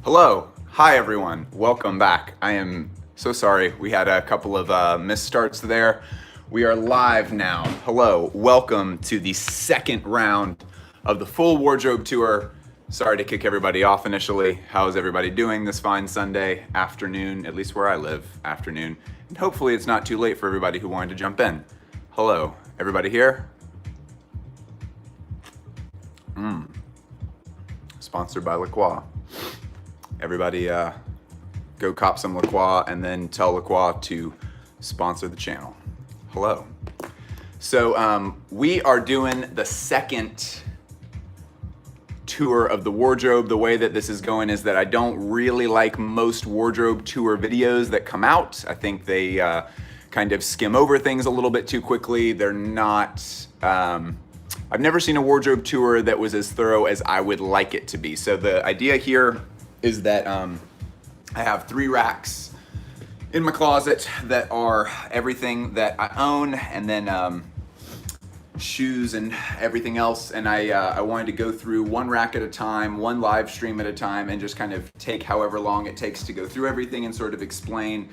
Hello. Hi, everyone. Welcome back. I am so sorry. We had a couple of misstarts there. We are live now. Hello. Welcome to the second round of the full wardrobe tour. Sorry to kick everybody off initially. How is everybody doing this fine Sunday afternoon, at least where I live, afternoon? And hopefully it's not too late for everybody who wanted to jump in. Hello. Everybody here? Sponsored by La Croix. Everybody go cop some La Croix and then tell La Croix to sponsor the channel. Hello. So we are doing the second tour of the wardrobe. The way that this is going is that I don't really like most wardrobe tour videos that come out. I think they kind of skim over things a little bit too quickly. They're not, I've never seen a wardrobe tour that was as thorough as I would like it to be. So the idea here is that I have 3 racks in my closet that are everything that I own, and then shoes and everything else. And I wanted to go through one rack at a time, one live stream at a time, and just kind of take however long it takes to go through everything and sort of explain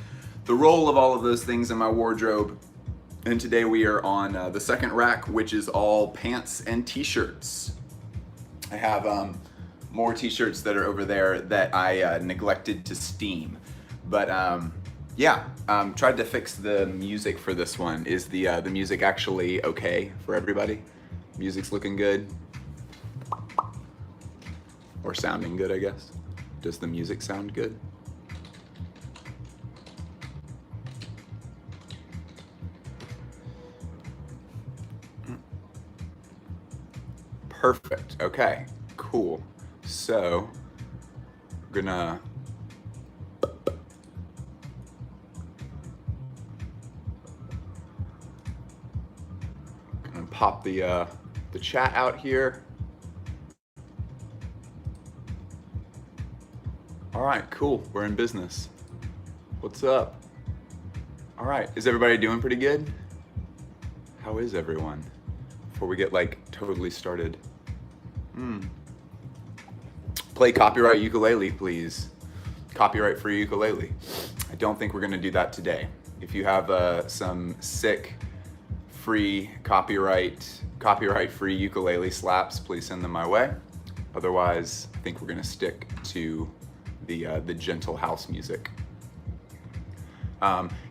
the role of all of those things in my wardrobe. And today we are on the second rack, which is all pants and t-shirts. I have more t-shirts that are over there that I neglected to steam. But yeah, tried to fix the music for this one. Is the music actually okay for everybody? Music's looking good? Or sounding good, I guess. Does the music sound good? Perfect, okay, cool. So, we're gonna pop the chat out here. All right, cool, we're in business. What's up? All right, is everybody doing pretty good? How is everyone? Before we get like totally started. Play copyright ukulele, please. Copyright free ukulele. I don't think we're gonna do that today. If you have some sick, free, copyright free ukulele slaps, please send them my way. Otherwise, I think we're gonna stick to the gentle house music.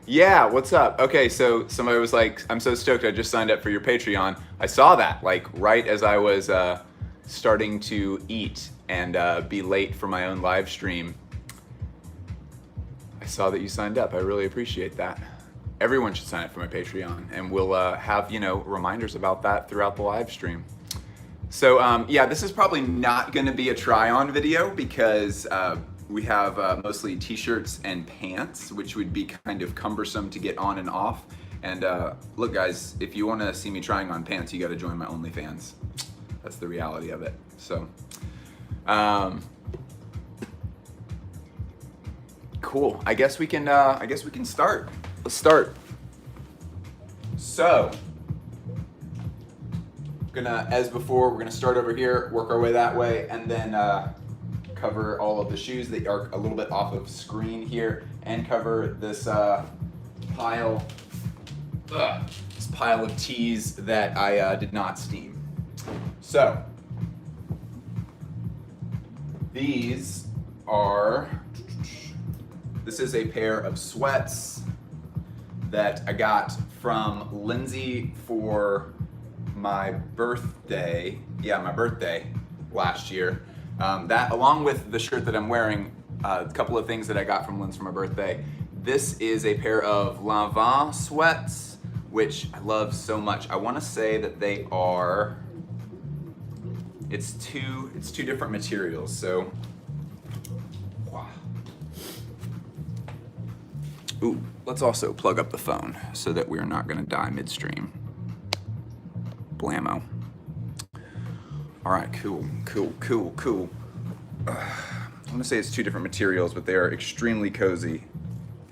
Yeah, what's up? Okay, so somebody was like, I'm so stoked I just signed up for your Patreon. I saw that, like, right as I was starting to eat and be late for my own live stream. I saw that you signed up. I really appreciate that. Everyone should sign up for my Patreon, and we'll have, you know, reminders about that throughout the live stream. So yeah, this is probably not gonna be a try-on video because we have mostly t-shirts and pants, which would be kind of cumbersome to get on and off. And look guys, if you wanna see me trying on pants, you gotta join my OnlyFans. That's the reality of it. So, cool. I guess we can start. Let's start. So, as before, we're gonna start over here, work our way that way, and then cover all of the shoes that are a little bit off of screen here, and cover this pile of tees that I did not steam. So, this is a pair of sweats that I got from Lindsay for my birthday. Yeah, my birthday last year. That, along with the shirt that I'm wearing, a couple of things that I got from Lindsay for my birthday. This is a pair of Lanvin sweats, which I love so much. I want to say that they are. It's two different materials. So, wow. Ooh, let's also plug up the phone so that we're not going to die midstream. Blammo. All right, cool. I'm gonna say it's 2 different materials, but they are extremely cozy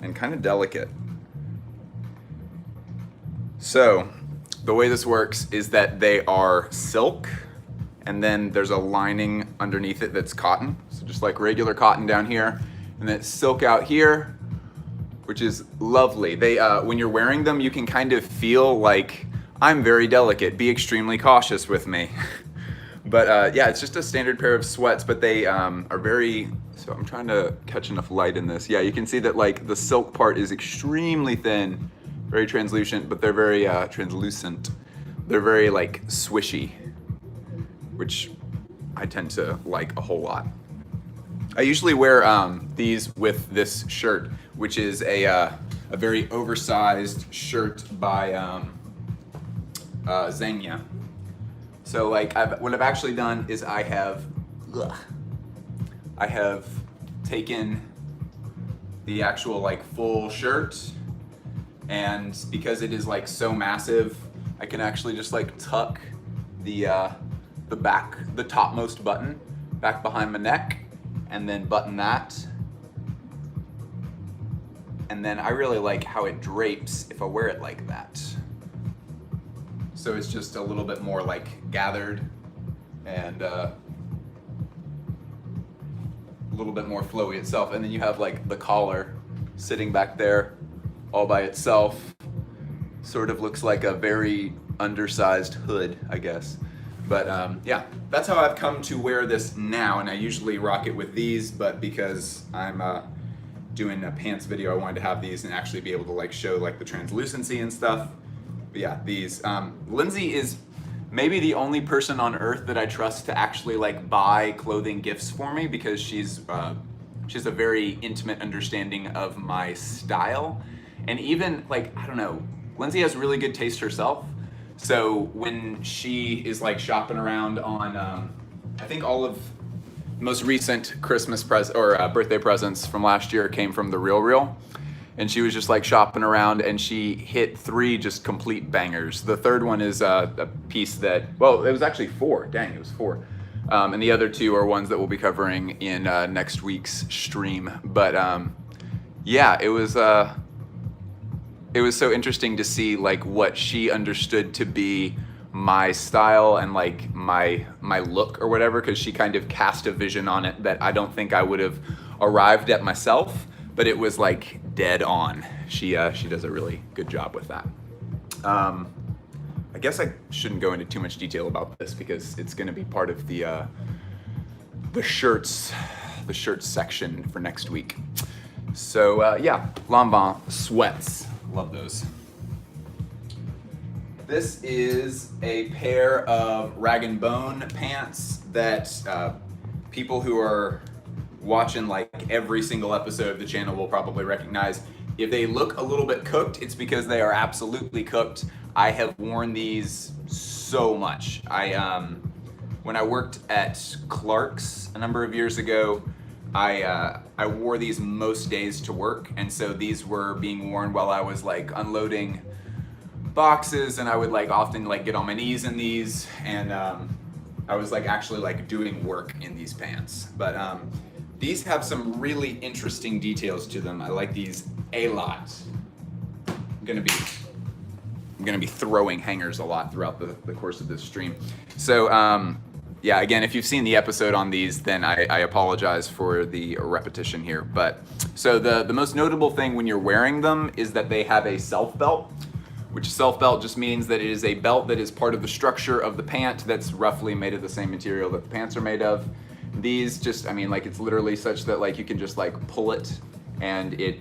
and kind of delicate. So, the way this works is that they are silk, and then there's a lining underneath it that's cotton. So So just like regular cotton down here, and then silk out here, which is lovely. They, when you're wearing them, you can kind of feel like, I'm very delicate, be extremely cautious with me. But yeah, it's just a standard pair of sweats, but they are very, so I'm trying to catch enough light in this. Yeah, you can see that like the silk part is extremely thin, very translucent, but they're very translucent. They're very like swishy, which I tend to like a whole lot. I usually wear these with this shirt, which is a very oversized shirt by Zegna. So like what I've actually done is I have taken the actual like full shirt, and because it is like so massive, I can actually just like tuck the back, the topmost button back behind my neck, and then button that. And then I really like how it drapes if I wear it like that. So it's just a little bit more like gathered and a little bit more flowy itself. And then you have like the collar sitting back there all by itself. Sort of looks like a very undersized hood, I guess. But yeah, that's how I've come to wear this now. And I usually rock it with these, but because I'm doing a pants video, I wanted to have these and actually be able to like show like the translucency and stuff. But yeah, these. Lindsay is maybe the only person on earth that I trust to actually like buy clothing gifts for me, because she has a very intimate understanding of my style. And even like, I don't know, Lindsay has really good taste herself. So when she is like shopping around on, I think all of most recent Christmas birthday presents from last year came from The RealReal. And she was just like shopping around, and she hit 3 just complete bangers. The third one is a piece that, well, it was actually 4. Dang, it was 4. And the other 2 are ones that we'll be covering in next week's stream. But yeah, it was so interesting to see like what she understood to be my style and like my look or whatever, because she kind of cast a vision on it that I don't think I would have arrived at myself. But it was like dead on. She does a really good job with that. I guess I shouldn't go into too much detail about this because it's going to be part of the shirts section for next week. So yeah, Lanvin sweats, love those. This is a pair of Rag & Bone pants that people who are watching like every single episode of the channel will probably recognize. If they look a little bit cooked, it's because they are absolutely cooked. I have worn these so much. When I worked at Clark's a number of years ago, I wore these most days to work, and so these were being worn while I was like unloading boxes, and I would like often like get on my knees in these, and I was like actually like doing work in these pants. But these have some really interesting details to them. I like these a lot. I'm gonna be throwing hangers a lot throughout the course of this stream. So yeah, again, if you've seen the episode on these, then I apologize for the repetition here. But so the most notable thing when you're wearing them is that they have a self belt, which self belt just means that it is a belt that is part of the structure of the pant that's roughly made of the same material that the pants are made of. These just, I mean, like it's literally such that like you can just like pull it and it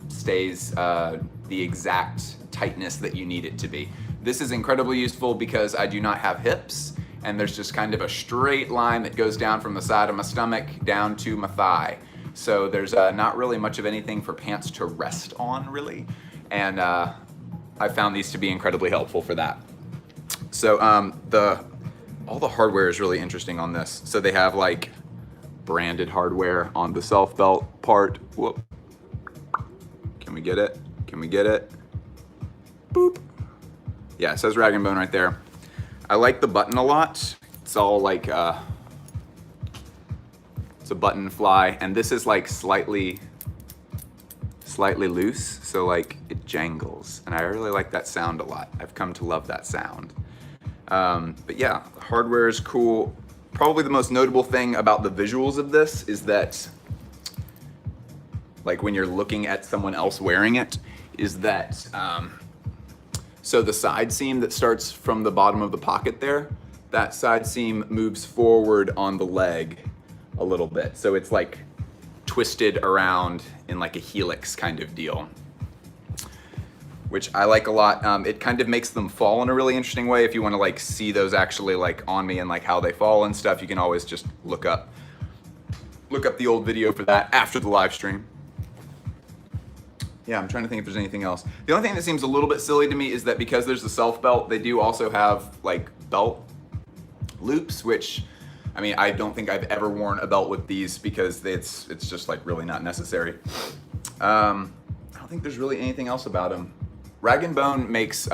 stays the exact tightness that you need it to be. This is incredibly useful because I do not have hips, and there's just kind of a straight line that goes down from the side of my stomach down to my thigh. So there's not really much of anything for pants to rest on really. And I found these to be incredibly helpful for that. So all the hardware is really interesting on this. So they have like branded hardware on the self belt part. Whoop. Can we get it? Can we get it? Boop. Yeah, it says Rag & Bone right there. I like the button a lot. It's all like, it's a button fly, and this is like slightly loose, so like it jangles, and I really like that sound a lot. I've come to love that sound. But yeah, the hardware is cool. probably the most notable thing about the visuals of this is that, like when you're looking at someone else wearing it, is that, so the side seam that starts from the bottom of the pocket there, that side seam moves forward on the leg a little bit. So it's like twisted around in like a helix kind of deal, which I like a lot. It kind of makes them fall in a really interesting way. If you want to like see those actually like on me and like how they fall and stuff, you can always just look up the old video for that after the live stream. Yeah, I'm trying to think if there's anything else. The only thing that seems a little bit silly to me is that because there's the self belt, they do also have like belt loops, which, I mean, I don't think I've ever worn a belt with these because it's just like really not necessary. I don't think there's really anything else about them. Rag & Bone makes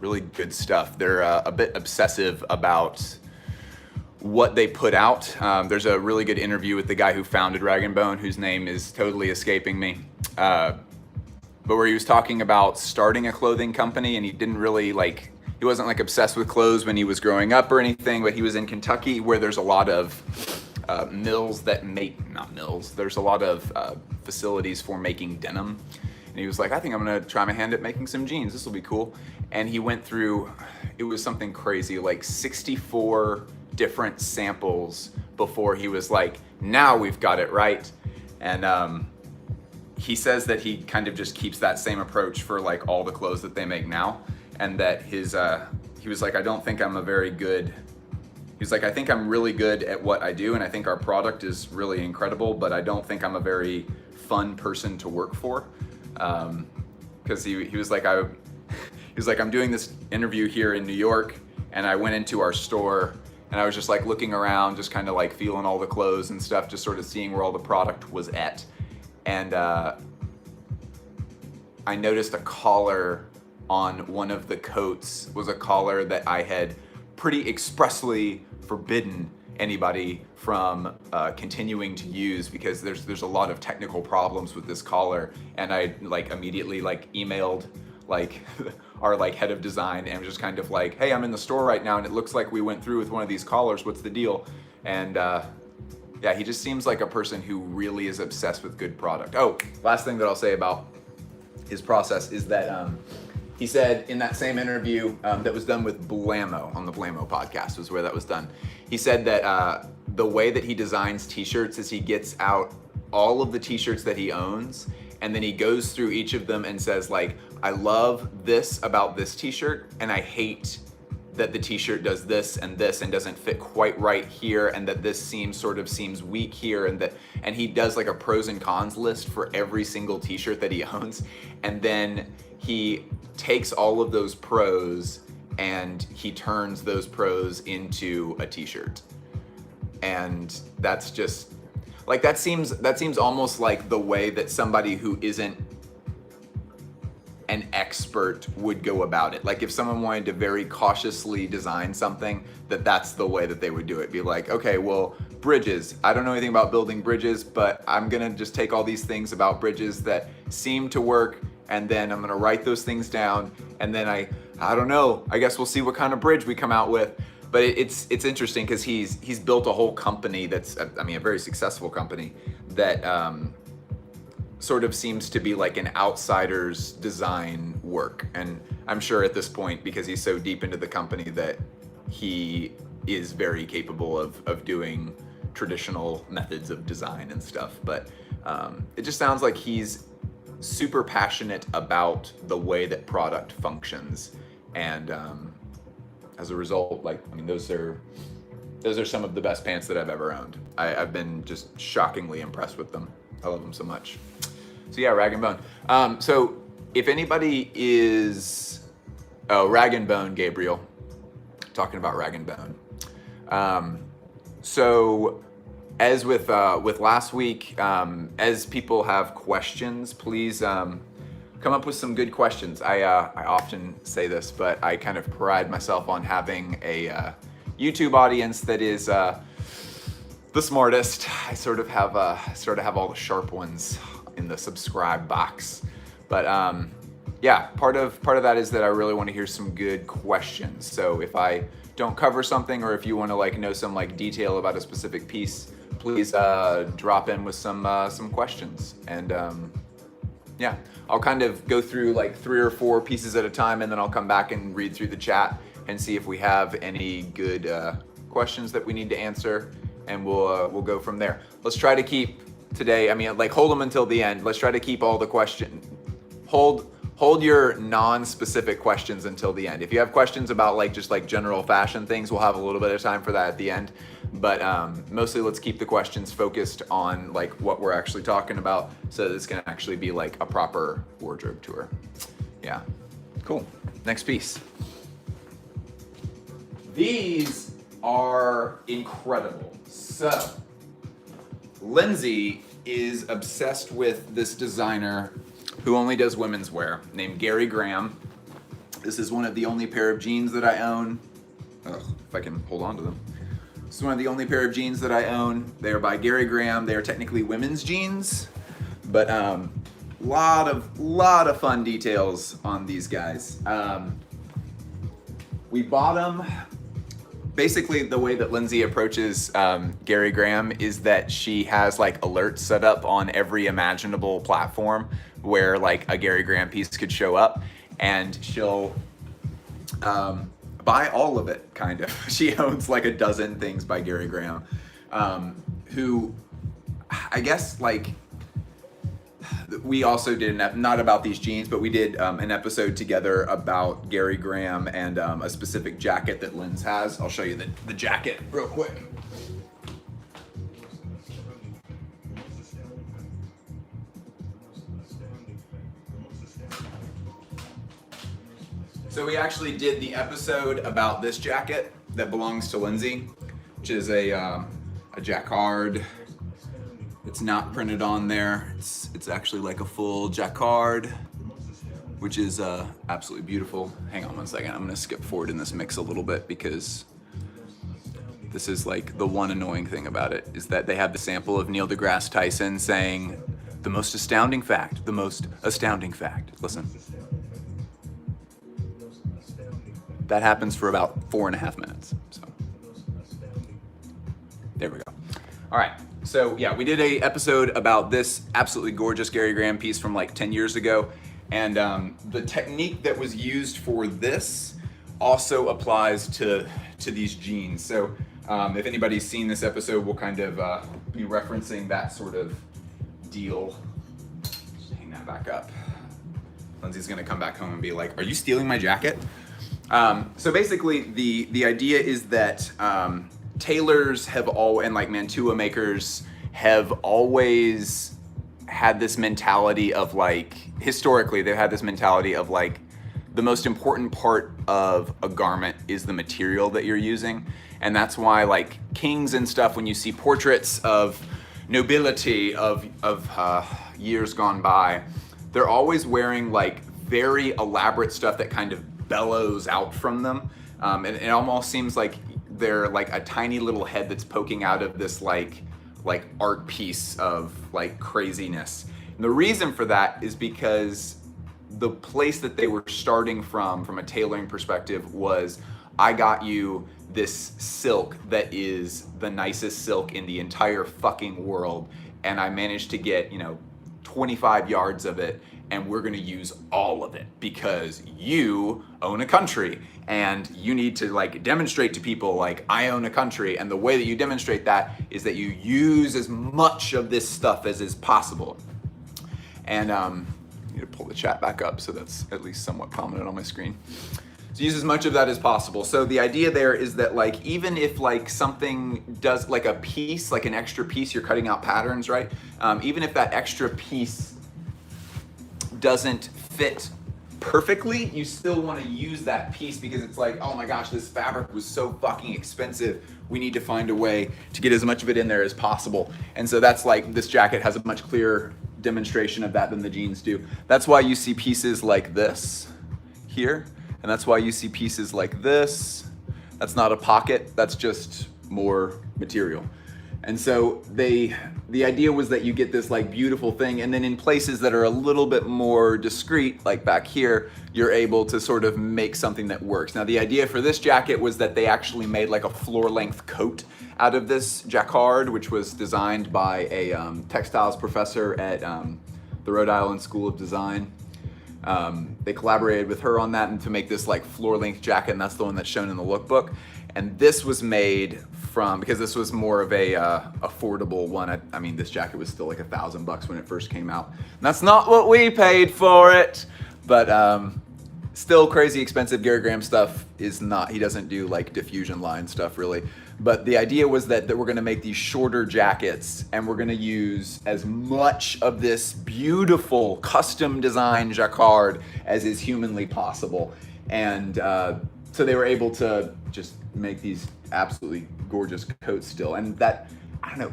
really good stuff. They're a bit obsessive about what they put out. There's a really good interview with the guy who founded Rag & Bone, whose name is totally escaping me. But where he was talking about starting a clothing company, and he didn't really like, he wasn't like obsessed with clothes when he was growing up or anything, but he was in Kentucky where there's a lot of mills that make, not mills, there's a lot of facilities for making denim. And he was like, I think I'm gonna try my hand at making some jeans, this will be cool. And he went through, it was something crazy, like 64 different samples before he was like, now we've got it right. And he says that he kind of just keeps that same approach for like all the clothes that they make now. And that his, he was like, I don't think I'm a very good, he's like, I think I'm really good at what I do, and I think our product is really incredible, but I don't think I'm a very fun person to work for. Because he was like, I'm doing this interview here in New York, and I went into our store, and I was just like looking around, just kind of like feeling all the clothes and stuff, just sort of seeing where all the product was at. And I noticed a collar on one of the coats was a collar that I had pretty expressly forbidden anybody from continuing to use because there's a lot of technical problems with this collar. And I like immediately like emailed like our like head of design and was just kind of like, hey, I'm in the store right now and it looks like we went through with one of these collars, what's the deal? And yeah, he just seems like a person who really is obsessed with good product. Oh, last thing that I'll say about his process is that he said in that same interview that was done with Blamo on the Blamo podcast was where that was done. He said that the way that he designs t-shirts is he gets out all of the t-shirts that he owns and then he goes through each of them and says like, I love this about this t-shirt and I hate that the t-shirt does this and doesn't fit quite right here and that this sort of seems weak here and he does like a pros and cons list for every single t-shirt that he owns, and then he takes all of those pros and he turns those pros into a t-shirt. And that's just like, that seems almost like the way that somebody who isn't an expert would go about it. Like if someone wanted to very cautiously design something, that's the way that they would do it. Be like, okay, well, bridges. I don't know anything about building bridges, but I'm gonna just take all these things about bridges that seem to work, and then I'm gonna write those things down, and then I don't know, I guess we'll see what kind of bridge we come out with. But it's interesting because he's built a whole company that's, I mean, a very successful company that sort of seems to be like an outsider's design work. And I'm sure at this point, because he's so deep into the company, that he is very capable of doing traditional methods of design and stuff. But it just sounds like he's super passionate about the way that product functions. And as a result, like, I mean, those are some of the best pants that I've ever owned. I've been just shockingly impressed with them. I love them so much. So yeah, Rag & Bone. So if anybody is, Rag & Bone, Gabriel, talking about Rag & Bone. So as with last week, as people have questions, please come up with some good questions. I often say this, but I kind of pride myself on having a YouTube audience that is the smartest. I sort of have all the sharp ones in the subscribe box. But yeah, part of that is that I really want to hear some good questions. So if I don't cover something, or if you want to like know some like detail about a specific piece, please drop in with some questions. And yeah, I'll kind of go through like 3 or 4 pieces at a time, and then I'll come back and read through the chat and see if we have any good questions that we need to answer, and we'll go from there. Let's try to keep today, I mean, like hold them until the end. Let's try to keep all the hold your non-specific questions until the end. If you have questions about like just like general fashion things, we'll have a little bit of time for that at the end. But mostly let's keep the questions focused on like what we're actually talking about, so that this can actually be like a proper wardrobe tour. Yeah, cool. Next piece. These are incredible. So, Lindsay is obsessed with this designer who only does women's wear, named Gary Graham. This is one of the only pair of jeans that I own. Ugh, if I can hold on to them. This is one of the only pair of jeans that I own. They are by Gary Graham. They are technically women's jeans, but lot of fun details on these guys. We bought them. Basically, the way that Lindsay approaches Gary Graham is that she has like alerts set up on every imaginable platform where like a Gary Graham piece could show up, and she'll buy all of it, kind of. She owns like a dozen things by Gary Graham, who I guess like, we also did not about these jeans, but we did an episode together about Gary Graham and a specific jacket that Linz has. I'll show you the jacket real quick. So we actually did the episode about this jacket that belongs to Lindsay, which is a jacquard. It's not printed on there. It's actually like a full jacquard, which is absolutely beautiful. Hang on one second. I'm gonna skip forward in this mix a little bit, because this is like the one annoying thing about it, is that they have the sample of Neil deGrasse Tyson saying, the most astounding fact, the most astounding fact. Listen. That happens for about 4.5 minutes. So there we go. All right. So yeah, we did a episode about this absolutely gorgeous Gary Graham piece from like 10 years ago. And the technique that was used for this also applies to these jeans. So if anybody's seen this episode, we'll kind of be referencing that sort of deal. Just hang that back up. Lindsay's gonna come back home and be like, are you stealing my jacket? So basically the idea is that tailors have and like mantua makers have always had this mentality of like, historically they've had this mentality of like, the most important part of a garment is the material that you're using. And that's why like kings and stuff, when you see portraits of nobility of years gone by, they're always wearing like very elaborate stuff that kind of bellows out from them. And it almost seems like they're like a tiny little head that's poking out of this like art piece of like craziness. And the reason for that is because the place that they were starting from a tailoring perspective, was I got you this silk that is the nicest silk in the entire fucking world, and I managed to get 25 yards of it, and we're gonna use all of it because you own a country and you need to like demonstrate to people like, I own a country, and the way that you demonstrate that is that you use as much of this stuff as is possible. And I need to pull the chat back up so that's at least somewhat prominent on my screen. So use as much of that as possible. So the idea there is that like, even if like something does like a piece, like an extra piece, you're cutting out patterns, right? Even if that extra piece doesn't fit perfectly, you still want to use that piece because it's like, oh my gosh, this fabric was so fucking expensive. We need to find a way to get as much of it in there as possible. And so that's like, this jacket has a much clearer demonstration of that than the jeans do. That's why you see pieces like this here. And that's why you see pieces like this. That's not a pocket, that's just more material. And so the idea was that you get this like beautiful thing, and then in places that are a little bit more discreet, like back here, you're able to sort of make something that works. Now the idea for this jacket was that they actually made like a floor length coat out of this jacquard, which was designed by a textiles professor at the Rhode Island School of Design. They collaborated with her on that and to make this like floor length jacket, and that's the one that's shown in the lookbook. And this was made from, because this was more of a affordable one. I mean, this jacket was still like $1,000 when it first came out. And that's not what we paid for it, but still crazy expensive. Gary Graham stuff is not, he doesn't do like diffusion line stuff really. But the idea was that we're gonna make these shorter jackets, and we're gonna use as much of this beautiful custom design jacquard as is humanly possible. And so they were able to just make these absolutely gorgeous coats still. And that, I don't know,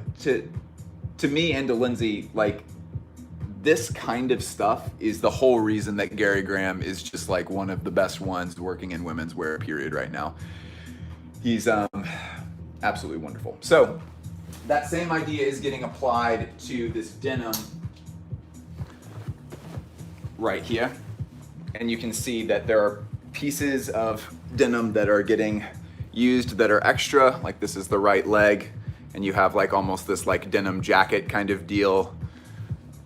to me and to Lindsay, like this kind of stuff is the whole reason that Gary Graham is just like one of the best ones working in women's wear, period, right now. He's absolutely wonderful. So that same idea is getting applied to this denim right here. And you can see that there are pieces of denim that are getting used that are extra, like this is the right leg, and you have like almost this like denim jacket kind of deal.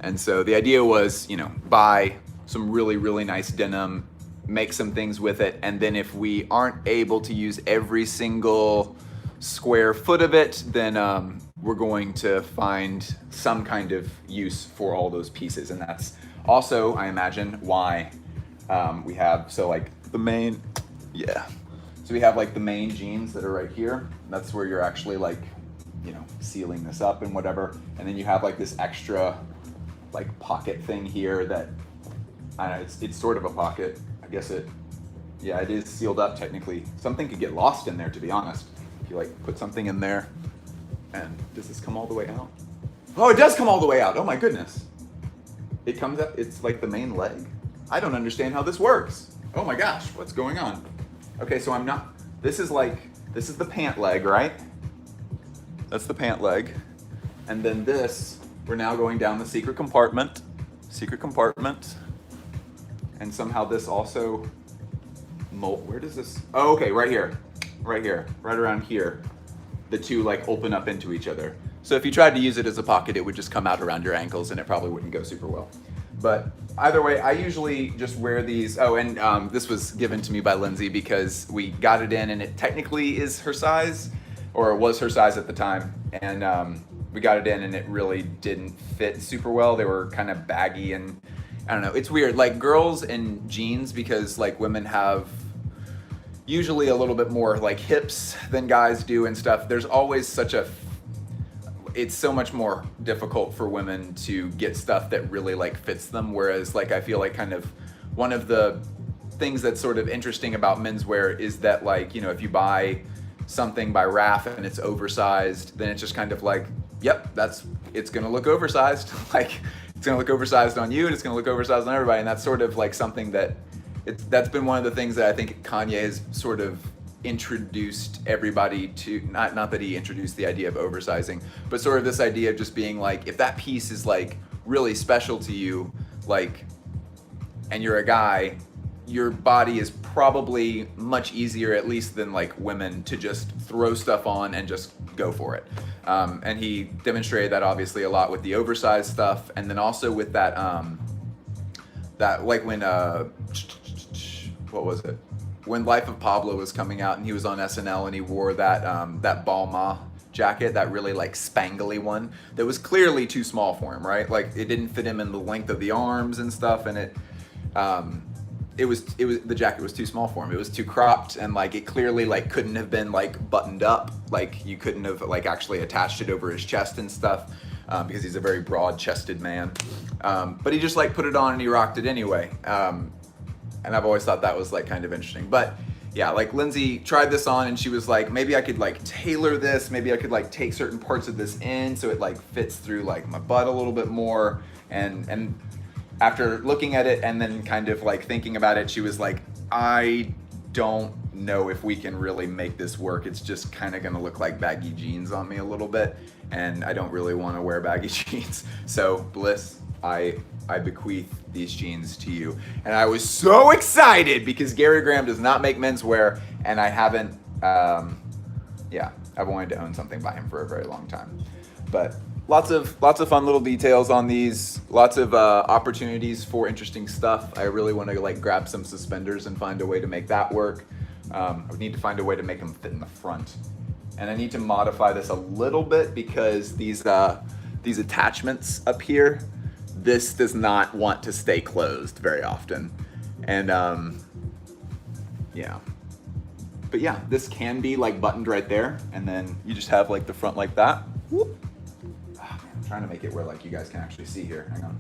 And so the idea was, you know, buy some really, really nice denim, make some things with it, and then if we aren't able to use every single square foot of it, then we're going to find some kind of use for all those pieces. And that's also, I imagine, why we have, so like the main, so we have like the main jeans that are right here. That's where you're actually like, you know, sealing this up and whatever. And then you have like this extra like pocket thing here that, I don't know, it's sort of a pocket. I guess it is sealed up technically. Something could get lost in there, to be honest. If you like put something in there, and does this come all the way out? Oh, it does come all the way out. Oh my goodness. It comes up, it's like the main leg. I don't understand how this works. Oh my gosh, what's going on? Okay, so this is the pant leg, right? That's the pant leg. And then this, we're now going down the secret compartment. And somehow this also, where does this, oh, okay, right here, right around here. The two like open up into each other. So if you tried to use it as a pocket, it would just come out around your ankles and it probably wouldn't go super well. But either way, I usually just wear these. Oh, and this was given to me by Lindsay because we got it in and it technically is her size, or it was her size at the time. And we got it in and it really didn't fit super well. They were kind of baggy and I don't know, it's weird. Like girls in jeans, because like women have usually a little bit more like hips than guys do and stuff. There's always it's so much more difficult for women to get stuff that really like fits them. Whereas like, I feel like kind of one of the things that's sort of interesting about menswear is that like, you know, if you buy something by Raf and it's oversized, then it's just kind of like, yep, it's gonna look oversized. Like it's gonna look oversized on you and it's gonna look oversized on everybody. And that's sort of like something that's been one of the things that I think Kanye has sort of introduced everybody to, not that he introduced the idea of oversizing, but sort of this idea of just being like, if that piece is like really special to you, like, and you're a guy, your body is probably much easier, at least than like women, to just throw stuff on and just go for it. And he demonstrated that obviously a lot with the oversized stuff, and then also with that like when what was it? When Life of Pablo was coming out and he was on SNL and he wore that Balmain jacket, that really like spangly one that was clearly too small for him, right? Like it didn't fit him in the length of the arms and stuff, and the jacket was too small for him. It was too cropped, and like it clearly like couldn't have been like buttoned up. Like you couldn't have like actually attached it over his chest and stuff, because he's a very broad-chested man. But he just like put it on and he rocked it anyway. And I've always thought that was like kind of interesting. But yeah, like Lindsay tried this on and she was like, maybe I could like tailor this, maybe I could like take certain parts of this in so it like fits through like my butt a little bit more. And after looking at it and then kind of like thinking about it, she was like, I don't know if we can really make this work. It's just kind of gonna look like baggy jeans on me a little bit, and I don't really want to wear baggy jeans. So Bliss, I bequeath these jeans to you. And I was so excited because Gary Graham does not make menswear, and I haven't, I've wanted to own something by him for a very long time. But lots of fun little details on these, lots of opportunities for interesting stuff. I really want to like grab some suspenders and find a way to make that work. I would need to find a way to make them fit in the front. And I need to modify this a little bit because these attachments up here, this does not want to stay closed very often. And yeah. But yeah, this can be like buttoned right there, and then you just have like the front like that. Whoop. Oh, man, I'm trying to make it where like you guys can actually see here. Hang on.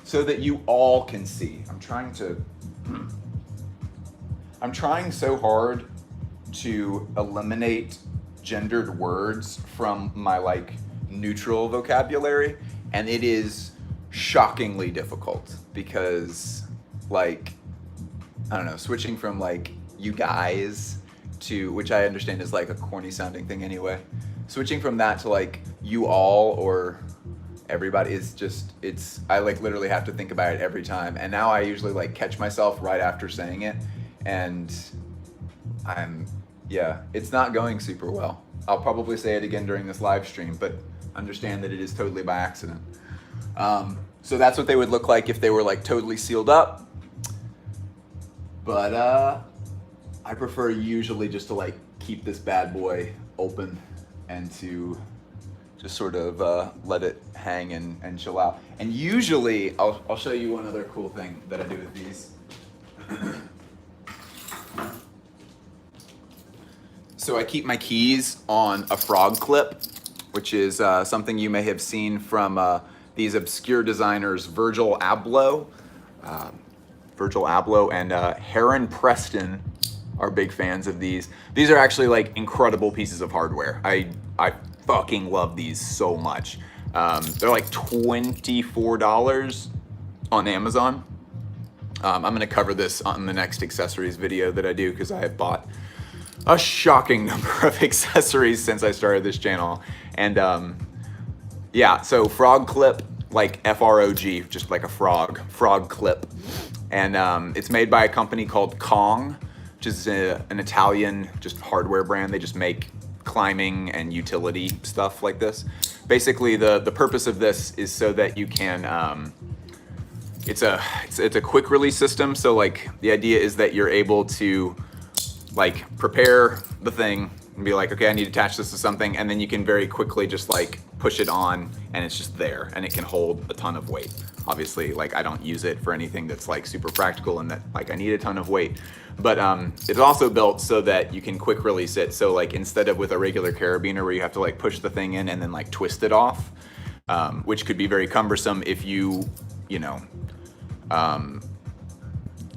So that you all can see. I'm trying so hard to eliminate gendered words from my like neutral vocabulary, and it is shockingly difficult because like, I don't know, switching from like you guys to, which I understand is like a corny sounding thing anyway, switching from that to like you all or everybody is just, I like literally have to think about it every time. And now I usually like catch myself right after saying it, and it's not going super well. I'll probably say it again during this live stream, but understand that it is totally by accident. So that's what they would look like if they were like totally sealed up. But I prefer usually just to like keep this bad boy open and to just sort of let it hang and chill out. And usually, I'll show you one other cool thing that I do with these. So I keep my keys on a frog clip, which is something you may have seen from these obscure designers, Virgil Abloh. Virgil Abloh and Heron Preston are big fans of these. These are actually like incredible pieces of hardware. I fucking love these so much. They're like $24 on Amazon. I'm gonna cover this on the next accessories video that I do because I have bought a shocking number of accessories since I started this channel. And yeah, so frog clip, like F-R-O-G, just like a frog clip. And it's made by a company called Kong, which is an Italian just hardware brand. They just make climbing and utility stuff like this. Basically, the purpose of this is so that you can, it's a quick release system. So like the idea is that you're able to like prepare the thing and be like, okay, I need to attach this to something, and then you can very quickly just like push it on and it's just there and it can hold a ton of weight. Obviously, like I don't use it for anything that's like super practical and that like I need a ton of weight, but it's also built so that you can quick release it. So like instead of with a regular carabiner where you have to like push the thing in and then like twist it off, which could be very cumbersome if you know,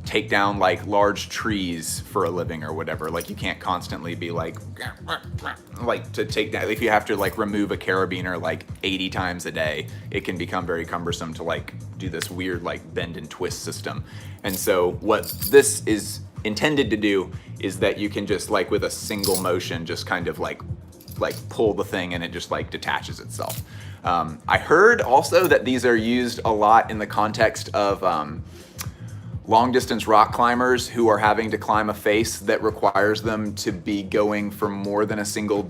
take down like large trees for a living or whatever. Like you can't constantly be like to take down, if you have to like remove a carabiner like 80 times a day, it can become very cumbersome to like do this weird like bend and twist system. And so what this is intended to do is that you can just like with a single motion just kind of like pull the thing and it just like detaches itself. I heard also that these are used a lot in the context of long distance rock climbers who are having to climb a face that requires them to be going for more than a single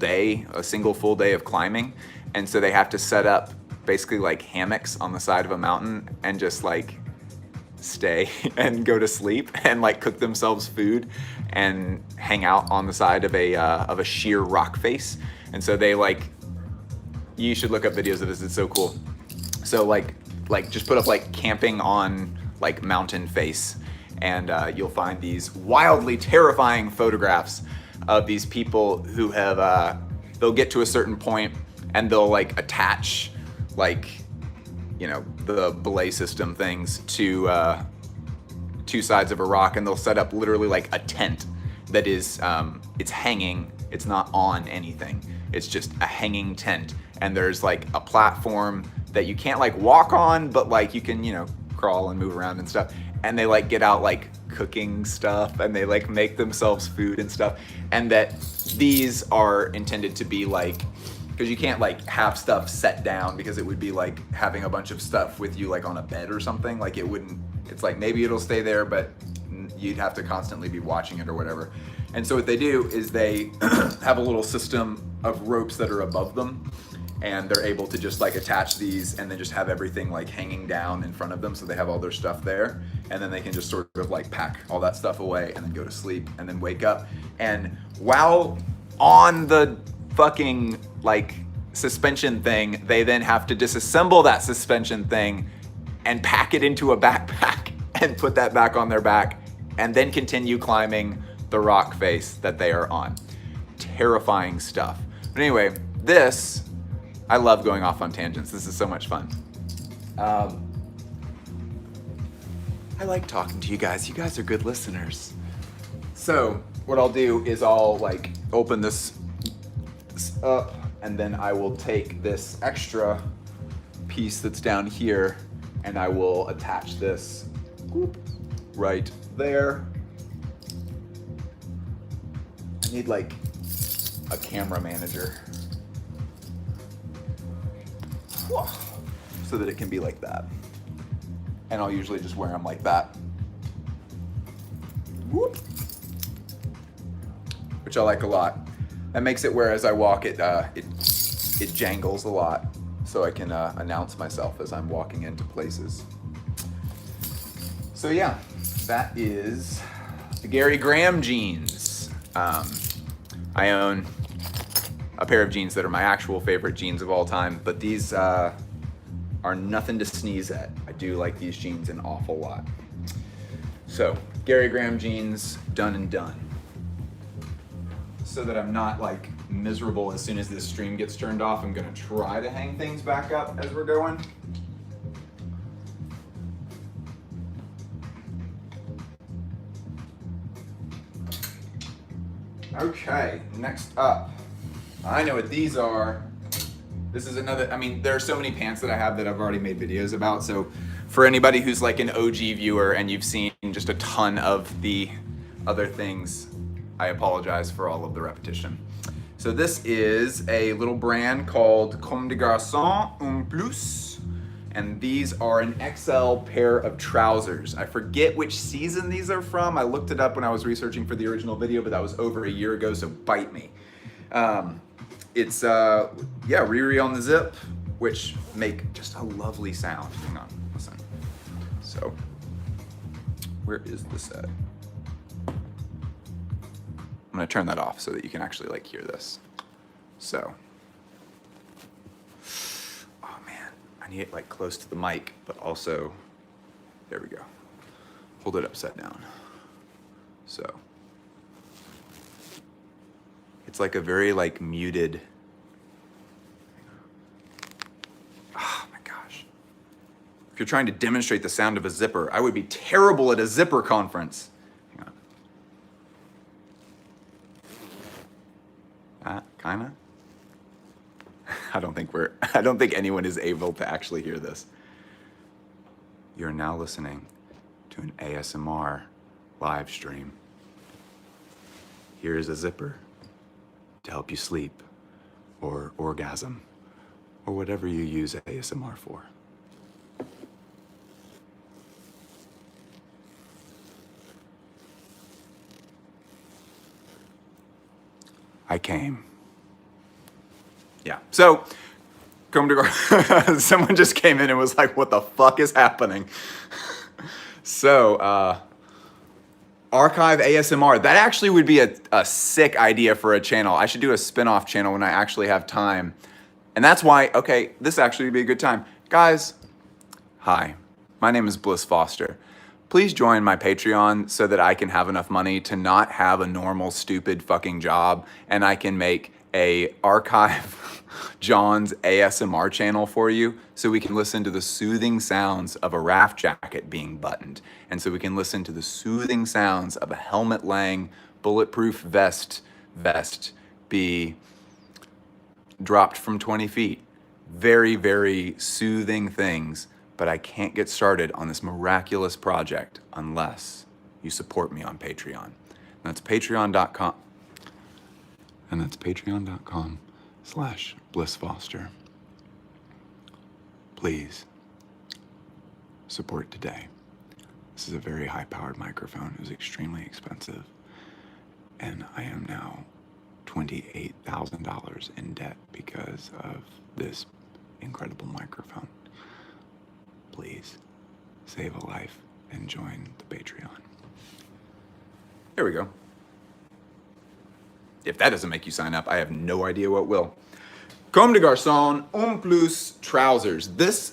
full day of climbing. And so they have to set up basically like hammocks on the side of a mountain and just like stay and go to sleep and like cook themselves food and hang out on the side of a sheer rock face. And so they like, you should look up videos of this, it's so cool. So like just put up like camping on like mountain face, and you'll find these wildly terrifying photographs of these people who have they'll get to a certain point and they'll like attach like, you know, the belay system things to two sides of a rock, and they'll set up literally like a tent that is it's hanging, it's not on anything, it's just a hanging tent, and there's like a platform that you can't like walk on, but like you can, you know, crawl and move around and stuff. and they like get out like cooking stuff and they like make themselves food and stuff, and that these are intended to be like, because you can't like have stuff set down because it would be like having a bunch of stuff with you like on a bed or something. Like it wouldn't, it's like maybe it'll stay there, but you'd have to constantly be watching it or whatever. And so what they do is they have a little system of ropes that are above them, and they're able to just like attach these and then just have everything like hanging down in front of them, so they have all their stuff there, and then they can just sort of like pack all that stuff away and then go to sleep and then wake up. And while on the fucking like suspension thing, they then have to disassemble that suspension thing and pack it into a backpack and put that back on their back and then continue climbing the rock face that they are on. Terrifying stuff. But anyway, this, I love going off on tangents. This is so much fun. I like talking to you guys. You guys are good listeners. So what I'll do is I'll like open this up, and then I will take this extra piece that's down here and I will attach this right there. I need like a camera manager so that it can be like that. And I'll usually just wear them like that. Which I like a lot. That makes it where as I walk it jangles a lot, so I can announce myself as I'm walking into places. So yeah, that is the Gary Graham jeans. I own a pair of jeans that are my actual favorite jeans of all time, but these are nothing to sneeze at. I do like these jeans an awful lot. So Gary Graham jeans, done and done. So that I'm not like miserable as soon as this stream gets turned off, I'm gonna try to hang things back up as we're going. Okay, next up. I know what these are. This is another, I mean, there are so many pants that I have that I've already made videos about. So for anybody who's like an OG viewer and you've seen just a ton of the other things, I apologize for all of the repetition. So this is a little brand called Comme des Garçons Un Plus, and these are an XL pair of trousers. I forget which season these are from. I looked it up when I was researching for the original video, but that was over a year ago, so bite me. It's Riri on the zip, which make just a lovely sound. Hang on, listen. So, where is this at? I'm gonna turn that off so that you can actually like hear this. So, oh man, I need it like close to the mic, but also, there we go. Hold it upside down. So, it's like a very like muted, oh my gosh. If you're trying to demonstrate the sound of a zipper, I would be terrible at a zipper conference. Kinda. I don't think anyone is able to actually hear this. You're now listening to an ASMR live stream. Here is a zipper to help you sleep or orgasm or whatever you use ASMR for. I came. Yeah, so, come to someone just came in and was like, what the fuck is happening? So, archive ASMR, that actually would be a sick idea for a channel. I should do a spin-off channel when I actually have time. And that's why, okay, this actually would be a good time. Guys, hi, my name is Bliss Foster. Please join my Patreon so that I can have enough money to not have a normal, stupid fucking job, and I can make a archive John's ASMR channel for you so we can listen to the soothing sounds of a raft jacket being buttoned, and so we can listen to the soothing sounds of a Helmut Lang bulletproof vest be dropped from 20 feet. Very, very soothing things but I can't get started on this miraculous project unless you support me on Patreon. That's patreon.com. And that's patreon.com/blissfoster. Please support today. This is a very high-powered microphone. It was extremely expensive. And I am now $28,000 in debt because of this incredible microphone. Please save a life and join the Patreon. There we go. If that doesn't make you sign up, I have no idea what will. Comme des Garçons, plus trousers. This,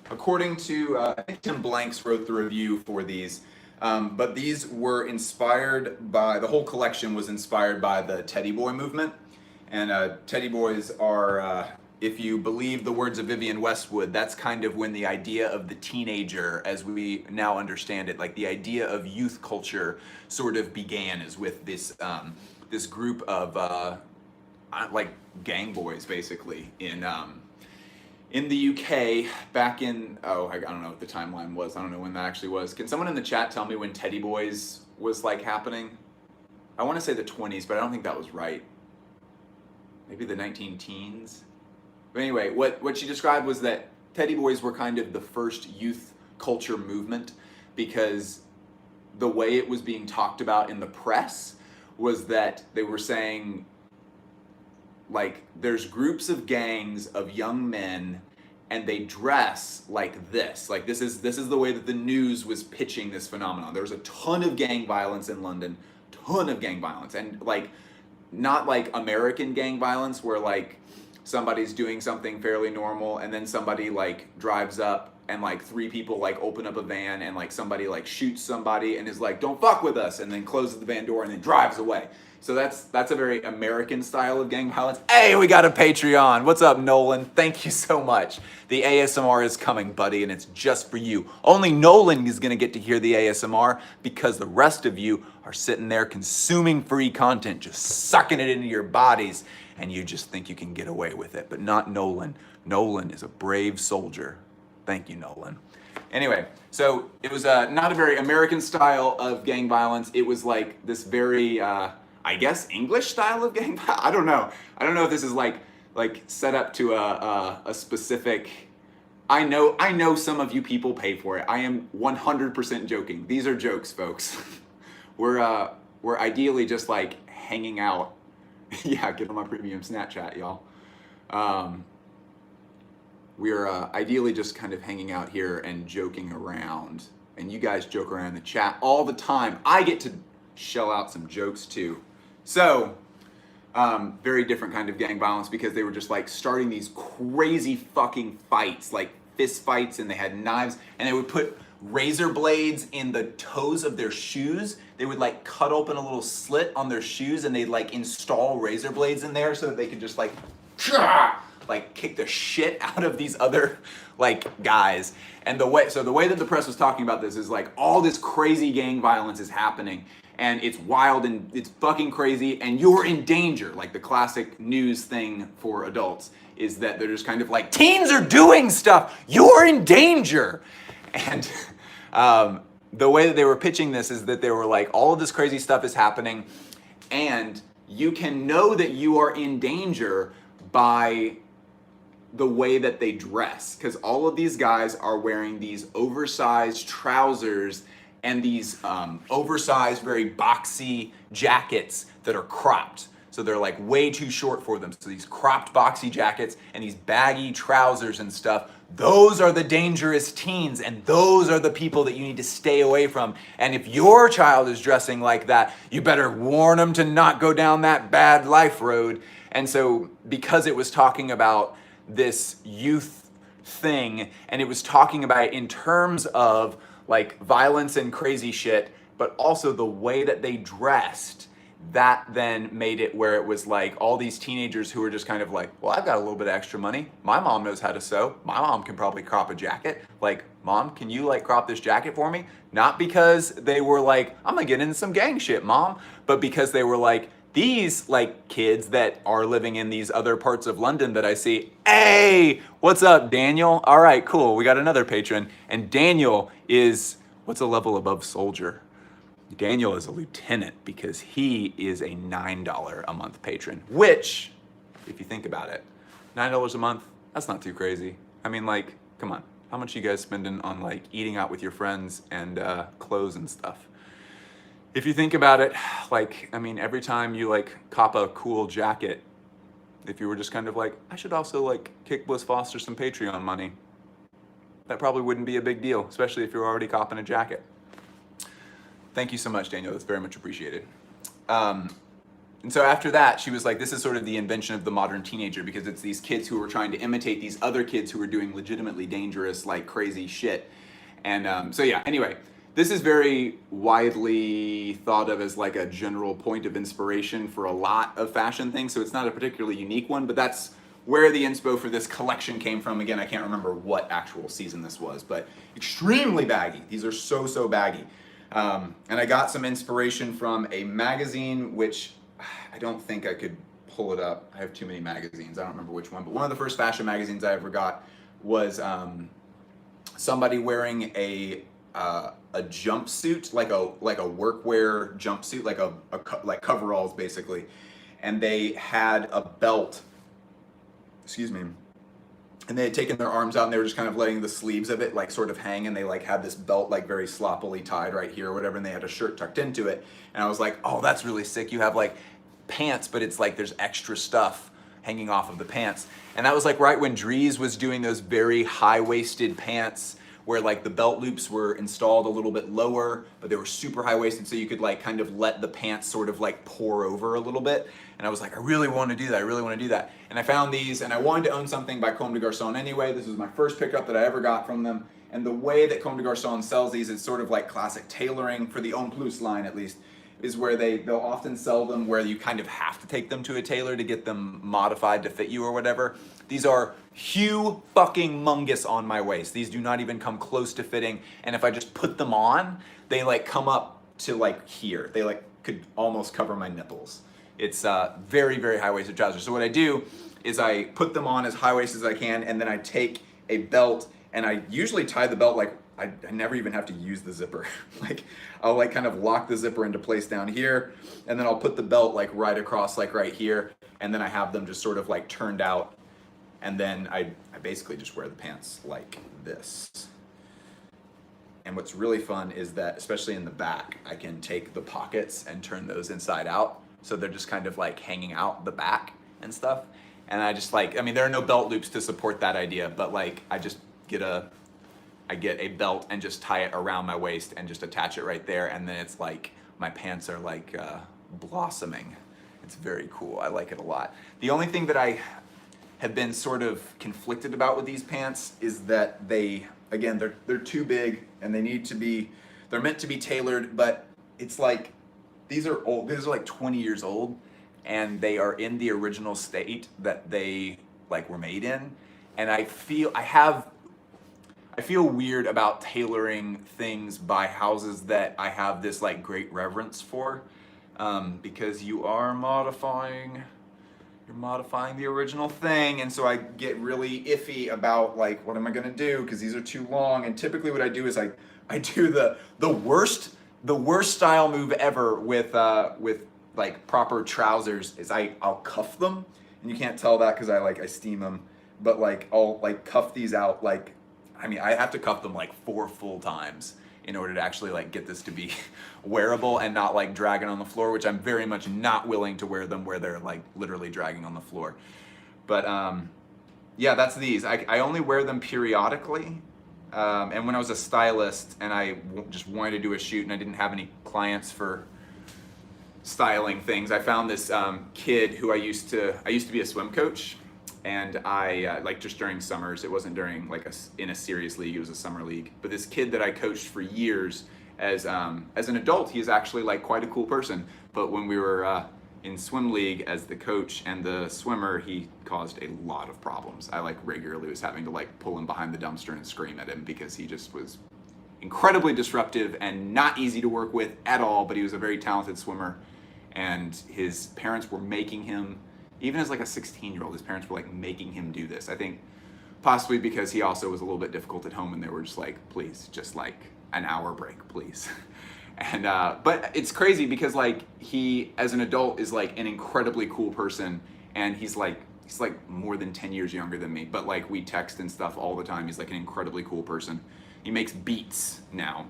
according to, I think Tim Blanks wrote the review for these, but these were inspired by, the whole collection was inspired by the Teddy Boy movement. And Teddy Boys are, if you believe the words of Vivienne Westwood, that's kind of when the idea of the teenager, as we now understand it, like the idea of youth culture sort of began, is with this, this group of like gang boys, basically, in the UK back in, I don't know what the timeline was. I don't know when that actually was. Can someone in the chat tell me when Teddy Boys was like happening? I want to say the 20s, but I don't think that was right. Maybe the 19-teens. But anyway, what she described was that Teddy Boys were kind of the first youth culture movement, because the way it was being talked about in the press was that they were saying, like, there's groups of gangs of young men and they dress like this. Like, this is the way that the news was pitching this phenomenon. There was a ton of gang violence in London, ton of gang violence. And like, not like American gang violence where like somebody's doing something fairly normal and then somebody like drives up and like three people like open up a van and like somebody like shoots somebody and is like, don't fuck with us, and then closes the van door and then drives away. So that's a very American style of gang violence. Hey, we got a Patreon. What's up, Nolan? Thank you so much. The ASMR is coming, buddy, and it's just for you. Only Nolan is gonna get to hear the ASMR because the rest of you are sitting there consuming free content, just sucking it into your bodies, and you just think you can get away with it, but not Nolan. Nolan is a brave soldier. Thank you, Nolan. Anyway, so it was not a very American style of gang violence. It was like this very, I guess, English style of gang violence. I don't know. I don't know if this is like set up to a specific. I know some of you people pay for it. I am 100% joking. These are jokes, folks. We're ideally just like hanging out. Yeah, get on my premium Snapchat, y'all. We're ideally just kind of hanging out here and joking around. And you guys joke around in the chat all the time. I get to shell out some jokes too. So, very different kind of gang violence, because they were just like starting these crazy fucking fights, like fist fights, and they had knives, and they would put razor blades in the toes of their shoes. They would like cut open a little slit on their shoes and they'd like install razor blades in there so that they could just like kick the shit out of these other like guys. And the way that the press was talking about this is like all this crazy gang violence is happening and it's wild and it's fucking crazy and you're in danger. Like the classic news thing for adults is that they're just kind of like, teens are doing stuff, you're in danger. And the way that they were pitching this is that they were like, all of this crazy stuff is happening and you can know that you are in danger by the way that they dress, because all of these guys are wearing these oversized trousers and these oversized, very boxy jackets that are cropped. So they're like way too short for them. So these cropped boxy jackets and these baggy trousers and stuff, those are the dangerous teens and those are the people that you need to stay away from. And if your child is dressing like that, you better warn them to not go down that bad life road. And so because it was talking about this youth thing and it was talking about it in terms of like violence and crazy shit, but also the way that they dressed, that then made it where it was like all these teenagers who were just kind of like, well, I've got a little bit of extra money. My mom knows how to sew. My mom can probably crop a jacket. Like, Mom, can you like crop this jacket for me? Not because they were like, I'm gonna get into some gang shit, Mom, but because they were like, These like kids that are living in these other parts of London that I see, hey, what's up, Daniel? All right, cool. We got another patron. And Daniel is, what's a level above soldier? Daniel is a lieutenant because he is a $9 a month patron, which, if you think about it, $9 a month, that's not too crazy. I mean, like, come on. How much you guys spending on like eating out with your friends and clothes and stuff? If you think about it, like, I mean, every time you like cop a cool jacket, if you were just kind of like, I should also like kick Bliss Foster some Patreon money, that probably wouldn't be a big deal, especially if you're already copping a jacket. Thank you so much, Daniel. That's very much appreciated. And so after that, she was like, this is sort of the invention of the modern teenager, because it's these kids who are trying to imitate these other kids who are doing legitimately dangerous, like crazy shit. And so yeah, anyway, this is very widely thought of as like a general point of inspiration for a lot of fashion things. So it's not a particularly unique one, but that's where the inspo for this collection came from. Again, I can't remember what actual season this was, but extremely baggy. These are so baggy. And I got some inspiration from a magazine, which I don't think I could pull it up. I have too many magazines. I don't remember which one, but one of the first fashion magazines I ever got was somebody wearing a jumpsuit, like a workwear jumpsuit, like coveralls basically, and they had a belt. Excuse me. And they had taken their arms out and they were just kind of letting the sleeves of it like sort of hang, and they like had this belt like very sloppily tied right here or whatever, and they had a shirt tucked into it. And I was like, oh, that's really sick. You have like pants, but it's like there's extra stuff hanging off of the pants. And that was like right when Dries was doing those very high-waisted pants where like the belt loops were installed a little bit lower, but they were super high-waisted, so you could like kind of let the pants sort of like pour over a little bit. And I was like, I really want to do that. I really want to do that. And I found these, and I wanted to own something by Comme des Garçons anyway. This was my first pickup that I ever got from them. And the way that Comme des Garçons sells these is sort of like classic tailoring, for the Homme Plus line at least, is where they'll often sell them where you kind of have to take them to a tailor to get them modified to fit you or whatever. These are fucking-mungus on my waist. These do not even come close to fitting. And if I just put them on, they like come up to like here. They like could almost cover my nipples. It's very high-waisted trousers. So what I do is I put them on as high-waisted as I can, and then I take a belt, and I usually tie the belt like, I never even have to use the zipper. Like I'll like kind of lock the zipper into place down here, and then I'll put the belt like right across, like right here, and then I have them just sort of like turned out, and then I basically just wear the pants like this. And what's really fun is that, especially in the back, I can take the pockets and turn those inside out, so they're just kind of like hanging out the back and stuff. And I just like, I mean, there are no belt loops to support that idea, but like I just get a belt and just tie it around my waist and just attach it right there, and then it's like my pants are like blossoming. It's very cool. I like it a lot. The only thing that I have been sort of conflicted about with these pants is that they, again, they're too big, and they're meant to be tailored, but it's like these are old. These are like 20 years old, and they are in the original state that they like were made in, and I feel weird about tailoring things by houses that I have this like great reverence for, because you're modifying the original thing, and so I get really iffy about like, what am I gonna do, because these are too long. And typically what I do is I do the worst style move ever with like proper trousers is I'll cuff them, and you can't tell that because I steam them, but like I'll like cuff these out, like, I mean, I have to cuff them like 4 full times in order to actually like get this to be wearable and not like dragging on the floor, which I'm very much not willing to wear them where they're like literally dragging on the floor. But yeah, that's these. I only wear them periodically. And when I was a stylist and I just wanted to do a shoot and I didn't have any clients for styling things, I found this kid who I used to be a swim coach. And I, like just during summers, it wasn't during like in a serious league, it was a summer league. But this kid that I coached for years as an adult, he is actually like quite a cool person. But when we were in swim league as the coach and the swimmer, he caused a lot of problems. I like regularly was having to like pull him behind the dumpster and scream at him because he just was incredibly disruptive and not easy to work with at all, but he was a very talented swimmer. and his parents were making him, even as like a 16-year-old, his parents were like making him do this. I think possibly because he also was a little bit difficult at home, and they were just like, please, just like an hour break, please. And but it's crazy because like he, as an adult, is like an incredibly cool person, and he's like more than 10 years younger than me, but like we text and stuff all the time. He's like an incredibly cool person. He makes beats now,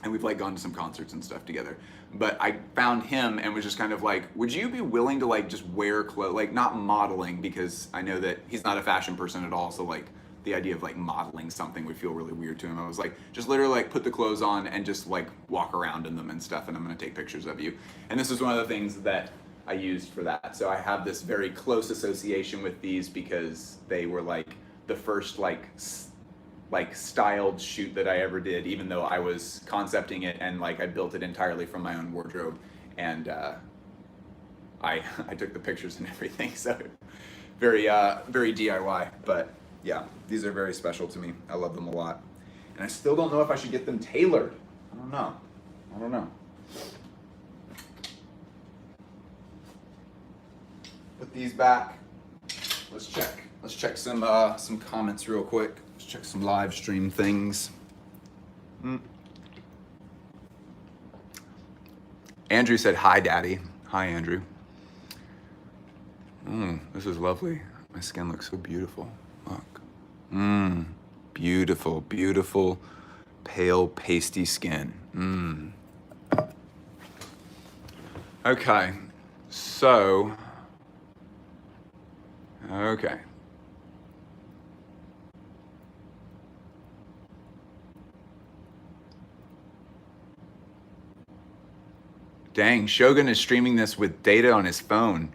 and we've like gone to some concerts and stuff together. But I found him and was just kind of like, would you be willing to like just wear clothes, like not modeling, because I know that he's not a fashion person at all, so like the idea of like modeling something would feel really weird to him. I was like, just literally like put the clothes on and just like walk around in them and stuff, and I'm gonna take pictures of you. And this is one of the things that I used for that. So I have this very close association with these because they were like the first like styled shoot that I ever did, even though I was concepting it and like I built it entirely from my own wardrobe, and I took the pictures and everything. So very DIY, but yeah, these are very special to me. I love them a lot, and I still don't know if I should get them tailored. I don't know. Put these back. Let's check some comments real quick. Let's check some live stream things. Andrew said, hi, Daddy. Hi, Andrew. This is lovely. My skin looks so beautiful. Look. Beautiful, beautiful, pale, pasty skin. Okay, so, okay. Dang, Shogun is streaming this with data on his phone.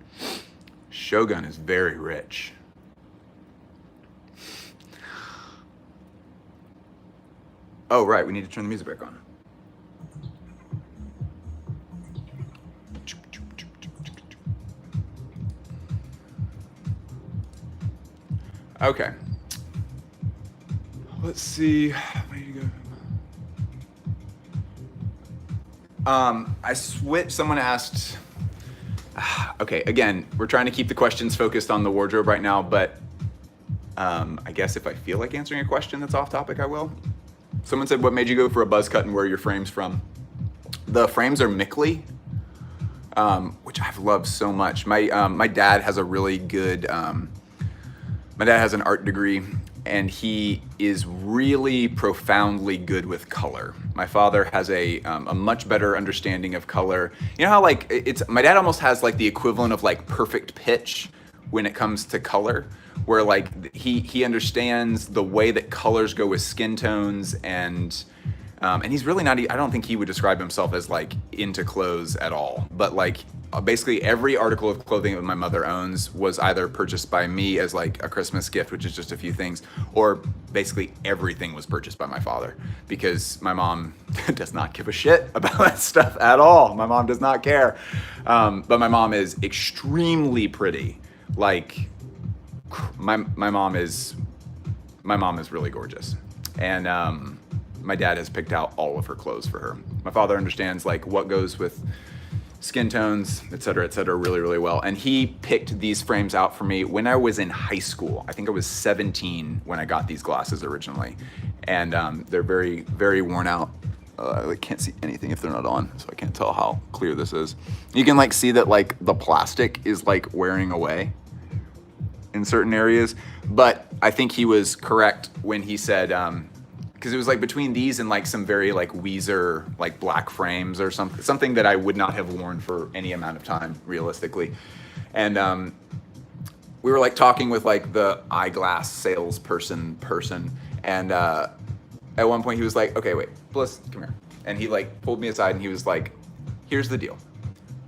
Shogun is very rich. Oh, right, we need to turn the music back on. Okay. Let's see. Where you go? I switched. Someone asked. Okay, again, we're trying to keep the questions focused on the wardrobe right now, but I guess if I feel like answering a question that's off topic, I will. Someone said, what made you go for a buzz cut and where are your frames from? The frames are Mickley, which I've loved so much. My dad has a really good, my dad has an art degree, and he is really profoundly good with color. My father has a much better understanding of color. You know how like my dad almost has like the equivalent of like perfect pitch when it comes to color, where like he understands the way that colors go with skin tones, and he's really not, I don't think he would describe himself as like into clothes at all, but like basically every article of clothing that my mother owns was either purchased by me as like a Christmas gift, which is just a few things, or basically everything was purchased by my father, because my mom does not give a shit about that stuff at all. My mom does not care. But my mom is extremely pretty. Like my mom is really gorgeous. And my dad has picked out all of her clothes for her. My father understands like what goes with skin tones, et cetera, really, really well. And he picked these frames out for me when I was in high school. I think I was 17 when I got these glasses originally. And they're very, very worn out. I can't see anything if they're not on, so I can't tell how clear this is. You can like see that like the plastic is like wearing away in certain areas. But I think he was correct when he said, because it was like between these and like some very like Weezer like black frames or something that I would not have worn for any amount of time realistically. And we were like talking with like the eyeglass salesperson, and at one point he was like, okay, wait, Bliss, come here. And he like pulled me aside and he was like, here's the deal.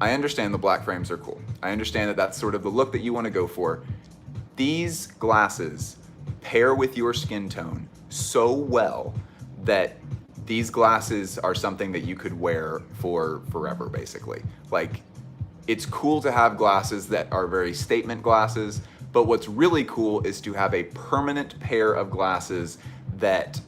I understand the black frames are cool. I understand that that's sort of the look that you want to go for. These glasses pair with your skin tone so well that these glasses are something that you could wear for forever, basically. Like, it's cool to have glasses that are very statement glasses, but what's really cool is to have a permanent pair of glasses that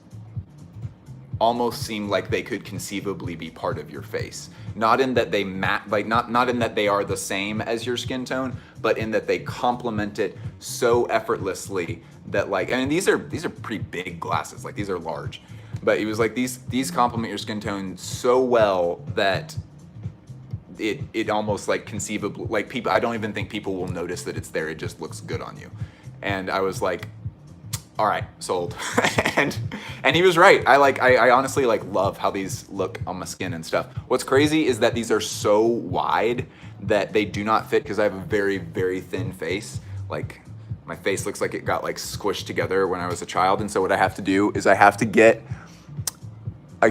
almost seem like they could conceivably be part of your face. Not in that they not in that they are the same as your skin tone, but in that they complement it so effortlessly that like, I mean, these are pretty big glasses, like these are large, but he was like, these complement your skin tone so well that it almost like conceivably, like people, I don't even think people will notice that it's there. It just looks good on you. And I was like, all right, sold. and he was right. I honestly like love how these look on my skin and stuff. What's crazy is that these are so wide that they do not fit because I have a very, very thin face. Like my face looks like it got like squished together when I was a child. And so what I have to do is I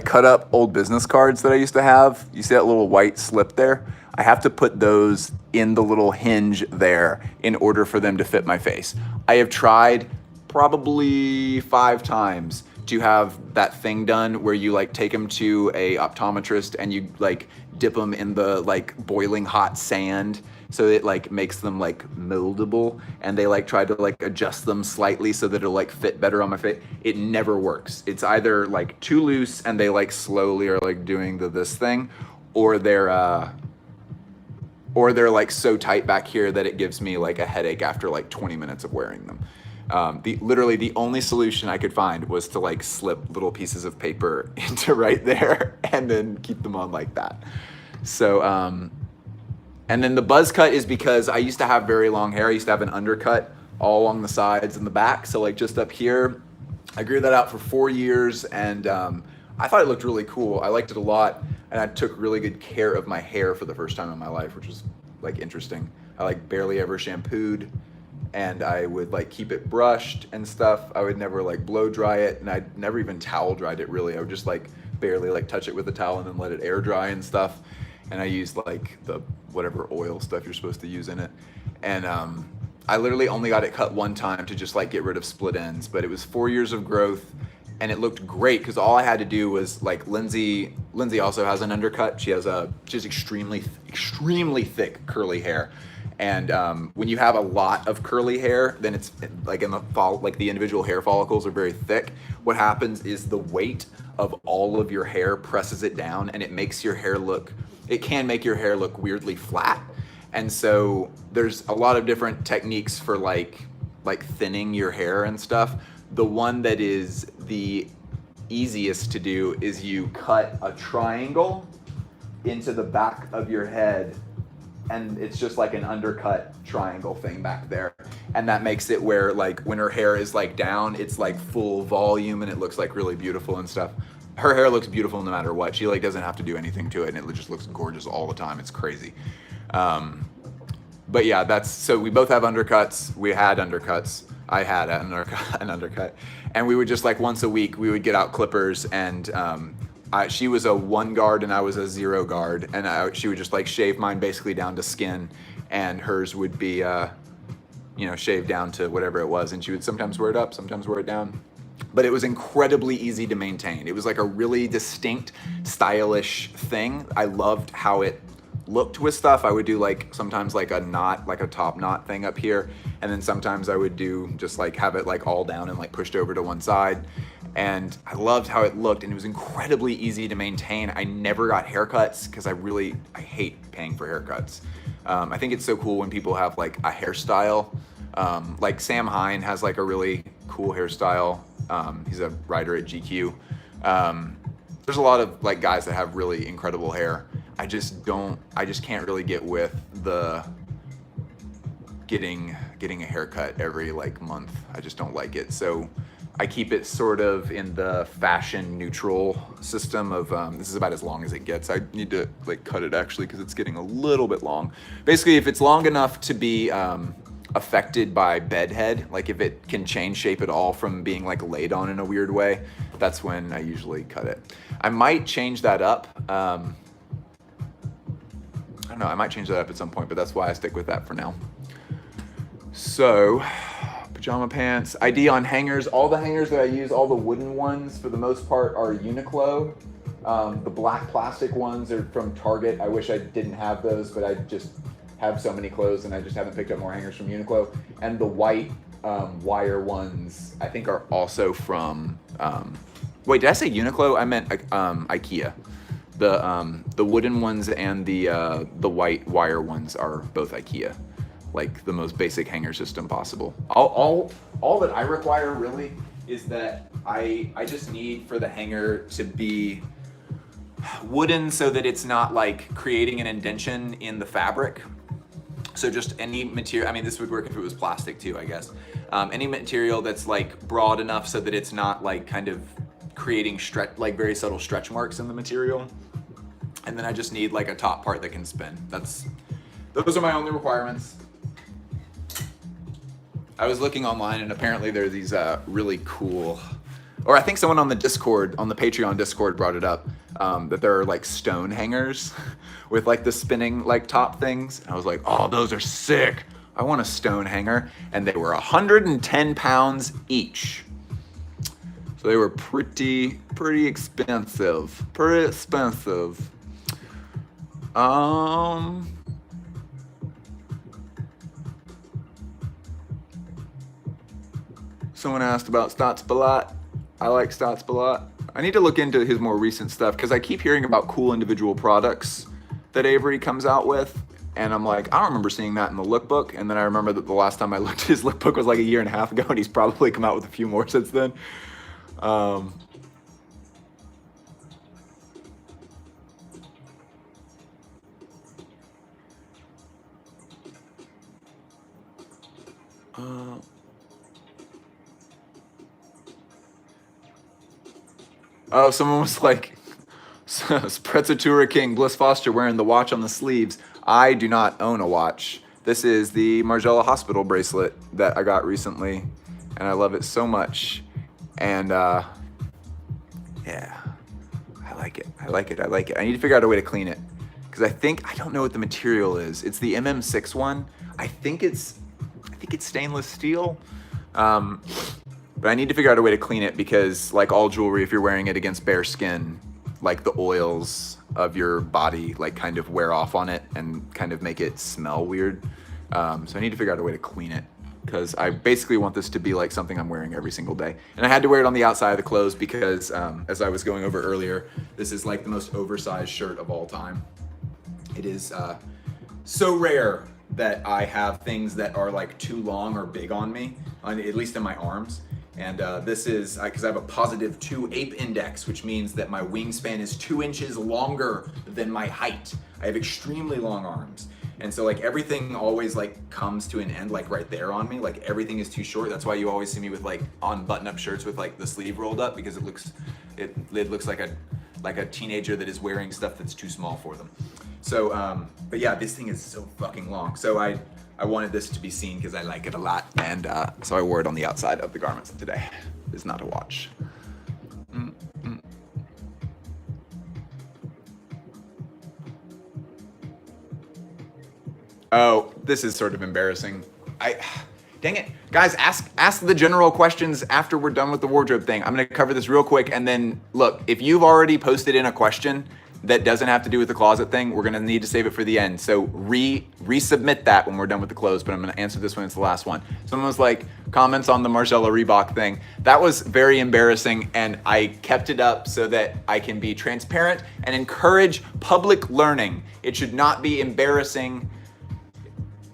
cut up old business cards that I used to have. You see that little white slip there? I have to put those in the little hinge there in order for them to fit my face. I have tried probably 5 times to have that thing done where you like take them to a optometrist and you like dip them in the like boiling hot sand so it like makes them like moldable, and they like try to like adjust them slightly so that it'll like fit better on my face. It never works. It's either like too loose and they like slowly are like doing this thing, or they're like so tight back here that it gives me like a headache after like 20 minutes of wearing them. Literally the only solution I could find was to like slip little pieces of paper into right there and then keep them on like that. So, and then the buzz cut is because I used to have very long hair. I used to have an undercut all along the sides and the back. So like just up here, I grew that out for 4 years, and I thought it looked really cool. I liked it a lot, and I took really good care of my hair for the first time in my life, which was like interesting. I like barely ever shampooed, and I would like keep it brushed and stuff. I would never like blow dry it, and I'd never even towel dried it really. I would just like barely like touch it with a towel and then let it air dry and stuff. And I used like the whatever oil stuff you're supposed to use in it. And I literally only got it cut one time to just like get rid of split ends, but it was 4 years of growth, and it looked great because all I had to do was like Lindsay also has an undercut. She has extremely thick curly hair. And when you have a lot of curly hair, then it's like the individual hair follicles are very thick. What happens is the weight of all of your hair presses it down, and it can make your hair look weirdly flat. And so there's a lot of different techniques for like thinning your hair and stuff. The one that is the easiest to do is you cut a triangle into the back of your head, and it's just like an undercut triangle thing back there. And that makes it where like when her hair is like down, it's like full volume and it looks like really beautiful and stuff. Her hair looks beautiful no matter what. She like doesn't have to do anything to it, and it just looks gorgeous all the time. It's crazy. But yeah, so we both have undercuts. We had undercuts. I had an undercut. And we would just like once a week, we would get out clippers, and she was a 1 guard and I was a 0 guard. And she would just like shave mine basically down to skin, and hers would be, shaved down to whatever it was. And she would sometimes wear it up, sometimes wear it down. But it was incredibly easy to maintain. It was like a really distinct, stylish thing. I loved how it looked with stuff. I would do like sometimes like a knot, like a top knot thing up here. And then sometimes I would do just like have it like all down and like pushed over to one side. And I loved how it looked, and it was incredibly easy to maintain. I never got haircuts because I hate paying for haircuts. I think it's so cool when people have like a hairstyle. Like Sam Hine has like a really cool hairstyle. He's a writer at GQ. There's a lot of like guys that have really incredible hair. I just can't really get with the getting a haircut every like month. I just don't like it. So I keep it sort of in the fashion neutral system of this is about as long as it gets. I need to like cut it actually because it's getting a little bit long. Basically, if it's long enough to be affected by bedhead, like if it can change shape at all from being like laid on in a weird way, that's when I usually cut it. I might change that up. I don't know, I might change that up at some point, but that's why I stick with that for now. So, pajama pants, ID on hangers. All the hangers that I use, all the wooden ones, for the most part, are Uniqlo. The black plastic ones are from Target. I wish I didn't have those, but I just have so many clothes and I just haven't picked up more hangers from Uniqlo. And the white wire ones, I think, are also from Wait, did I say Uniqlo? I meant IKEA. The wooden ones and the white wire ones are both IKEA, like the most basic hanger system possible. All that I require really is that I just need for the hanger to be wooden so that it's not like creating an indentation in the fabric. So just any material, I mean, this would work if it was plastic too, I guess. Any material that's like broad enough so that it's not like kind of creating like very subtle stretch marks in the material. And then I just need like a top part that can spin. Those are my only requirements. I was looking online and apparently there are these really cool, or I think someone on the Discord, on the Patreon Discord brought it up, that there are like stone hangers with like the spinning like top things. And I was like, oh, those are sick. I want a stone hanger. And they were 110 pounds each. So they were pretty expensive. Pretty expensive. Someone asked about Statsbalat. I like Statsbalat. I need to look into his more recent stuff because I keep hearing about cool individual products that Avery comes out with. And I'm like, I don't remember seeing that in the lookbook. And then I remember that the last time I looked at his lookbook was like a year and a half ago, and he's probably come out with a few more since then. Oh, someone was like, Sprezzatura King, Bliss Foster wearing the watch on the sleeves. I do not own a watch. This is the Margiela Hospital bracelet that I got recently, and I love it so much. And yeah, I like it. I like it. I like it. I need to figure out a way to clean it because I don't know what the material is. It's the MM6 one. I think it's stainless steel. But I need to figure out a way to clean it because, like all jewelry, if you're wearing it against bare skin, like the oils of your body like kind of wear off on it and kind of make it smell weird. So I need to figure out a way to clean it because I basically want this to be like something I'm wearing every single day. And I had to wear it on the outside of the clothes because, as I was going over earlier, this is like the most oversized shirt of all time. It is so rare that I have things that are like too long or big on me, at least in my arms. And this is because I have a positive 2 ape index, which means that my wingspan is 2 inches longer than my height. I have extremely long arms. And so like everything always like comes to an end like right there on me. Like everything is too short. That's why you always see me with like on button-up shirts with like the sleeve rolled up because it looks like a teenager that is wearing stuff that's too small for them. So but yeah, this thing is so fucking long. So I wanted this to be seen because I like it a lot, and so I wore it on the outside of the garments today. It's not a watch. Oh, this is sort of embarrassing. Dang it. Guys, ask the general questions after we're done with the wardrobe thing. I'm gonna cover this real quick, and then look, if you've already posted in a question that doesn't have to do with the closet thing, we're gonna need to save it for the end. So resubmit that when we're done with the clothes, but I'm gonna answer this one, it's the last one. Someone was like, comments on the Margiela Reebok thing. That was very embarrassing, and I kept it up so that I can be transparent and encourage public learning. It should not be embarrassing.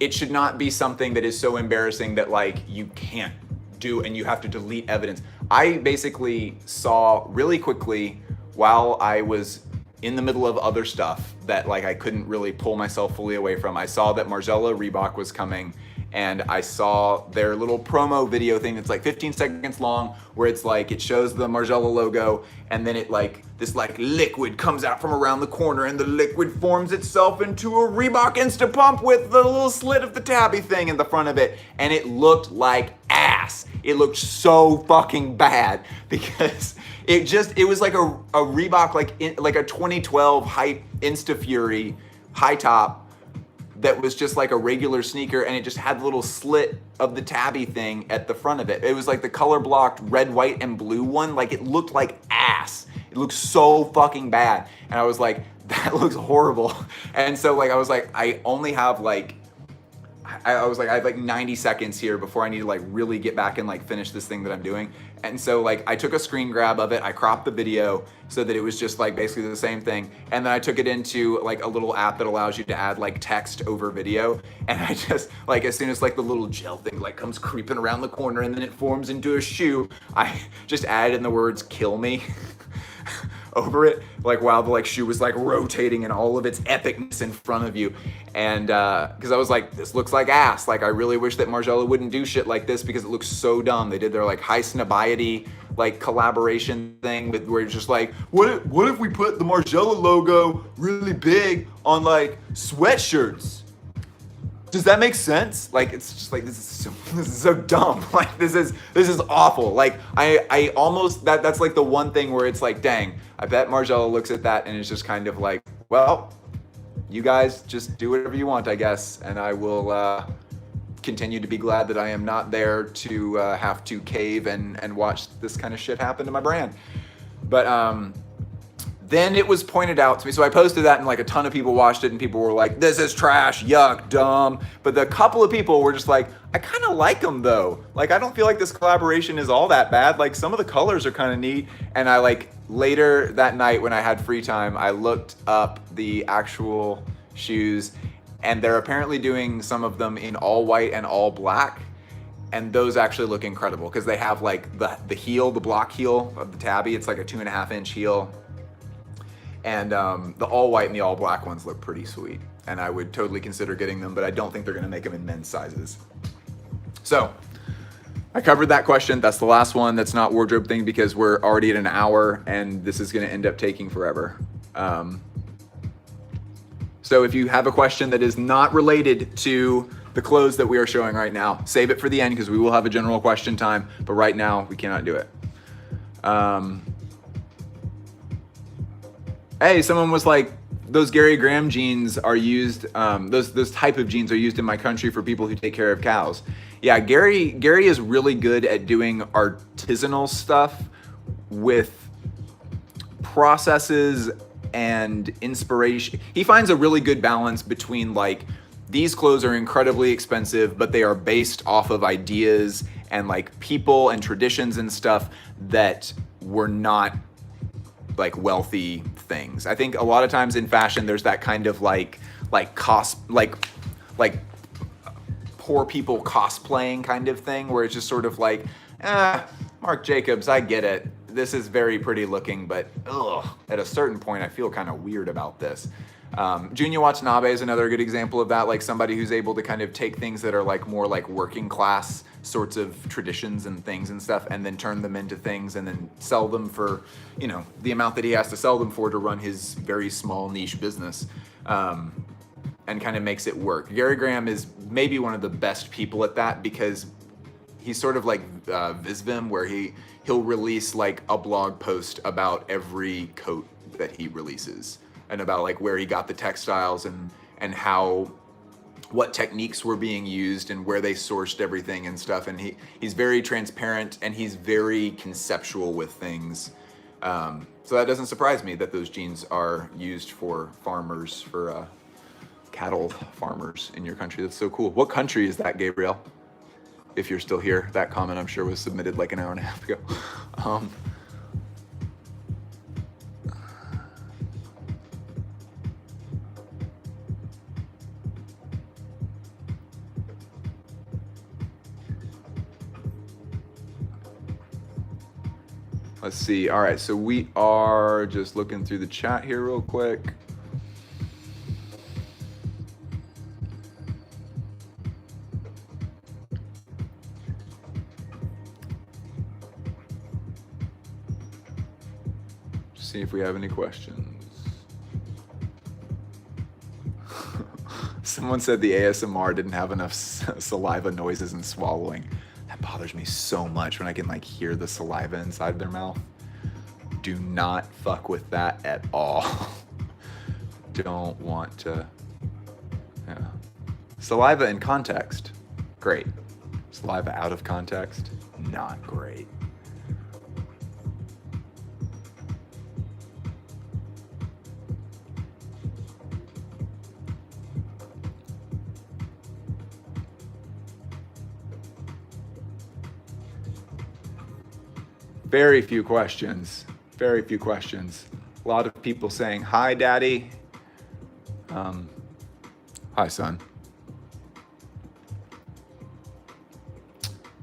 It should not be something that is so embarrassing that like you can't do and you have to delete evidence. I basically saw really quickly while I was in the middle of other stuff that like I couldn't really pull myself fully away from. I saw that Margiela Reebok was coming, and I saw their little promo video thing that's like 15 seconds long, where it's like it shows the Margiela logo, and then it like this like liquid comes out from around the corner, and the liquid forms itself into a Reebok Instapump with the little slit of the tabby thing in the front of it, and it looked like ass. It looked so fucking bad because it was like a Reebok like a 2012 hype Instafury high top that was just like a regular sneaker, and it just had the little slit of the tabby thing at the front of it. It was like the color blocked red, white, and blue one. Like it looked like ass. It looked so fucking bad. And I was like, that looks horrible. And so like I was like, I only have like, I was like, I have like 90 seconds here before I need to like really get back and like finish this thing that I'm doing. And so like I took a screen grab of it, I cropped the video so that it was just like basically the same thing. And then I took it into like a little app that allows you to add like text over video. And I just like, as soon as like the little gel thing like comes creeping around the corner and then it forms into a shoe, I just added in the words "kill me" over it, like while the like shoe was like rotating in all of its epicness in front of you. And because I was like, this looks like ass. Like I really wish that Margiela wouldn't do shit like this because it looks so dumb. They did their like Highsnobiety like collaboration thing with where it's just like, what if we put the Margiela logo really big on like sweatshirts? Does that make sense? Like it's just like this is so dumb. Like this is awful. Like I almost that's like the one thing where it's like, dang, I bet Margiela looks at that and is just kind of like, well, you guys just do whatever you want, I guess, and I will continue to be glad that I am not there to have to cave and watch this kind of shit happen to my brand. But then it was pointed out to me. So I posted that and like a ton of people watched it and people were like, this is trash, yuck, dumb. But the couple of people were just like, I kind of like them though. Like, I don't feel like this collaboration is all that bad. Like some of the colors are kind of neat. And I like later that night when I had free time, I looked up the actual shoes and they're apparently doing some of them in all white and all black. And those actually look incredible because they have like the heel, the block heel of the Tabby. It's like a 2.5-inch heel. And the all white and the all black ones look pretty sweet. And I would totally consider getting them, but I don't think they're gonna make them in men's sizes. So I covered that question. That's the last one that's not wardrobe thing because we're already at an hour and this is gonna end up taking forever. So if you have a question that is not related to the clothes that we are showing right now, save it for the end because we will have a general question time, but right now we cannot do it. Hey, someone was like, those Gary Graham jeans are used, those type of jeans are used in my country for people who take care of cows. Yeah, Gary is really good at doing artisanal stuff with processes and inspiration. He finds a really good balance between like, these clothes are incredibly expensive, but they are based off of ideas and like people and traditions and stuff that were not like wealthy things. I think a lot of times in fashion, there's that kind of like poor people cosplaying kind of thing where it's just sort of like, Marc Jacobs, I get it. This is very pretty looking, but at a certain point, I feel kind of weird about this. Junya Watanabe is another good example of that, like somebody who's able to kind of take things that are like more like working class sorts of traditions and things and stuff and then turn them into things and then sell them for, you know, the amount that he has to sell them for to run his very small niche business, and kind of makes it work. Gary Graham is maybe one of the best people at that because he's sort of like Visvim where he'll release like a blog post about every coat that he releases and about like where he got the textiles and how what techniques were being used and where they sourced everything and stuff. And he's very transparent and he's very conceptual with things. So that doesn't surprise me that those jeans are used for farmers, for cattle farmers in your country. That's so cool. What country is that, Gabriel? If you're still here, that comment I'm sure was submitted like an hour and a half ago. Let's see. All right, so we are just looking through the chat here real quick. See if we have any questions. Someone said the ASMR didn't have enough saliva noises and swallowing. That bothers me so much when I can like hear the saliva inside their mouth. Do not fuck with that at all. Don't want to. Yeah. Saliva in context, great. Saliva out of context, not great. Very few questions. Very few questions. A lot of people saying, hi, Daddy. Hi, son.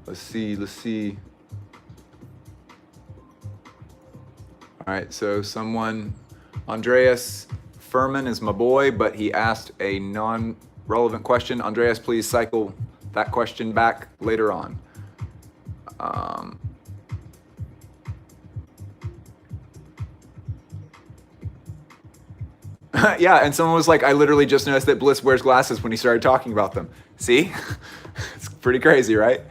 Let's see. All right, so Andreas Furman is my boy, but he asked a non-relevant question. Andreas, please cycle that question back later on. Yeah, and someone was like, I literally just noticed that Bliss wears glasses when he started talking about them. See? It's pretty crazy, right?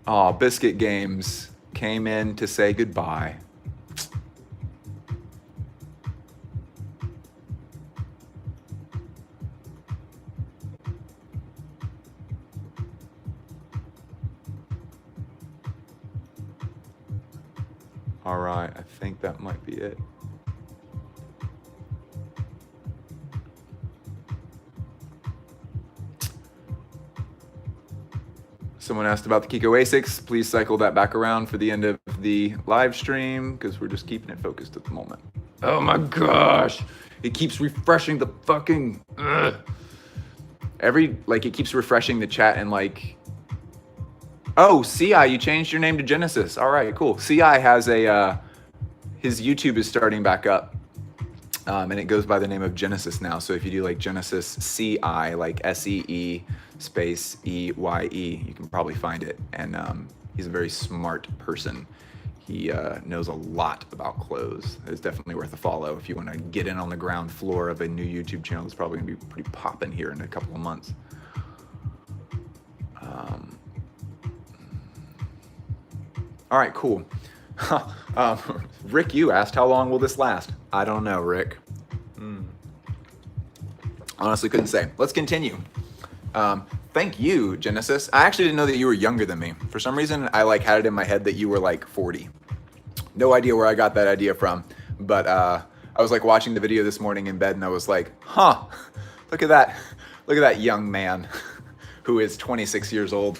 Oh, Biscuit Games came in to say goodbye. All right, I think that might be it. Someone asked about the Kiko ASICs. Please cycle that back around for the end of the live stream because we're just keeping it focused at the moment. Oh my gosh. It keeps refreshing the fucking... it keeps refreshing the chat and like... Oh, CI, you changed your name to Genesis. All right, cool. CI has his YouTube is starting back up. And it goes by the name of Genesis now. So if you do like Genesis CI, like SEE space EYE, you can probably find it. And he's a very smart person. He knows a lot about clothes. It's definitely worth a follow if you want to get in on the ground floor of a new YouTube channel. It's probably gonna be pretty poppin' here in a couple of months. All right, cool. Rick, you asked, how long will this last? I don't know, Rick. Honestly, couldn't say. Let's continue. Thank you, Genesis. I actually didn't know that you were younger than me. For some reason, I had it in my head that you were like 40. No idea where I got that idea from, but I was like watching the video this morning in bed and I was like, huh, look at that young man who is 26 years old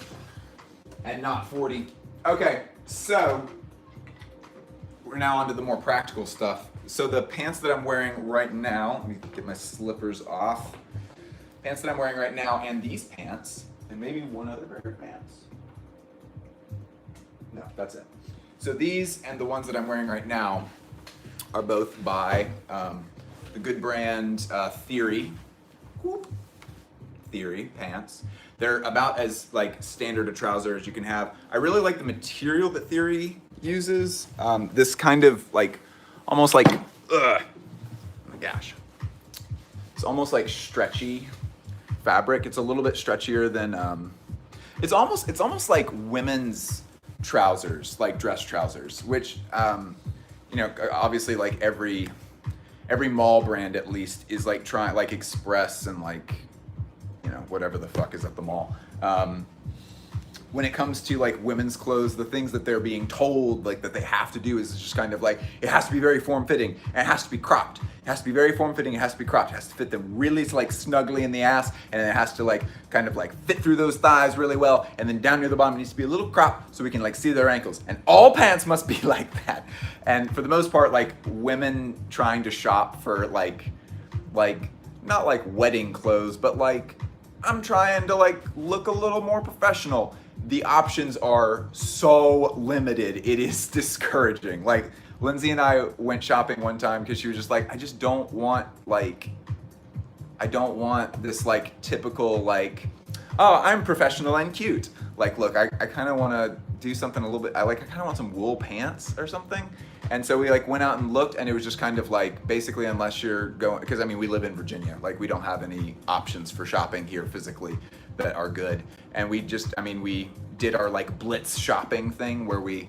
and not 40. Okay, so we're now on to the more practical stuff. So the pants that I'm wearing right now, let me get my slippers off. Pants that I'm wearing right now and these pants, and maybe one other pair of pants. No, that's it. So these and the ones that I'm wearing right now are both by the good brand Theory. Theory pants. They're about as like standard a trouser as you can have. I really like the material that Theory uses. This kind of like, almost like, oh my gosh. It's almost like stretchy fabric. It's a little bit stretchier than, it's almost like women's trousers, like dress trousers, which, you know, obviously like every mall brand at least is like trying, like Express and like, you know, whatever the fuck is at the mall. When it comes to like women's clothes, the things that they're being told like that they have to do is just kind of like, it has to be very form-fitting and it has to be cropped. It has to be very form-fitting, it has to be cropped. It has to fit them really like snugly in the ass, and it has to like kind of like fit through those thighs really well, and then down near the bottom it needs to be a little cropped so we can like see their ankles. And all pants must be like that. And for the most part, like women trying to shop for like not like wedding clothes, but like I'm trying to like look a little more professional. The options are so limited, it is discouraging. Like Lindsay and I went shopping one time because she was just like, I don't want this like typical like, oh, I'm professional and cute. Like, look, I kind of want to do something a little bit, I kind of want some wool pants or something. And so we like went out and looked, and it was just kind of like, basically unless you're going, because I mean, we live in Virginia, like we don't have any options for shopping here physically that are good. And we just, I mean, we did our like blitz shopping thing where we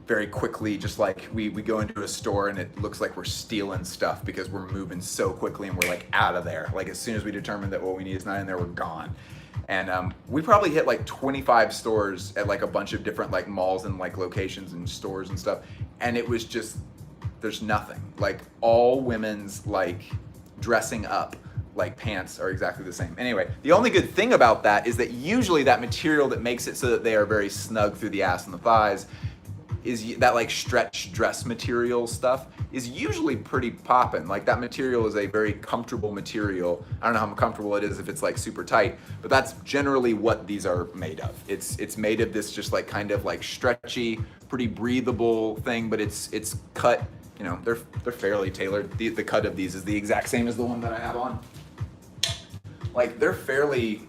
very quickly just like, we go into a store and it looks like we're stealing stuff because we're moving so quickly and we're like out of there. Like as soon as we determine that what we need is not in there, we're gone. And we probably hit like 25 stores at like a bunch of different like malls and like locations and stores and stuff. And it was just, there's nothing. Like all women's like dressing up like pants are exactly the same. Anyway, the only good thing about that is that usually that material that makes it so that they are very snug through the ass and the thighs is that like stretch dress material stuff is usually pretty poppin'. Like that material is a very comfortable material. I don't know how comfortable it is if it's like super tight, but that's generally what these are made of. It's made of this just like kind of like stretchy, pretty breathable thing, but it's cut, you know, they're fairly tailored. The cut of these is the exact same as the one that I have on. Like they're fairly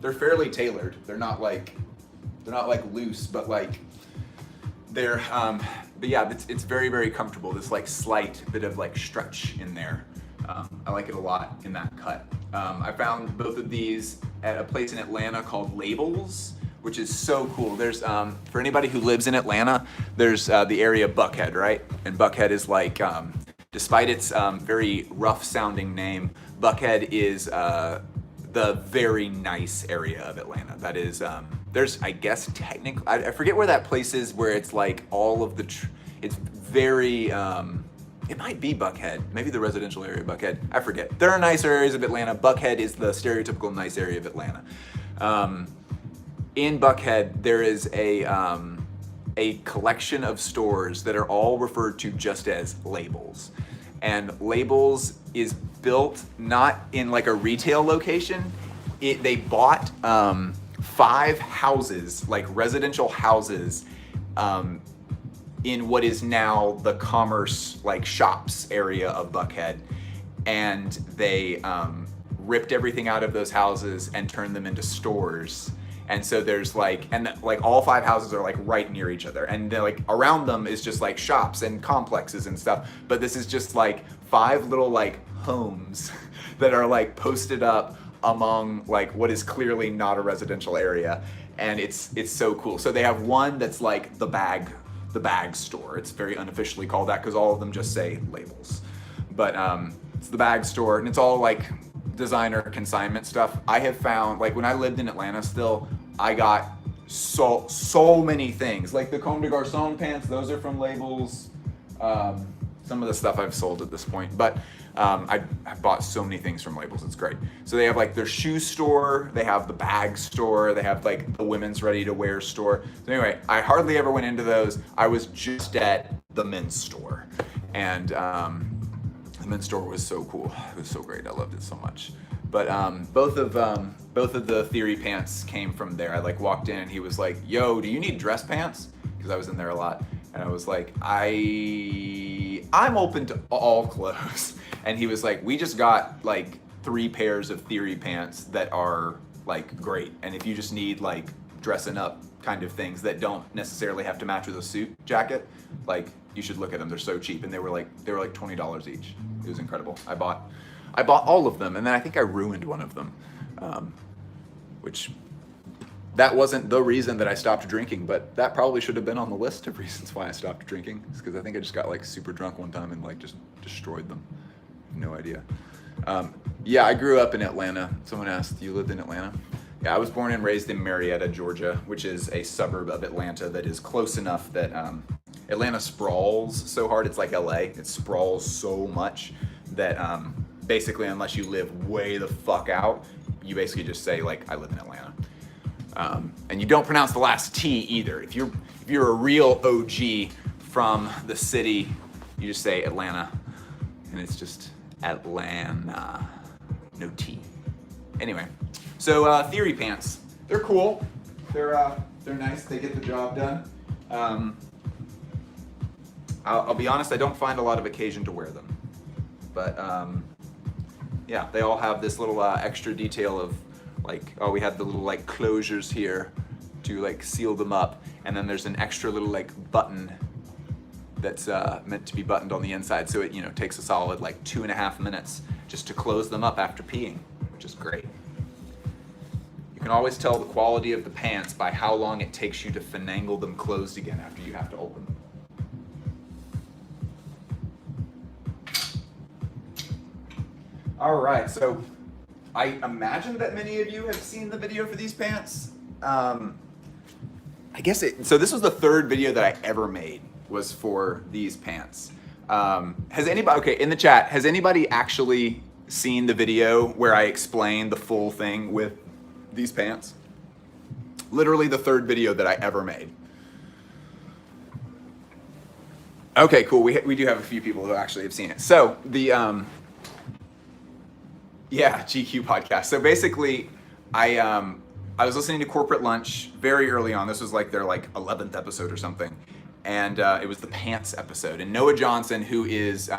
tailored. They're not like loose, but like they're but yeah, it's very, very comfortable. This like slight bit of like stretch in there. I like it a lot in that cut. I found both of these at a place in Atlanta called Labels, which is so cool. There's for anybody who lives in Atlanta, there's the area Buckhead, right? And Buckhead is like, despite its very rough sounding name, Buckhead is the very nice area of Atlanta. That is, there's, I guess, technically, I forget where that place is where it's like all of the, it's very, it might be Buckhead, maybe the residential area of Buckhead, I forget. There are nicer areas of Atlanta. Buckhead is the stereotypical nice area of Atlanta. In Buckhead, there is a collection of stores that are all referred to just as Labels. And Labels is built not in like a retail location. They bought 5 houses, like residential houses, in what is now the Commerce like shops area of Buckhead, and they ripped everything out of those houses and turned them into stores. And so there's like, and like all 5 houses are like right near each other, and they're like around them is just like shops and complexes and stuff. But this is just like 5 little like homes that are like posted up among like what is clearly not a residential area, and it's so cool. So they have one that's like the bag store. It's very unofficially called that because all of them just say Labels. But it's the bag store, and it's all like designer consignment stuff. I have found, like when I lived in Atlanta still, I got so many things. Like the Comme des Garçons pants, those are from Labels. Some of the stuff I've sold at this point, but I bought so many things from Labels, it's great. So they have like their shoe store, they have the bag store, they have like the women's ready to wear store. So anyway, I hardly ever went into those. I was just at the men's store, and the men's store was so cool. It was so great. I loved it so much. But both of the Theory pants came from there. I like walked in and he was like, "Yo, do you need dress pants?" Because I was in there a lot, and I was like, I'm open to all clothes. And he was like, "We just got like 3 pairs of Theory pants that are like great, and if you just need like dressing up kind of things that don't necessarily have to match with a suit jacket, like you should look at them. They're so cheap, and they were like $20 each. It was incredible. I bought all of them, and then I think I ruined one of them, which that wasn't the reason that I stopped drinking, but that probably should have been on the list of reasons why I stopped drinking. It's because I think I just got like super drunk one time and like just destroyed them. No idea. Yeah, I grew up in Atlanta. Someone asked, you lived in Atlanta? Yeah, I was born and raised in Marietta, Georgia, which is a suburb of Atlanta that is close enough that Atlanta sprawls so hard. It's like LA. It sprawls so much that basically, unless you live way the fuck out, you basically just say like, I live in Atlanta. And you don't pronounce the last T either. If you're a real OG from the city, you just say Atlanta, and it's just Atlanta, no T. Anyway, so Theory pants, they're cool. They're nice. They get the job done. I'll be honest, I don't find a lot of occasion to wear them, but yeah, they all have this little extra detail of like, oh, we have the little like closures here to like seal them up, and then there's an extra little like button that's meant to be buttoned on the inside, so it, you know, takes a solid like 2.5 minutes just to close them up after peeing, which is great. You can always tell the quality of the pants by how long it takes you to finagle them closed again after you have to open them. All right, so I imagine that many of you have seen the video for these pants. I guess so this was the 3rd video that I ever made, was for these pants. Has anybody, okay, in the chat, has anybody actually seen the video where I explain the full thing with these pants. Literally the third video that I ever made. Okay, cool. We do have a few people who actually have seen it. So the yeah, GQ podcast. So basically, I was listening to Corporate Lunch very early on. This was like their 11th episode or something, and it was the pants episode. And Noah Johnson, who is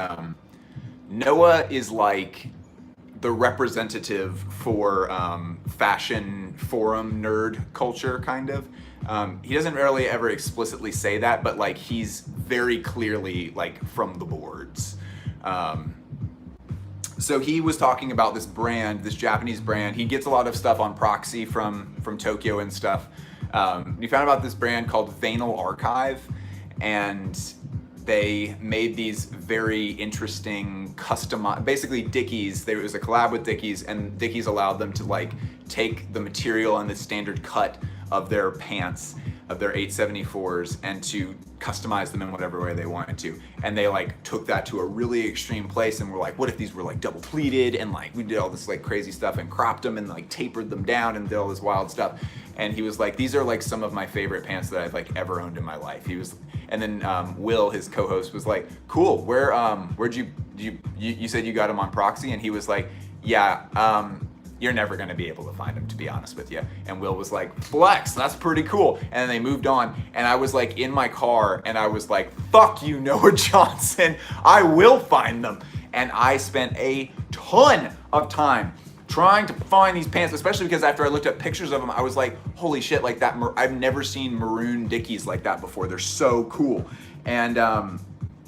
Noah is like the representative for fashion forum nerd culture, kind of. He doesn't really ever explicitly say that, but like he's very clearly like from the boards. So he was talking about this brand, this Japanese brand. He gets a lot of stuff on Proxy from Tokyo and stuff. He found about this brand called Vinyl Archive, and they made these very interesting basically Dickies. There was a collab with Dickies, and Dickies allowed them to like take the material and the standard cut of their pants, of their 874s, and to customize them in whatever way they wanted to. And they like took that to a really extreme place and were like, what if these were like double pleated, and like we did all this like crazy stuff and cropped them and like tapered them down and did all this wild stuff. And he was like, these are like some of my favorite pants that I've like ever owned in my life. He was, and then Will, his co-host, was like, cool, where'd you said you got them on Proxy? And he was like, yeah, you're never gonna be able to find them, to be honest with you. And Will was like, flex, that's pretty cool. And then they moved on, and I was like in my car, and I was like, fuck you, Noah Johnson, I will find them. And I spent a ton of time trying to find these pants, especially because after I looked at pictures of them, I was like, holy shit, like that, I've never seen maroon Dickies like that before. They're so cool. And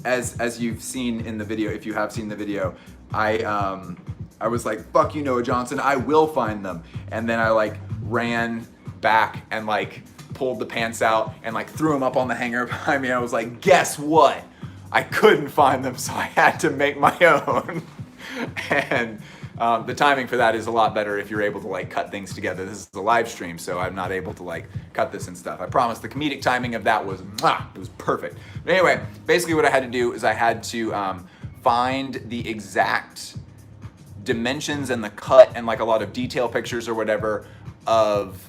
as you've seen in the video, if you have seen the video, I was like, fuck you, Noah Johnson, I will find them. And then I like ran back and like pulled the pants out and like threw them up on the hanger behind me. I was like, guess what? I couldn't find them, so I had to make my own. And the timing for that is a lot better if you're able to like cut things together. This is a live stream, so I'm not able to like cut this and stuff. I promise the comedic timing of that was, it was perfect. But anyway, basically what I had to do is I had to find the exact dimensions and the cut and like a lot of detail pictures or whatever of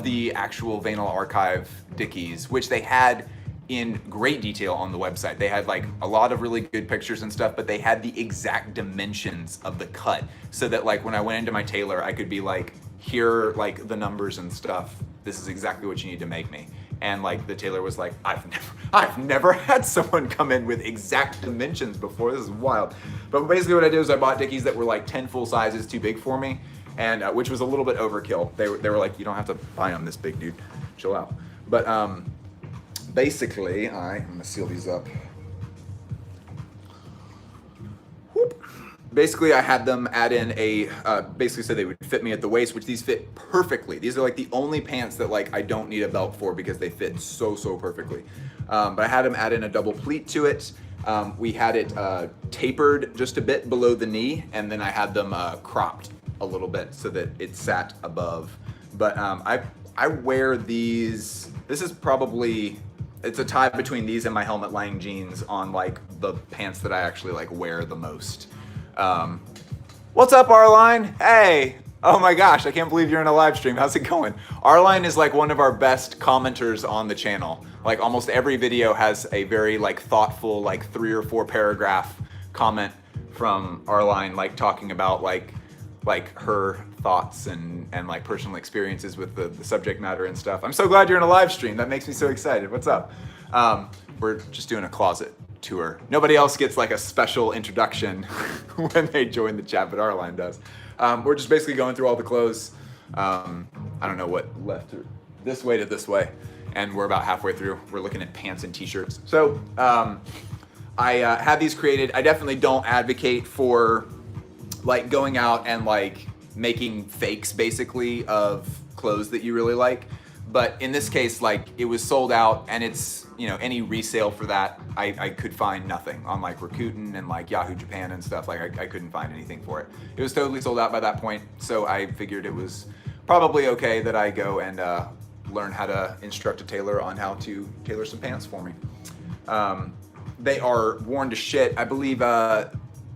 the actual Vinyl Archive Dickies, which they had in great detail on the website. They had like a lot of really good pictures and stuff, but they had the exact dimensions of the cut, so that like when I went into my tailor, I could be like, here are like the numbers and stuff. This is exactly what you need to make me. And like the tailor was like, I've never had someone come in with exact dimensions before. This is wild. But basically what I did was I bought Dickies that were like 10 full sizes too big for me, and which was a little bit overkill. They were like, you don't have to buy them this big, dude. Chill out. But basically, I'm gonna seal these up. Whoop. Basically, I had them add in a, basically said they would fit me at the waist, which these fit perfectly. These are like the only pants that like I don't need a belt for because they fit so perfectly. But I had them add in a double pleat to it. We had it tapered just a bit below the knee, and then I had them cropped a little bit so that it sat above. But I wear these, this is probably, it's a tie between these and my Helmut Lang jeans on like the pants that I actually like wear the most. What's up, Arline? Hey, oh my gosh, I can't believe you're in a live stream. How's it going? Arline is like one of our best commenters on the channel. Like almost every video has a very like thoughtful, like 3 or 4 paragraph comment from Arline, like talking about like her thoughts and like personal experiences with the subject matter and stuff. I'm so glad you're in a live stream. That makes me so excited. What's up? We're just doing a closet tour. Nobody else gets like a special introduction when they join the chat, but Arline does. We're just basically going through all the clothes. I don't know what left this way to this way, and we're about halfway through. We're looking at pants and t-shirts. So I had these created. I definitely don't advocate for like going out and like making fakes basically of clothes that you really like. But in this case, like it was sold out, and it's, you know, any resale for that, I could find nothing on like Rakuten and like Yahoo Japan and stuff. Like I couldn't find anything for it. It was totally sold out by that point. So I figured it was probably okay that I go and learn how to instruct a tailor on how to tailor some pants for me. They are worn to shit. I believe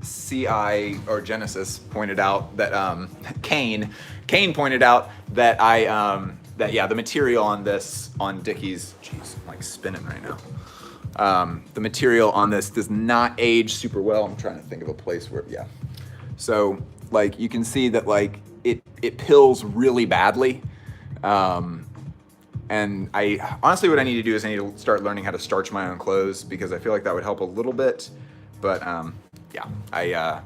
CI or Genesis pointed out that Kane pointed out that that yeah, the material on this on Dickies, jeez, I'm like spinning right now. The material on this does not age super well. I'm trying to think of a place where, yeah. So like you can see that like it pills really badly. And I honestly, what I need to do is I need to start learning how to starch my own clothes, because I feel like that would help a little bit. But yeah,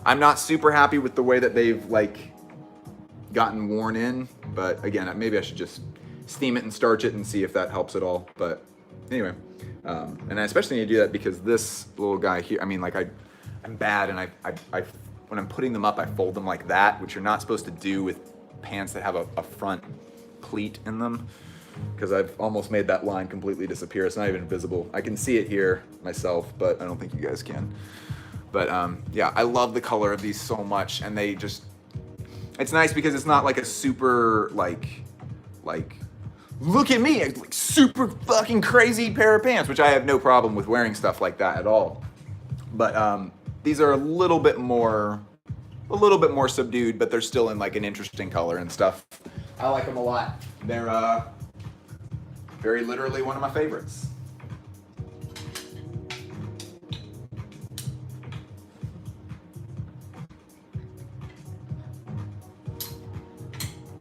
I'm not super happy with the way that they've like gotten worn in. But again, maybe I should just steam it and starch it and see if that helps at all. But anyway, and I especially need to do that because this little guy here, I mean, like I'm bad, and I when I'm putting them up, I fold them like that, which you're not supposed to do with pants that have a front pleat in them, because I've almost made that line completely disappear. It's not even visible. I can see it here myself, but I don't think you guys can. But yeah, I love the color of these so much, and they just, it's nice because it's not like a super like look at me, like super fucking crazy pair of pants, which I have no problem with wearing stuff like that at all. But these are a little bit more subdued, but they're still in like an interesting color and stuff. I like them a lot. They're very literally one of my favorites.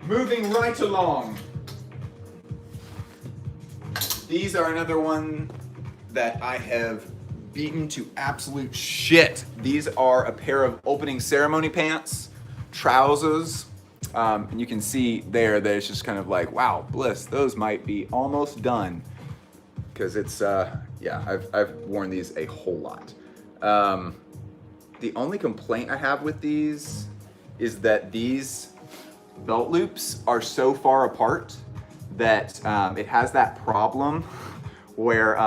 Moving right along. These are another one that I have beaten to absolute shit. These are a pair of opening ceremony pants, trousers, and you can see there that it's just kind of like, wow, bliss, those might be almost done. Because it's, yeah, I've worn these a whole lot. The only complaint I have with these is that these belt loops are so far apart that it has that problem where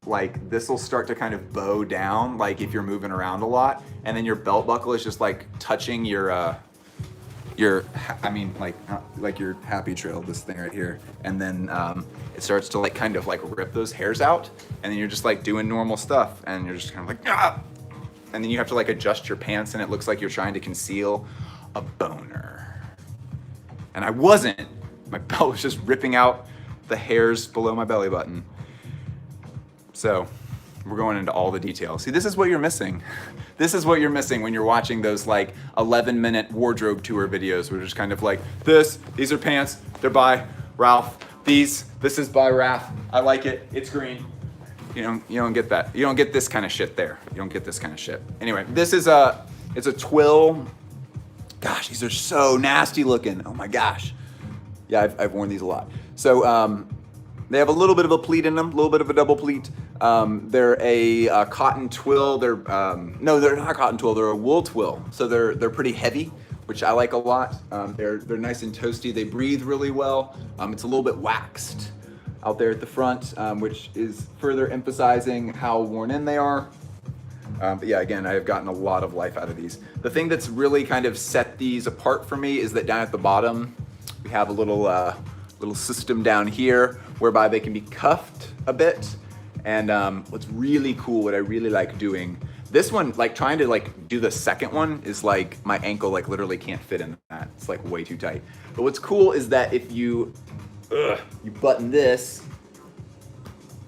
like this will start to kind of bow down, like if you're moving around a lot, and then your belt buckle is just like touching your I mean like your happy trail, this thing right here, and then it starts to like kind of like rip those hairs out, and then you're just like doing normal stuff, and you're just kind of like ah! And then you have to like adjust your pants, and it looks like you're trying to conceal a boner. And I wasn't. My belt was just ripping out the hairs below my belly button. So we're going into all the details. See, this is what you're missing. This is what you're missing when you're watching those like 11-minute wardrobe tour videos where it's just kind of like, these are pants, they're by Ralph. this is by Raph. I like it, it's green. You don't get that. You don't get this kind of shit there. You don't get this kind of shit. Anyway, this is it's a twill. Gosh, these are so nasty looking. Oh my gosh. Yeah, I've worn these a lot. So they have a little bit of a pleat in them, a little bit of a double pleat. They're a cotton twill. No, they're not a cotton twill. They're a wool twill. So they're pretty heavy, which I like a lot. They're nice and toasty. They breathe really well. It's a little bit waxed out there at the front, which is further emphasizing how worn in they are. But yeah, again, I have gotten a lot of life out of these. The thing that's really kind of set these apart for me is that down at the bottom, we have a little system down here whereby they can be cuffed a bit. And what's really cool, what I really like doing, this one, like trying to like do the second one is like my ankle like literally can't fit in that. It's like way too tight. But what's cool is that if you button this,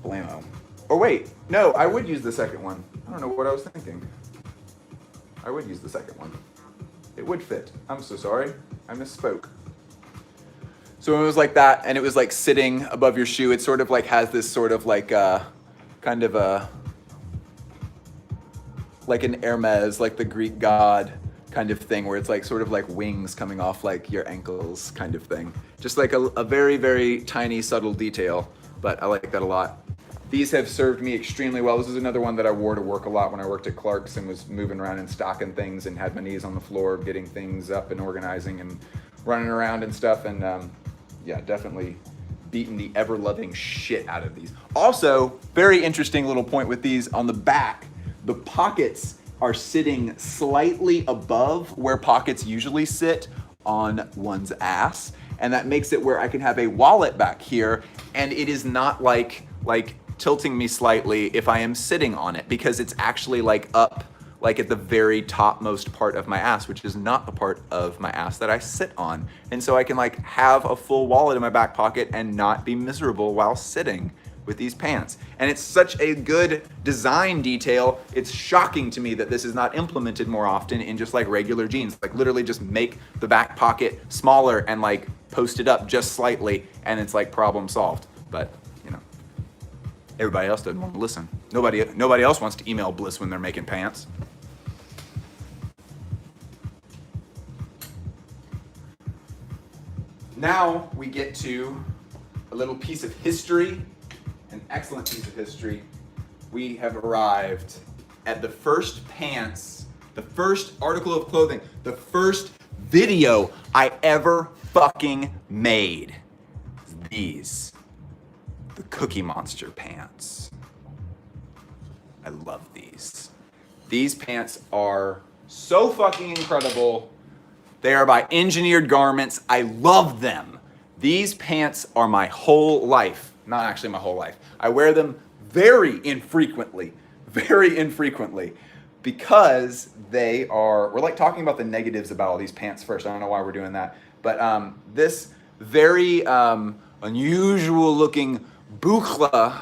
blammo. Or wait, no, I would use the second one. I don't know what I was thinking. I would use the second one. It would fit. I'm so sorry. I misspoke. So when it was like that and it was like sitting above your shoe, it sort of like has this sort of like kind of a, like an Hermes, like the Greek god kind of thing, where it's like sort of like wings coming off like your ankles kind of thing. Just like a very, very tiny, subtle detail, but I like that a lot. These have served me extremely well. This is another one that I wore to work a lot when I worked at Clark's and was moving around and stocking things and had my knees on the floor, getting things up and organizing and running around and stuff. And yeah, definitely beating the ever-loving shit out of these. Also, very interesting little point with these on the back, the pockets are sitting slightly above where pockets usually sit on one's ass. And that makes it where I can have a wallet back here and it is not like tilting me slightly if I am sitting on it, because it's actually like up like at the very topmost part of my ass, which is not the part of my ass that I sit on. And so I can like have a full wallet in my back pocket and not be miserable while sitting with these pants. And it's such a good design detail. It's shocking to me that this is not implemented more often in just like regular jeans. Like literally just make the back pocket smaller and like post it up just slightly and it's like problem solved. But you know, everybody else doesn't want to listen. Nobody else wants to email Bliss when they're making pants. Now we get to a little piece of history, an excellent piece of history. We have arrived at the first pants, the first article of clothing, the first video I ever fucking made. These, the Cookie Monster pants. I love these. These pants are so fucking incredible. They are by Engineered Garments. I love them. These pants are my whole life. Not actually my whole life. I wear them very infrequently because they are, we're like talking about the negatives about all these pants first. I don't know why we're doing that. But this very unusual looking boucle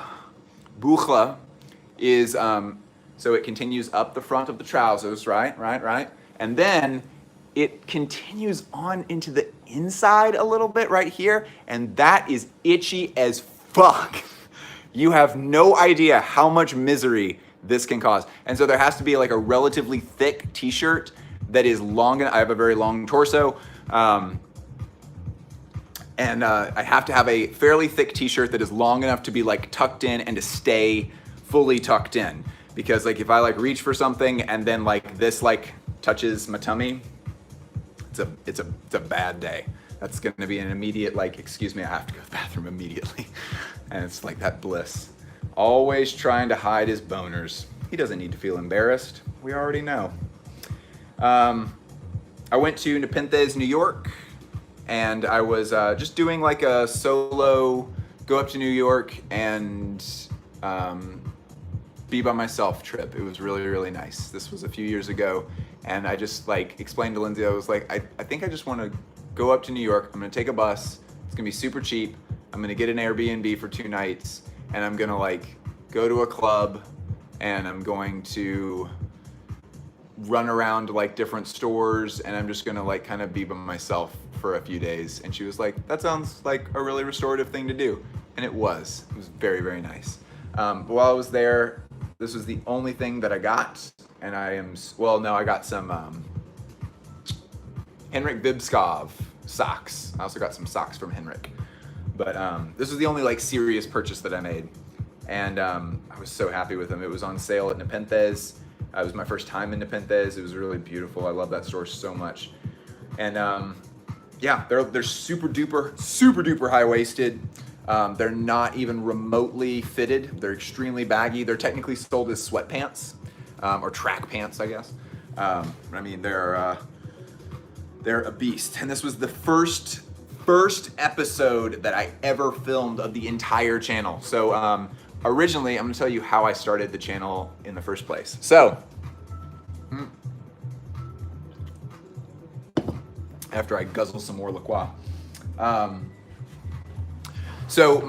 is, so it continues up the front of the trousers, right? And then it continues on into the inside a little bit right here, and that is itchy as fuck. You have no idea how much misery this can cause. And so there has to be like a relatively thick t-shirt that is long. I have a very long torso. And I have to have a fairly thick t-shirt that is long enough to be like tucked in and to stay fully tucked in. Because like if I like reach for something and then like this like touches my tummy, it's a bad day. That's gonna be an immediate like, excuse me, I have to go to the bathroom immediately. And it's like that Bliss. Always trying to hide his boners. He doesn't need to feel embarrassed. We already know. I went to Nepenthez, New York, and I was just doing like a solo go up to New York and be by myself trip. It was really, really nice. This was a few years ago, and I just like explained to Lindsay, I was like, I think I just want to go up to New York. I'm gonna take a bus. It's gonna be super cheap. I'm gonna get an Airbnb for 2 nights, and I'm gonna like go to a club, and I'm going to run around like different stores, and I'm just gonna like kind of be by myself for a few days. And she was like, that sounds like a really restorative thing to do. And it was very, very nice. But while I was there, this was the only thing that I got. And I got some Henrik Vibskov socks. I also got some socks from Henrik. But this was the only like serious purchase that I made. And I was so happy with them. It was on sale at Nepenthez. It was my first time in Nepenthez. It was really beautiful. I love that store so much. And yeah, they're super duper high-waisted. They're not even remotely fitted. They're extremely baggy. They're technically sold as sweatpants, or track pants, I guess. I mean, they're a beast. And this was the first episode that I ever filmed of the entire channel. So originally, I'm gonna tell you how I started the channel in the first place. So, after I guzzle some more La Croix. So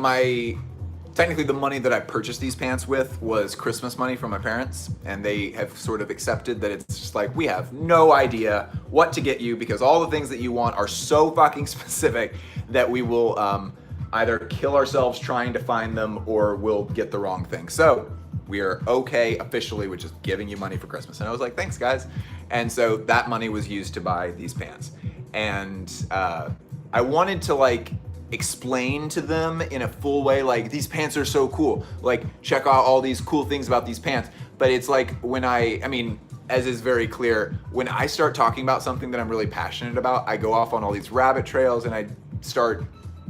technically the money that I purchased these pants with was Christmas money from my parents, and they have sort of accepted that it's just like, we have no idea what to get you because all the things that you want are so fucking specific that we will either kill ourselves trying to find them or we'll get the wrong thing. So we are okay officially with just giving you money for Christmas. And I was like, thanks guys. And so that money was used to buy these pants. And I wanted to like explain to them in a full way, like, these pants are so cool, like check out all these cool things about these pants. But it's like when I mean, as is very clear, when I start talking about something that I'm really passionate about, I go off on all these rabbit trails and I start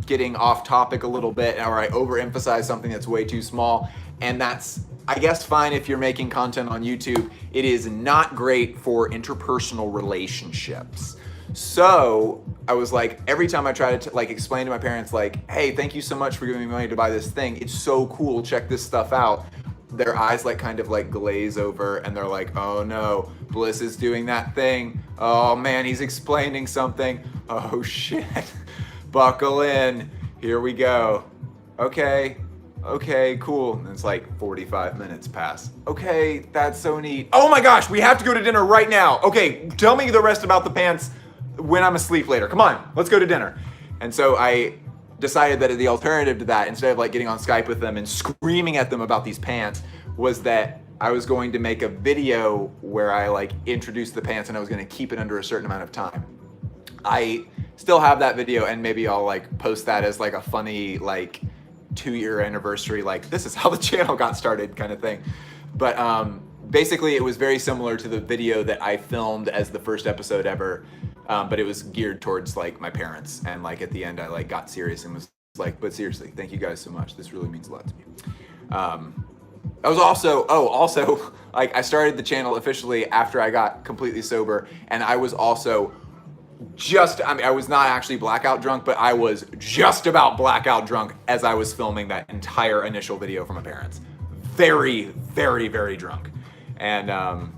getting off topic a little bit, or I overemphasize something that's way too small. And that's, I guess, fine if you're making content on YouTube. It is not great for interpersonal relationships. So I was like, every time I try to like explain to my parents, like, hey, thank you so much for giving me money to buy this thing. It's so cool. Check this stuff out. their eyes like kind of like glaze over and they're like, oh no, Bliss is doing that thing. Oh man, he's explaining something. Oh shit. Buckle in. Here we go. Okay, cool. And it's like 45 minutes pass. Okay, that's so neat. Oh my gosh, we have to go to dinner right now. Okay, tell me the rest about the pants when I'm asleep later. Come on, let's go to dinner. And so I decided that the alternative to that, instead of like getting on Skype with them and screaming at them about these pants, was that I was going to make a video where I like introduced the pants and I was going to keep it under a certain amount of time. I still have that video and maybe I'll like post that as like a funny like 2-year anniversary, like this is how the channel got started kind of thing. But basically it was very similar to the video that I filmed as the first episode ever. But it was geared towards like my parents, and like at the end I like got serious and was like, but seriously, thank you guys so much. This really means a lot to me. I was also like I started the channel officially after I got completely sober, and I was also I was not actually blackout drunk, but I was just about blackout drunk as I was filming that entire initial video for my parents. Very, very, very drunk. And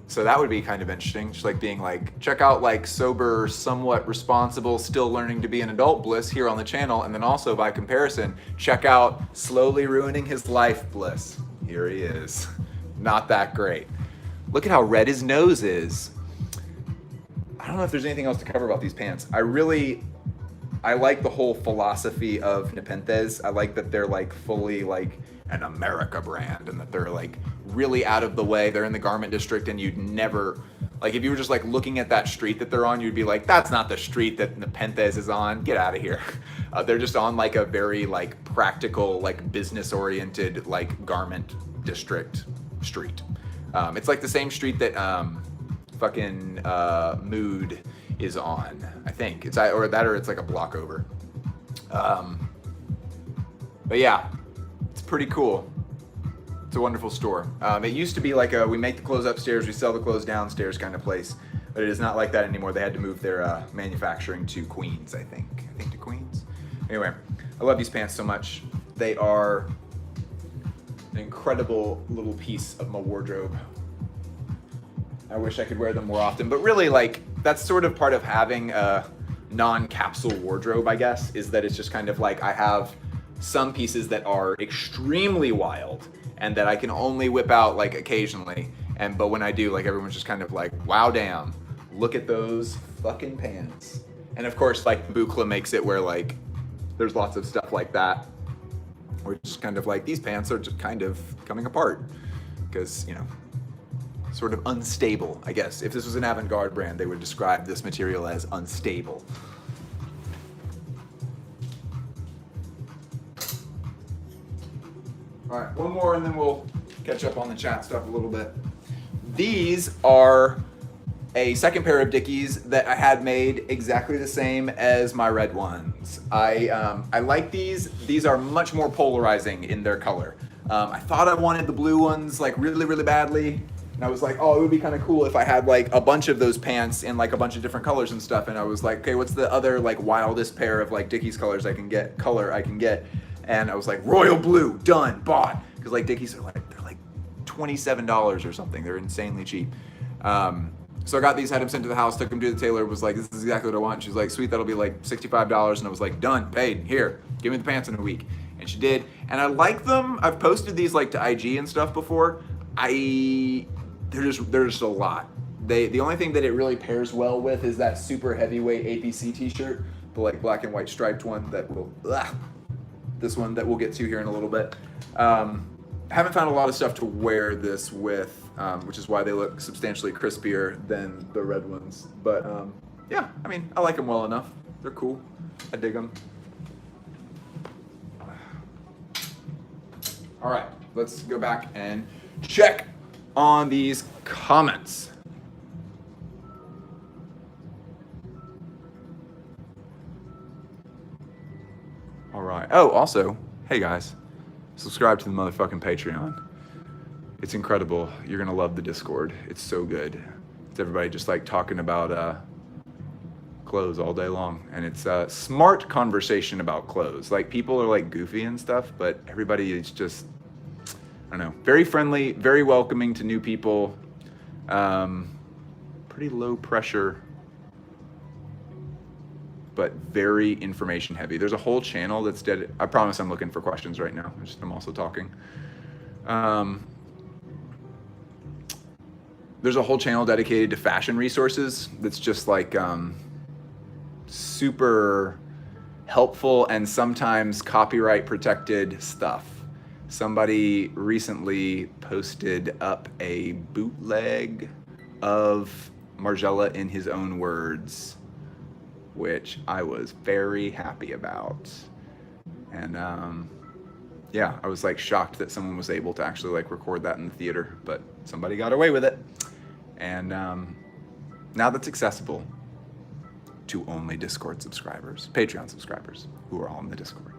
so that would be kind of interesting, just like being like, check out like sober, somewhat responsible, still learning to be an adult Bliss here on the channel. And then also by comparison, check out slowly ruining his life Bliss. Here he is. Not that great. Look at how red his nose is. I don't know if there's anything else to cover about these pants. I like the whole philosophy of Nepenthes. I like that they're like fully like an America brand and that they're like really out of the way. They're in the garment district and you'd never, like if you were just like looking at that street that they're on, you'd be like, that's not the street that Nepenthes is on. Get out of here. They're just on like a very like practical, like business oriented, like garment district street. It's like the same street that fucking Mood is on, I think. It's or it's like a block over. But yeah, it's pretty cool. It's a wonderful store. It used to be like we make the clothes upstairs, we sell the clothes downstairs kind of place, but it is not like that anymore. They had to move their manufacturing to Queens, I think to Queens. Anyway, I love these pants so much. They are an incredible little piece of my wardrobe. I wish I could wear them more often, but really like that's sort of part of having a non-capsule wardrobe, I guess, is that it's just kind of like I have some pieces that are extremely wild and that I can only whip out like occasionally. But when I do, like everyone's just kind of like, wow, damn, look at those fucking pants. And of course, like Buchla makes it where like there's lots of stuff like that, where it's just kind of like these pants are just kind of coming apart because, you know, sort of unstable, I guess. If this was an avant-garde brand, they would describe this material as unstable. All right, one more and then we'll catch up on the chat stuff a little bit. These are a second pair of Dickies that I had made exactly the same as my red ones. I like these. These are much more polarizing in their color. I thought I wanted the blue ones like really, really badly. And I was like, oh, it would be kind of cool if I had like a bunch of those pants in like a bunch of different colors and stuff. And I was like, okay, what's the other like wildest pair of like Dickies colors I can get? And I was like, royal blue, done, bought. Because like Dickies are like, they're like $27 or something. They're insanely cheap. So I got these, had them sent to the house, took them to the tailor, was like, this is exactly what I want. She's like, sweet, that'll be like $65. And I was like, done, paid, here, give me the pants in a week. And she did. And I like them. I've posted these like to IG and stuff before. They're just a lot. The only thing that it really pairs well with is that super heavyweight APC t-shirt, the like black and white striped one that will, this one that we'll get to here in a little bit. Haven't found a lot of stuff to wear this with, which is why they look substantially crispier than the red ones. But yeah, I mean, I like them well enough. They're cool. I dig them. All right, let's go back and check on these comments. All right. Oh, also, hey guys, subscribe to the motherfucking Patreon. It's incredible. You're gonna love the Discord. It's so good. It's everybody just like talking about clothes all day long, and it's a smart conversation about clothes. Like people are like goofy and stuff, but everybody is just don't know, very friendly, very welcoming to new people. Pretty low pressure, but very information heavy. There's a whole channel that's I promise I'm looking for questions right now. I'm also talking. There's a whole channel dedicated to fashion resources that's just like super helpful and sometimes copyright protected stuff. Somebody recently posted up a bootleg of Margiela in his own words, which I was very happy about. And yeah, I was like shocked that someone was able to actually like record that in the theater, but somebody got away with it. And now that's accessible to only Discord subscribers, Patreon subscribers, who are all in the Discord.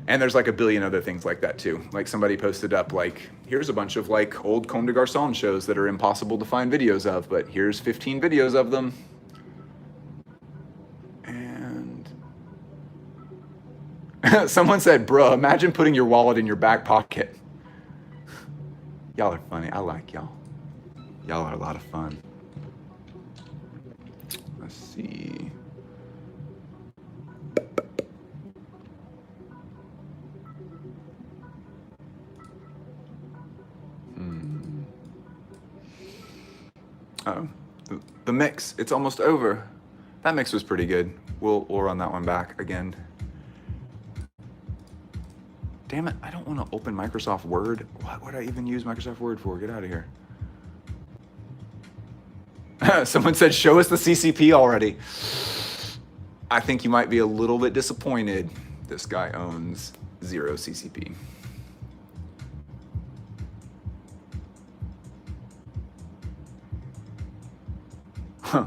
And there's like a billion other things like that too. Like somebody posted up like, here's a bunch of like old Comme des Garçons shows that are impossible to find videos of, but here's 15 videos of them. And someone said, bruh, imagine putting your wallet in your back pocket. Y'all are funny. I like y'all. Y'all are a lot of fun. Let's see. Oh, the mix, it's almost over. That mix was pretty good. We'll run that one back again. Damn it, I don't want to open Microsoft Word. What would I even use Microsoft Word for? Get out of here. Someone said, show us the CCP already. I think you might be a little bit disappointed. This guy owns 0 CCP. Huh.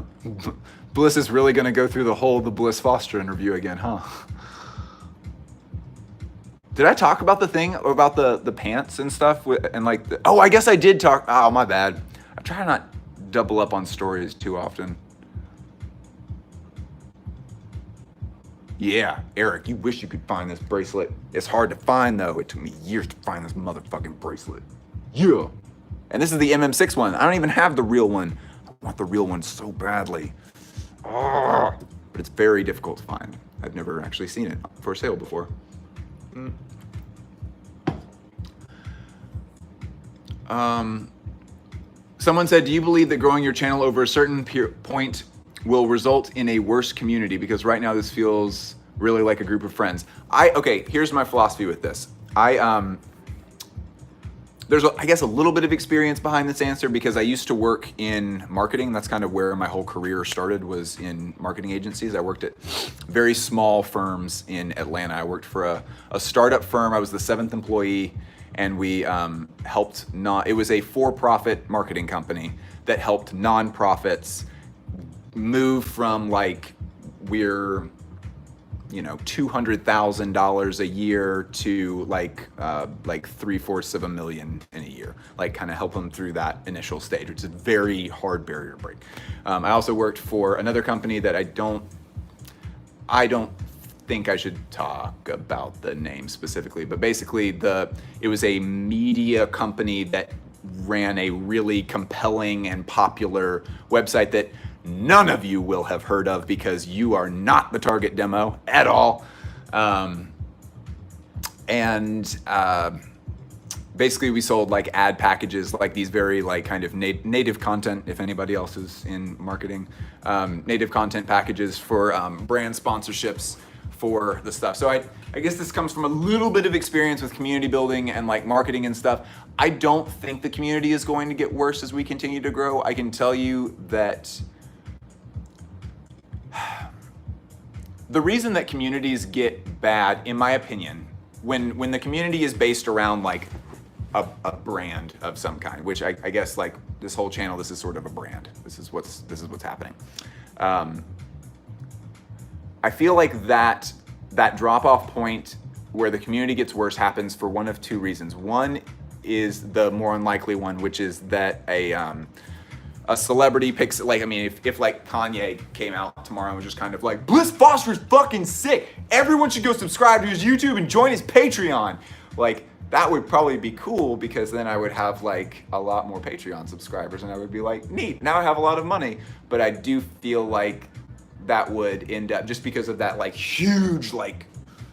Bliss is really going to go through the Bliss Foster interview again, huh? Did I talk about the thing about the pants and stuff? And like, oh, I guess I did talk. Oh, my bad. I try to not double up on stories too often. Yeah, Eric, you wish you could find this bracelet. It's hard to find though. It took me years to find this motherfucking bracelet. Yeah. And this is the MM6 one. I don't even have the real one. I want the real one so badly. Oh, but it's very difficult to find. I've never actually seen it for sale before. Someone said, do you believe that growing your channel over a certain point will result in a worse community? Because right now this feels really like a group of friends. Okay, here's my philosophy with this. There's, I guess, a little bit of experience behind this answer because I used to work in marketing. That's kind of where my whole career started, was in marketing agencies. I worked at very small firms in Atlanta. I worked for a startup firm. I was the 7th employee, and we helped it was a for-profit marketing company that helped nonprofits move from like we're $200,000 a year to like $750,000 in a year, like kind of help them through that initial stage, which is a very hard barrier to break. I also worked for another company that I don't think I should talk about the name specifically, but basically it was a media company that ran a really compelling and popular website that none of you will have heard of because you are not the target demo at all. Basically we sold like ad packages, like these very like kind of native content, if anybody else is in marketing, native content packages for brand sponsorships for the stuff. So I guess this comes from a little bit of experience with community building and like marketing and stuff. I don't think the community is going to get worse as we continue to grow. I can tell you that the reason that communities get bad, in my opinion, when the community is based around like a brand of some kind, which I guess like this whole channel, this is sort of a brand. This is what's happening. I feel like that drop-off point where the community gets worse happens for one of two reasons. One is the more unlikely one, which is that a celebrity picks, like, I mean, if like Kanye came out tomorrow and was just kind of like, Bliss Foster's fucking sick, everyone should go subscribe to his YouTube and join his Patreon. Like, that would probably be cool, because then I would have like a lot more Patreon subscribers and I would be like, neat, now I have a lot of money. But I do feel like that would end up, just because of that like huge like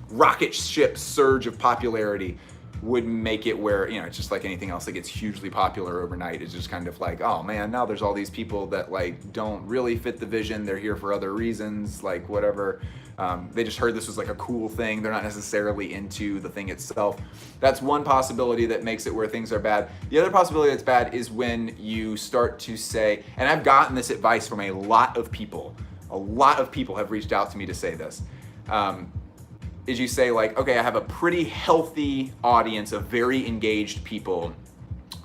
rocket ship surge of popularity, would make it where, you know, it's just like anything else that gets hugely popular overnight. It's just kind of like, oh man, now there's all these people that like don't really fit the vision. They're here for other reasons, like whatever. They just heard this was like a cool thing. They're not necessarily into the thing itself. That's one possibility that makes it where things are bad. The other possibility that's bad is when you start to say, and I've gotten this advice from a lot of people. A lot of people have reached out to me to say this. Is you say like, okay, I have a pretty healthy audience of very engaged people.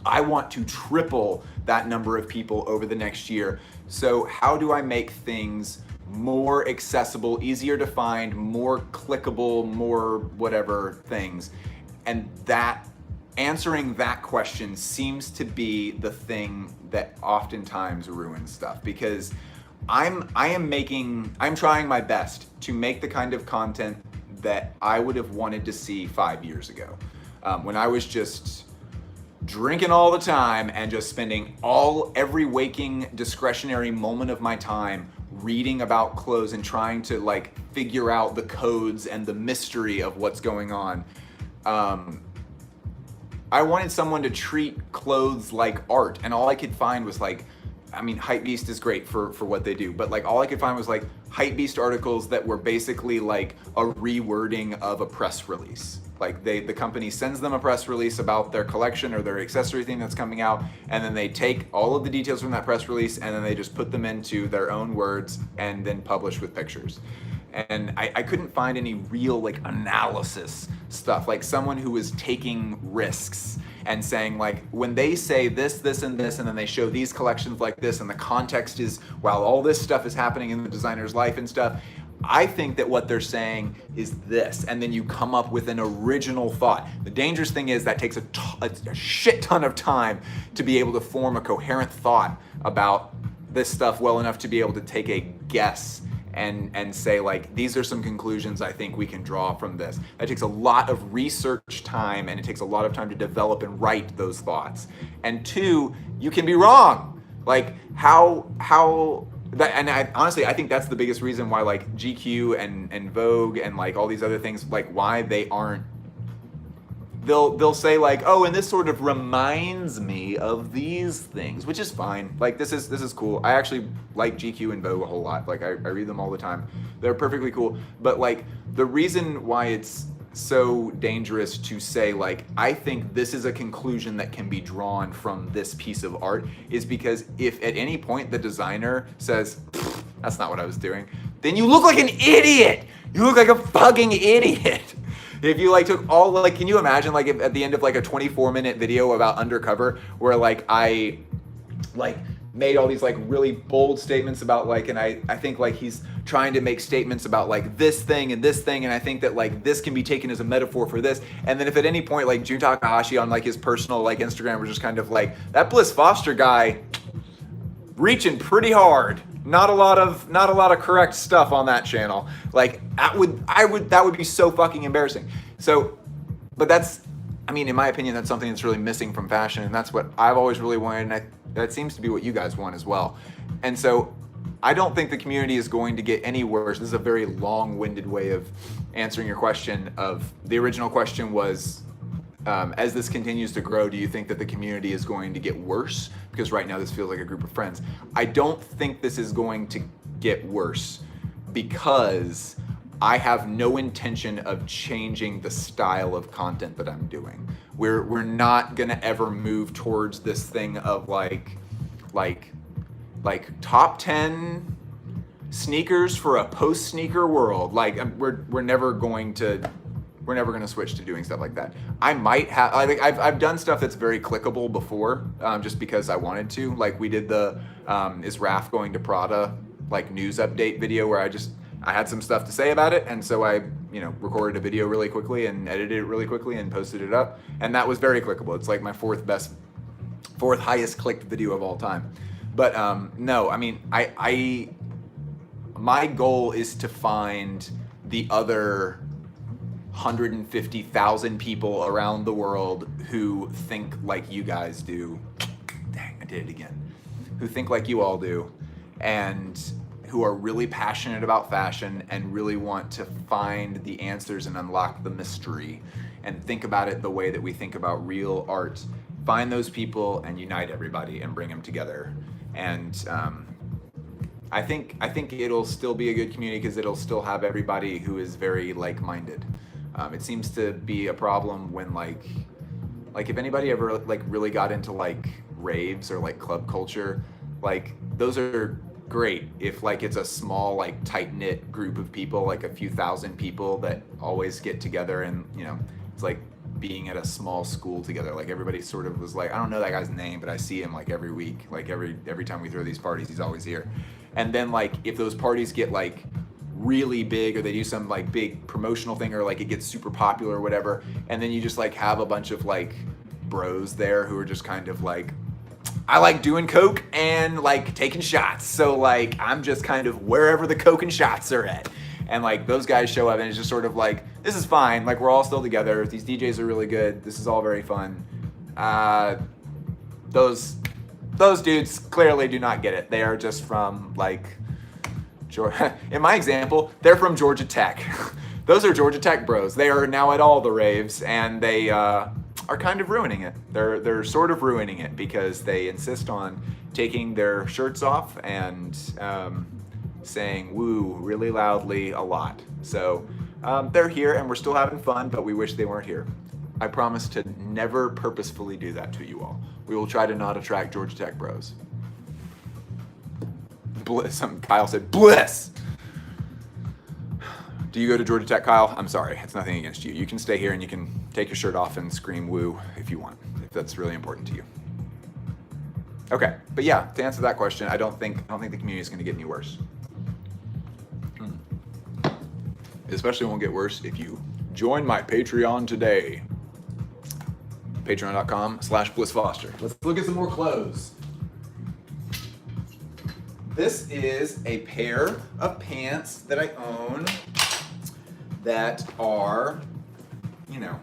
I want to triple that number of people over the next year. So how do I make things more accessible, easier to find, more clickable, more whatever things? And that, answering that question seems to be the thing that oftentimes ruins stuff, because I'm trying my best to make the kind of content that I would have wanted to see 5 years ago, when I was just drinking all the time and just spending every waking discretionary moment of my time reading about clothes and trying to like figure out the codes and the mystery of what's going on. I wanted someone to treat clothes like art, and all I could find was like, I mean, Hypebeast is great for what they do, but like all I could find was like Hypebeast articles that were basically like a rewording of a press release. Like the company sends them a press release about their collection or their accessory thing that's coming out, and then they take all of the details from that press release and then they just put them into their own words and then publish with pictures. And I couldn't find any real like analysis stuff, like someone who was taking risks and saying like, when they say this, this, and this, and then they show these collections like this, and the context is while all this stuff is happening in the designer's life and stuff, I think that what they're saying is this, and then you come up with an original thought. The dangerous thing is that takes a shit ton of time to be able to form a coherent thought about this stuff well enough to be able to take a guess and say like, these are some conclusions I think we can draw from this. That takes a lot of research time, and it takes a lot of time to develop and write those thoughts. And two, you can be wrong. Like how that, and honestly, I think that's the biggest reason why like GQ and Vogue and like all these other things, like why they aren't, they'll say like, oh, and this sort of reminds me of these things, which is fine. Like this is cool. I actually like GQ and Vogue a whole lot. Like I read them all the time. They're perfectly cool. But like the reason why it's so dangerous to say like, I think this is a conclusion that can be drawn from this piece of art, is because if at any point the designer says, that's not what I was doing, then you look like an idiot. You look like a fucking idiot. If you like took all, like, can you imagine like if at the end of like a 24-minute video about Undercover where like I like made all these like really bold statements about like, and I think like he's trying to make statements about like this thing, and I think that like this can be taken as a metaphor for this. And then if at any point like Jun Takahashi on like his personal like Instagram was just kind of like, that Bliss Foster guy reaching pretty hard. Not a lot of correct stuff on that channel. Like that would be so fucking embarrassing. So, but that's, I mean, in my opinion, that's something that's really missing from fashion, and that's what I've always really wanted, and that seems to be what you guys want as well. And so I don't think the community is going to get any worse. This is a very long-winded way of answering your question. Of the original question was, as this continues to grow, do you think that the community is going to get worse? Because right now this feels like a group of friends. I don't think this is going to get worse, because I have no intention of changing the style of content that I'm doing. We're not gonna ever move towards this thing of like top 10 sneakers for a post-sneaker world. Like we're never gonna switch to doing stuff like that. I might have, I've done stuff that's very clickable before, just because I wanted to. Like we did the is Raf going to Prada like news update video where I had some stuff to say about it, and so I recorded a video really quickly and edited it really quickly and posted it up, and that was very clickable. It's like my fourth highest clicked video of all time. But no, I mean my goal is to find the other 150,000 people around the world who think like you guys do. Dang, I did it again. Who think like you all do, and who are really passionate about fashion and really want to find the answers and unlock the mystery and think about it the way that we think about real art. Find those people and unite everybody and bring them together. And I think it'll still be a good community because it'll still have everybody who is very like-minded. It seems to be a problem when like if anybody ever like really got into like raves or like club culture, like those are great if like it's a small like tight-knit group of people, like a few thousand people that always get together, and you know, it's like being at a small school together. Like everybody sort of was like, I don't know that guy's name, but I see him like every week, like every time we throw these parties, he's always here. And then like if those parties get like really big, or they do some like big promotional thing, or like it gets super popular or whatever, and then you just like have a bunch of like bros there who are just kind of like, I like doing coke and like taking shots, so like I'm just kind of wherever the coke and shots are at. And like those guys show up and it's just sort of like, this is fine, like we're all still together, these DJs are really good, this is all very fun. Those dudes clearly do not get it. They are just from like in my example, they're from Georgia Tech. Those are Georgia Tech bros. They are now at all the raves, and they are kind of ruining it. They're sort of ruining it because they insist on taking their shirts off and saying woo really loudly a lot. So they're here and we're still having fun, but we wish they weren't here. I promise to never purposefully do that to you all. We will try to not attract Georgia Tech bros. Bliss. Kyle said, bliss! Do you go to Georgia Tech, Kyle? I'm sorry, it's nothing against you. You can stay here and you can take your shirt off and scream woo if you want, if that's really important to you. Okay, but yeah, to answer that question, I don't think the community is going to get any worse. It especially won't get worse if you join my Patreon today. Patreon.com/BlissFoster. Let's look at some more clothes. This is a pair of pants that I own that are, you know,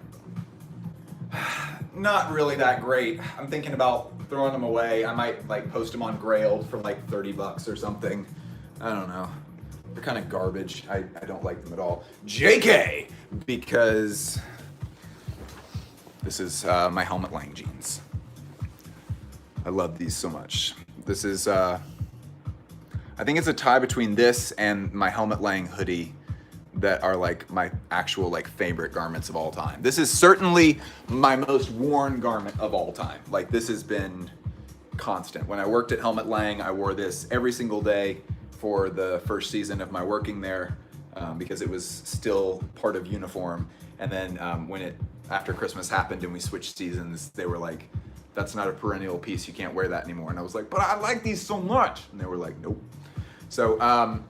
not really that great. I'm thinking about throwing them away. I might like post them on Grailed for like $30 or something. I don't know. They're kind of garbage. I don't like them at all. JK, because this is my Helmut Lang jeans. I love these so much. This is, I think it's a tie between this and my Helmut Lang hoodie that are like my actual like favorite garments of all time. This is certainly my most worn garment of all time. Like this has been constant. When I worked at Helmut Lang, I wore this every single day for the first season of my working there because it was still part of uniform. And then when after Christmas happened and we switched seasons, they were like, that's not a perennial piece, you can't wear that anymore. And I was like, but I like these so much. And they were like, nope. So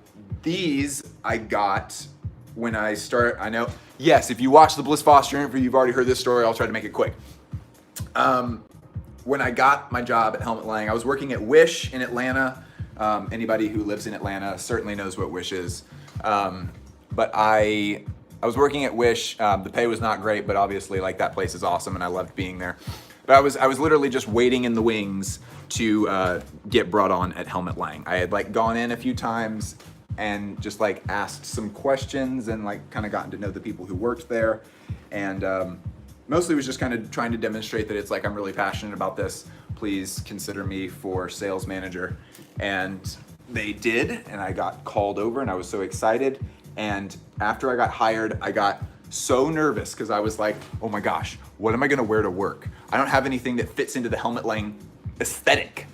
these I got when I started, I know, yes, if you watch the Bliss Foster interview, you've already heard this story, I'll try to make it quick. When I got my job at Helmut Lang, I was working at Wish in Atlanta. Anybody who lives in Atlanta certainly knows what Wish is. But I was working at Wish, the pay was not great, but obviously like that place is awesome and I loved being there. But I was literally just waiting in the wings to get brought on at Helmut Lang. I had like gone in a few times and just like asked some questions and like kind of gotten to know the people who worked there. And mostly was just kind of trying to demonstrate that it's like, I'm really passionate about this. Please consider me for sales manager. And they did, and I got called over and I was so excited. And after I got hired, I got so nervous because I was like, oh my gosh, what am I gonna wear to work? I don't have anything that fits into the Helmut Lang aesthetic.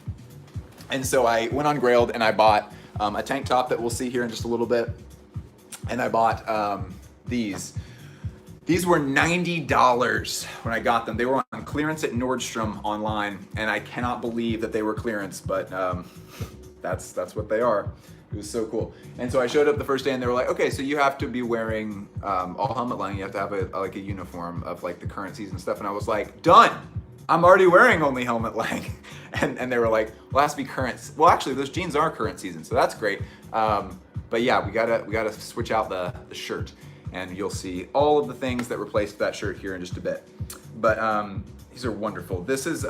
And so I went on Grailed and I bought a tank top that we'll see here in just a little bit. And I bought these. These were $90 when I got them. They were on clearance at Nordstrom online, and I cannot believe that they were clearance, but that's what they are. It was so cool. And so I showed up the first day and they were like, okay, so you have to be wearing all Helmut Lang. You have to have like a uniform of like the current season stuff. And I was like, done. I'm already wearing only Helmut Lang. And they were like, well, it has to be current. Well, actually those jeans are current season, so that's great. But yeah, we gotta switch out the shirt. and you'll see all of the things that replaced that shirt here in just a bit. But these are wonderful. This is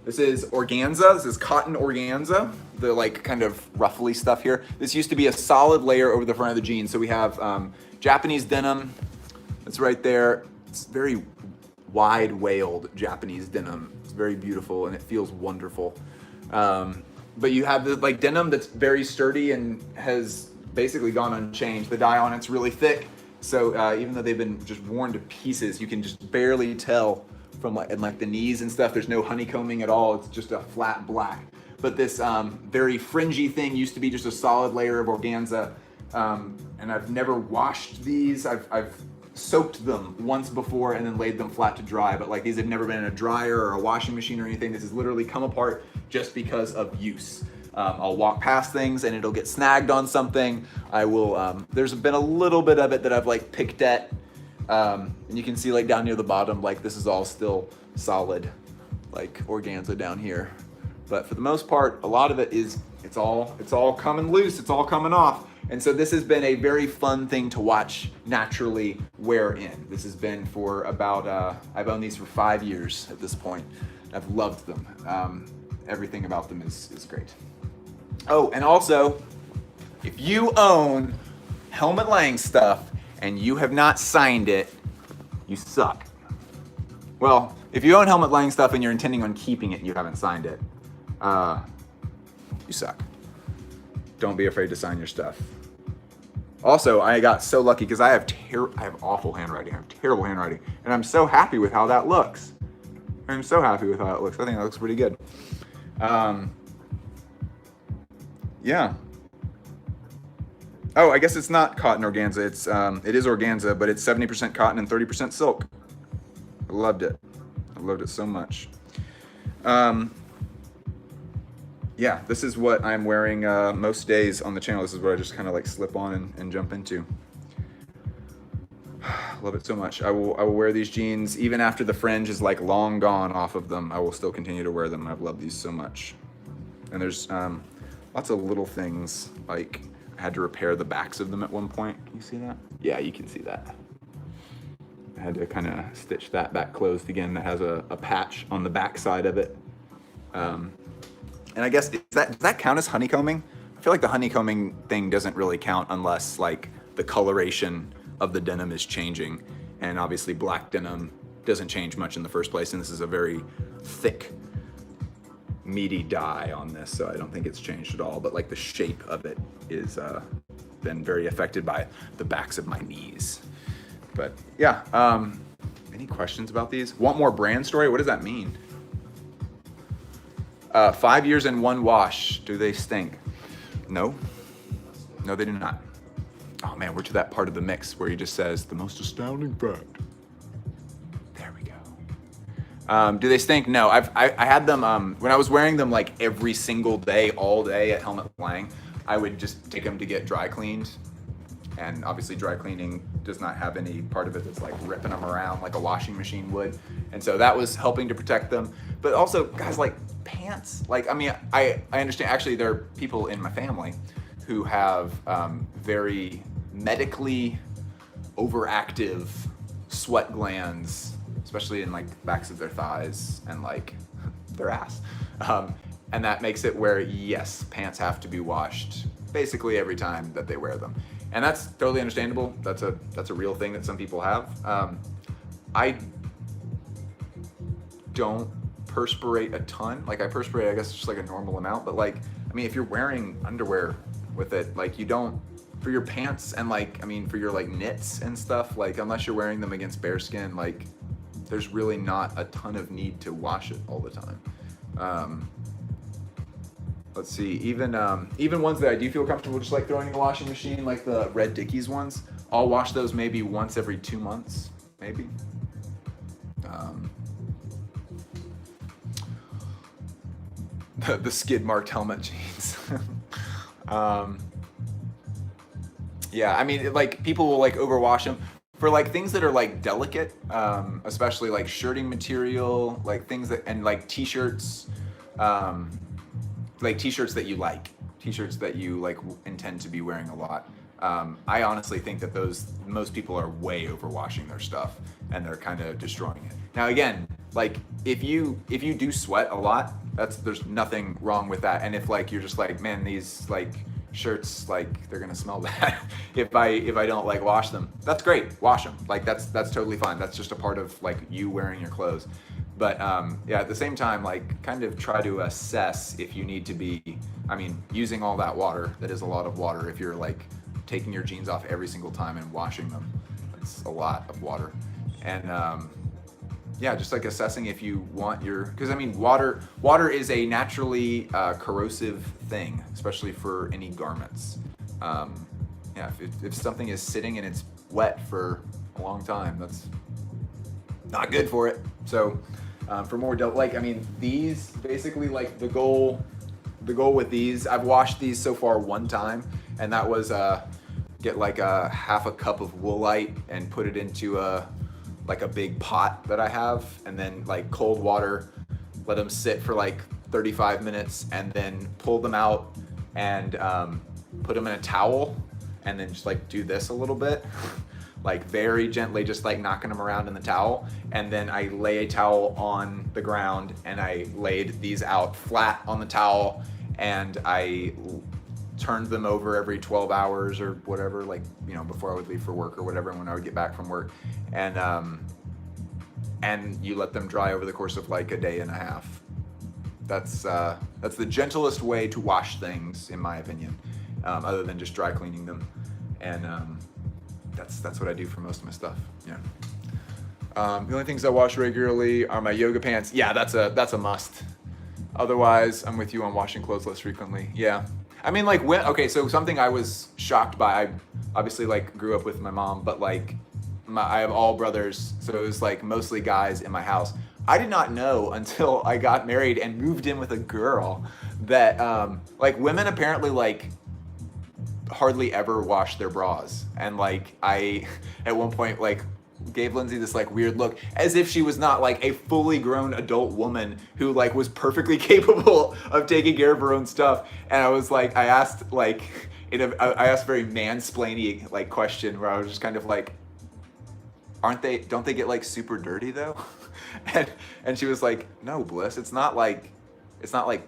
organza. This is cotton organza, the like kind of ruffly stuff here. This used to be a solid layer over the front of the jeans. So we have Japanese denim. That's right there. It's very wide wailed Japanese denim. It's very beautiful and it feels wonderful. But you have the like denim that's very sturdy and has basically gone unchanged. The dye on it's really thick. So even though they've been just worn to pieces, you can just barely tell from like the knees and stuff. There's no honeycombing at all. It's just a flat black. But this very fringy thing used to be just a solid layer of organza. And I've never washed these. I've soaked them once before and then laid them flat to dry. But like these have never been in a dryer or a washing machine or anything. This has literally come apart just because of use. I'll walk past things and it'll get snagged on something. I will, there's been a little bit of it that I've like picked at. And you can see like down near the bottom, like this is all still solid, like organza down here. But for the most part, a lot of it is, it's all coming loose, it's all coming off. And so this has been a very fun thing to watch naturally wear in. This has been for about, I've owned these for 5 years at this point. I've loved them. Everything about them is great. Oh, and also, if you own Helmut Lang stuff and you have not signed it, you suck. Well, if you own Helmut Lang stuff and you're intending on keeping it and you haven't signed it, you suck. Don't be afraid to sign your stuff. Also, I got so lucky because I have awful handwriting. I have terrible handwriting, and I'm so happy with how that looks. I'm so happy with how it looks. I think that looks pretty good. Yeah. Oh, I guess it's not cotton organza. It is organza, but it's 70% cotton and 30% silk. I loved it. I loved it so much. Yeah, this is what I'm wearing most days on the channel. This is what I just kind of like slip on and jump into. Love it so much. I will wear these jeans even after the fringe is like long gone off of them. I will still continue to wear them. I've loved these so much. And there's lots of little things, like I had to repair the backs of them at one point. Can you see that? Yeah, you can see that. I had to kind of stitch that back closed again. That has a patch on the back side of it. And I guess, does that count as honeycombing? I feel like the honeycombing thing doesn't really count unless like the coloration of the denim is changing. And obviously black denim doesn't change much in the first place. And this is a very thick, meaty dye on this. So I don't think it's changed at all. But like the shape of it is been very affected by the backs of my knees. But yeah, any questions about these? Want more brand story? What does that mean? 5 years and 1 wash. Do they stink? No. No, they do not. Oh man, we're to that part of the mix where he just says the most astounding fact. There we go. Do they stink? No. I had them when I was wearing them like every single day, all day at Helmut Lang. I would just take them to get dry cleaned, and obviously dry cleaning does not have any part of it that's like ripping them around like a washing machine would, and so that was helping to protect them. But also, guys, like pants, like I mean, I understand. Actually, there are people in my family who have very medically overactive sweat glands, especially in like the backs of their thighs and like their ass. And that makes it where, yes, pants have to be washed basically every time that they wear them. And that's totally understandable. That's a real thing that some people have. I don't perspirate a ton. Like I perspirate, I guess, just like a normal amount. But like, I mean, if you're wearing underwear with it, like you don't, for your pants and like, I mean, for your like knits and stuff, like unless you're wearing them against bare skin, like there's really not a ton of need to wash it all the time. Let's see, even ones that I do feel comfortable just like throwing in the washing machine, like the Red Dickies ones, I'll wash those maybe once every 2 months, maybe. The skid marked helmet jeans. Yeah, I mean, like people will like overwash them for like things that are like delicate, especially like shirting material, like things that, and like t-shirts, like t-shirts that you like intend to be wearing a lot. I honestly think that most people are way overwashing their stuff and they're kind of destroying it. Now again, like if you do sweat a lot, there's nothing wrong with that. And if like you're just like, man, these like shirts, like they're gonna smell bad if I don't like wash them, that's great, wash them. Like that's totally fine. That's just a part of like you wearing your clothes. But yeah, at the same time, like kind of try to assess if you need to be, I mean, using all that water, that is a lot of water. If you're like taking your jeans off every single time and washing them, that's a lot of water. And yeah, just like assessing if you want because I mean, water is a naturally corrosive thing, especially for any garments. Yeah, if something is sitting and it's wet for a long time, that's not good for it. So for more like, I mean, these basically like the goal with these, I've washed these so far one time, and that was get like a half a cup of Woolite and put it into like a big pot that I have, and then like cold water, let them sit for like 35 minutes, and then pull them out and put them in a towel, and then just like do this a little bit, like very gently, just like knocking them around in the towel. And then I lay a towel on the ground and I laid these out flat on the towel, and I turned them over every 12 hours or whatever, like, you know, before I would leave for work or whatever, and when I would get back from work. And you let them dry over the course of like a day and a half. That's the gentlest way to wash things, in my opinion, other than just dry cleaning them. And that's what I do for most of my stuff. Yeah. The only things I wash regularly are my yoga pants. Yeah, that's a must. Otherwise, I'm with you on washing clothes less frequently. Yeah. I mean, like, okay, so something I was shocked by, I obviously like grew up with my mom, but like I have all brothers, so it was like mostly guys in my house. I did not know until I got married and moved in with a girl that like women apparently like hardly ever wash their bras. And like I at one point like gave Lindsay this like weird look, as if she was not like a fully grown adult woman who like was perfectly capable of taking care of her own stuff. And I was like, I asked like I asked a very mansplaining like question where I was just kind of like, don't they get like super dirty though? and she was like, no, Bliss, it's not like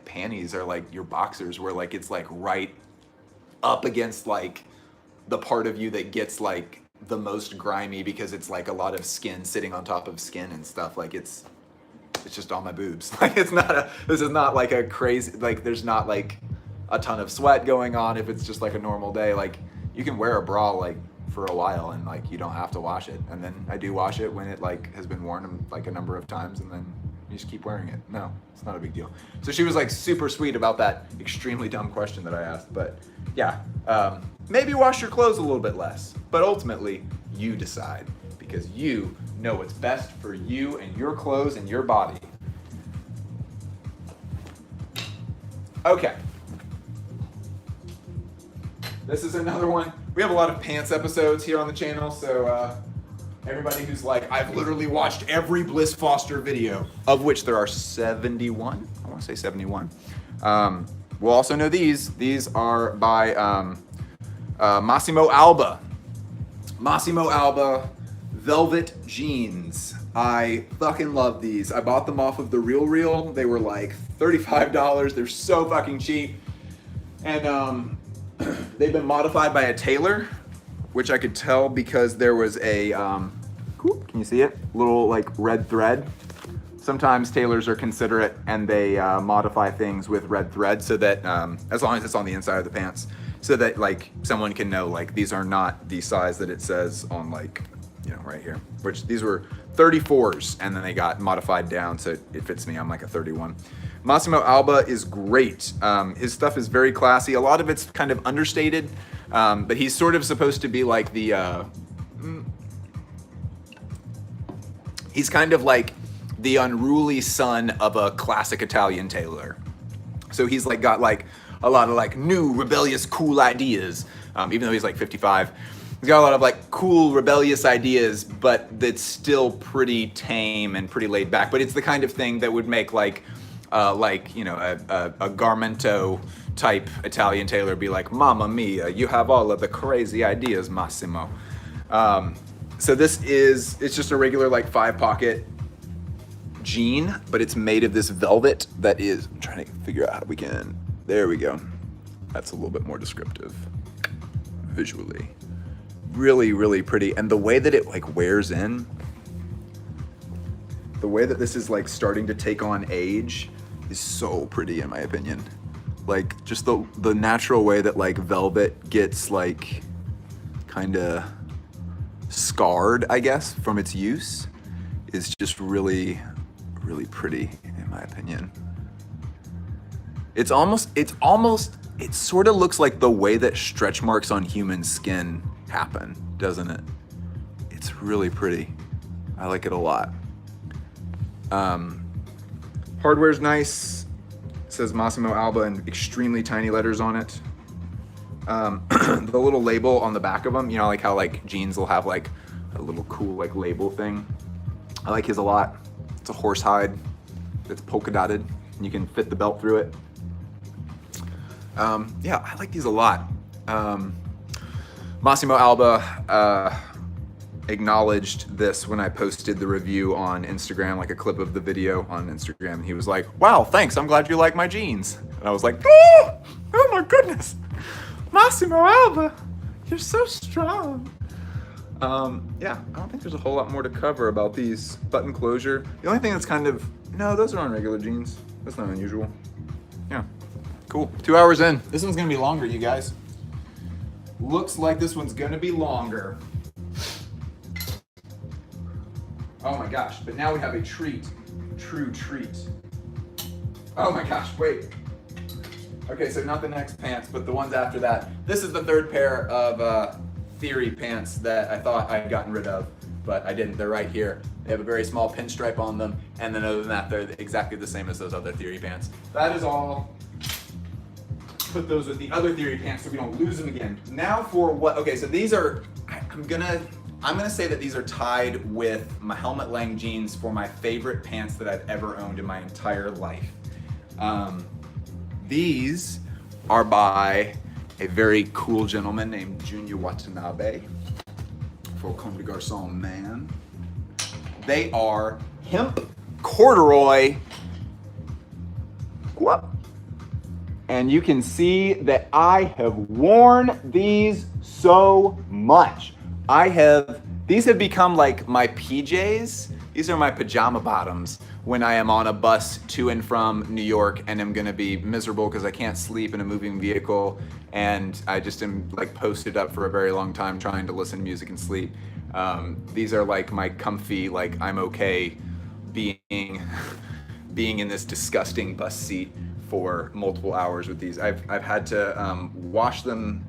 panties or like your boxers where like it's like right up against like the part of you that gets like the most grimy, because it's like a lot of skin sitting on top of skin and stuff. Like it's just all my boobs. Like this is not like a crazy, like there's not like a ton of sweat going on if it's just like a normal day. Like you can wear a bra like for a while and like you don't have to wash it. And then I do wash it when it like has been worn like a number of times, and then you just keep wearing it. No, it's not a big deal. So she was like super sweet about that extremely dumb question that I asked. But yeah, maybe wash your clothes a little bit less, but ultimately you decide, because you know what's best for you and your clothes and your body. Okay. This is another one. We have a lot of pants episodes here on the channel, so everybody who's like, I've literally watched every Bliss Foster video, of which there are 71. I want to say 71. We'll also know these. These are by Massimo Alba. Massimo Alba velvet jeans. I fucking love these. I bought them off of the RealReal. They were like $35. They're so fucking cheap. And they've been modified by a tailor, which I could tell because there was a, can you see it? Little like red thread. Sometimes tailors are considerate and they modify things with red thread so that, as long as it's on the inside of the pants, so that like someone can know like these are not the size that it says on like, you know, right here, which these were 34s and then they got modified down so it fits me. I'm like a 31. Massimo Alba is great. His stuff is very classy. A lot of it's kind of understated, but he's sort of supposed to be like the, he's kind of like the unruly son of a classic Italian tailor. So he's like got like a lot of like new rebellious cool ideas, even though he's like 55. He's got a lot of like cool rebellious ideas, but that's still pretty tame and pretty laid back. But it's the kind of thing that would make like like, you know, a Garmento type Italian tailor be like, Mamma mia, you have all of the crazy ideas, Massimo. So this is, it's just a regular like 5-pocket jean, but it's made of this velvet that is, I'm trying to figure out how we can, there we go. That's a little bit more descriptive visually. Really, really pretty. And the way that it like wears in, the way that this is like starting to take on age is so pretty in my opinion. Like just the natural way that like velvet gets like kind of scarred, I guess, from its use is just really, really pretty in my opinion. It sort of looks like the way that stretch marks on human skin happen, doesn't it? It's really pretty. I like it a lot. Hardware's nice. It says Massimo Alba in extremely tiny letters on it. The little label on the back of them, you know, like how like jeans will have like a little cool like label thing. I like his a lot. It's a horse hide that's polka dotted and you can fit the belt through it. Yeah, I like these a lot. Massimo Alba acknowledged this when I posted the review on Instagram, like a clip of the video on Instagram. And he was like, wow, thanks, I'm glad you like my jeans. And I was like, oh my goodness, Massimo Alba, you're so strong. Yeah, I don't think there's a whole lot more to cover about these. Button closure. The only thing that's kind of, no, those are on regular jeans. That's not unusual. Yeah, cool. 2 hours in. This one's gonna be longer, you guys. Looks like this one's gonna be longer. Oh my gosh, but now we have a treat, true treat. Oh my gosh, wait. Okay, so not the next pants, but the ones after that. This is the third pair of Theory pants that I thought I'd gotten rid of, but I didn't. They're right here. They have a very small pinstripe on them, and then other than that, they're exactly the same as those other Theory pants. That is all. Put those with the other Theory pants so we don't lose them again. Now for what, okay, so these are, I'm gonna say that these are tied with my Helmut Lang jeans for my favorite pants that I've ever owned in my entire life. These are by a very cool gentleman named Junya Watanabe for Comme des Garçons Man. They are hemp corduroy. Whoop. And you can see that I have worn these so much. These have become like my PJs. These are my pajama bottoms when I am on a bus to and from New York and am gonna be miserable because I can't sleep in a moving vehicle and I just am like posted up for a very long time trying to listen to music and sleep. These are like my comfy, like I'm okay being in this disgusting bus seat for multiple hours with these. I've had to wash them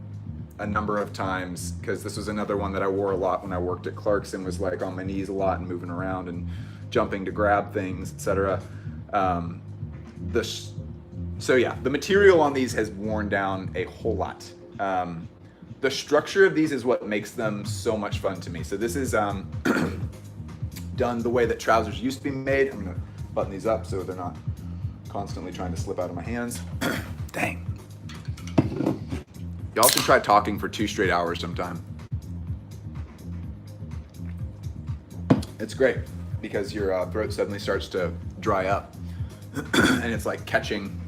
a number of times because this was another one that I wore a lot when I worked at Clarkson, was like on my knees a lot and moving around and jumping to grab things, etc. So yeah, the material on these has worn down a whole lot. The structure of these is what makes them so much fun to me. So this is done the way that trousers used to be made. I'm gonna button these up so they're not constantly trying to slip out of my hands. Dang. Y'all should try talking for 2 straight hours sometime. It's great because your throat suddenly starts to dry up and it's like catching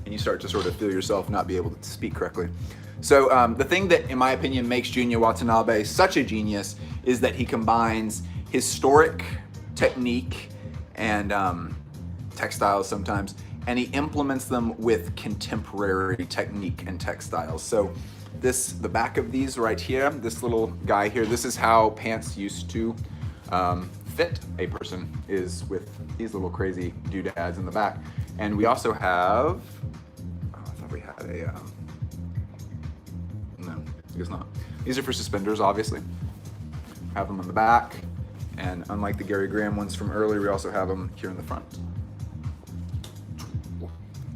and you start to sort of feel yourself not be able to speak correctly. So the thing that, in my opinion, makes Junya Watanabe such a genius is that he combines historic technique and textiles sometimes, and he implements them with contemporary technique and textiles. So the back of these right here, this little guy here, this is how pants used to fit a person, is with these little crazy doodads in the back. And we also have, I thought we had a, no, I guess not. These are for suspenders, obviously. Have them on the back, and unlike the Gary Graham ones from earlier, we also have them here in the front.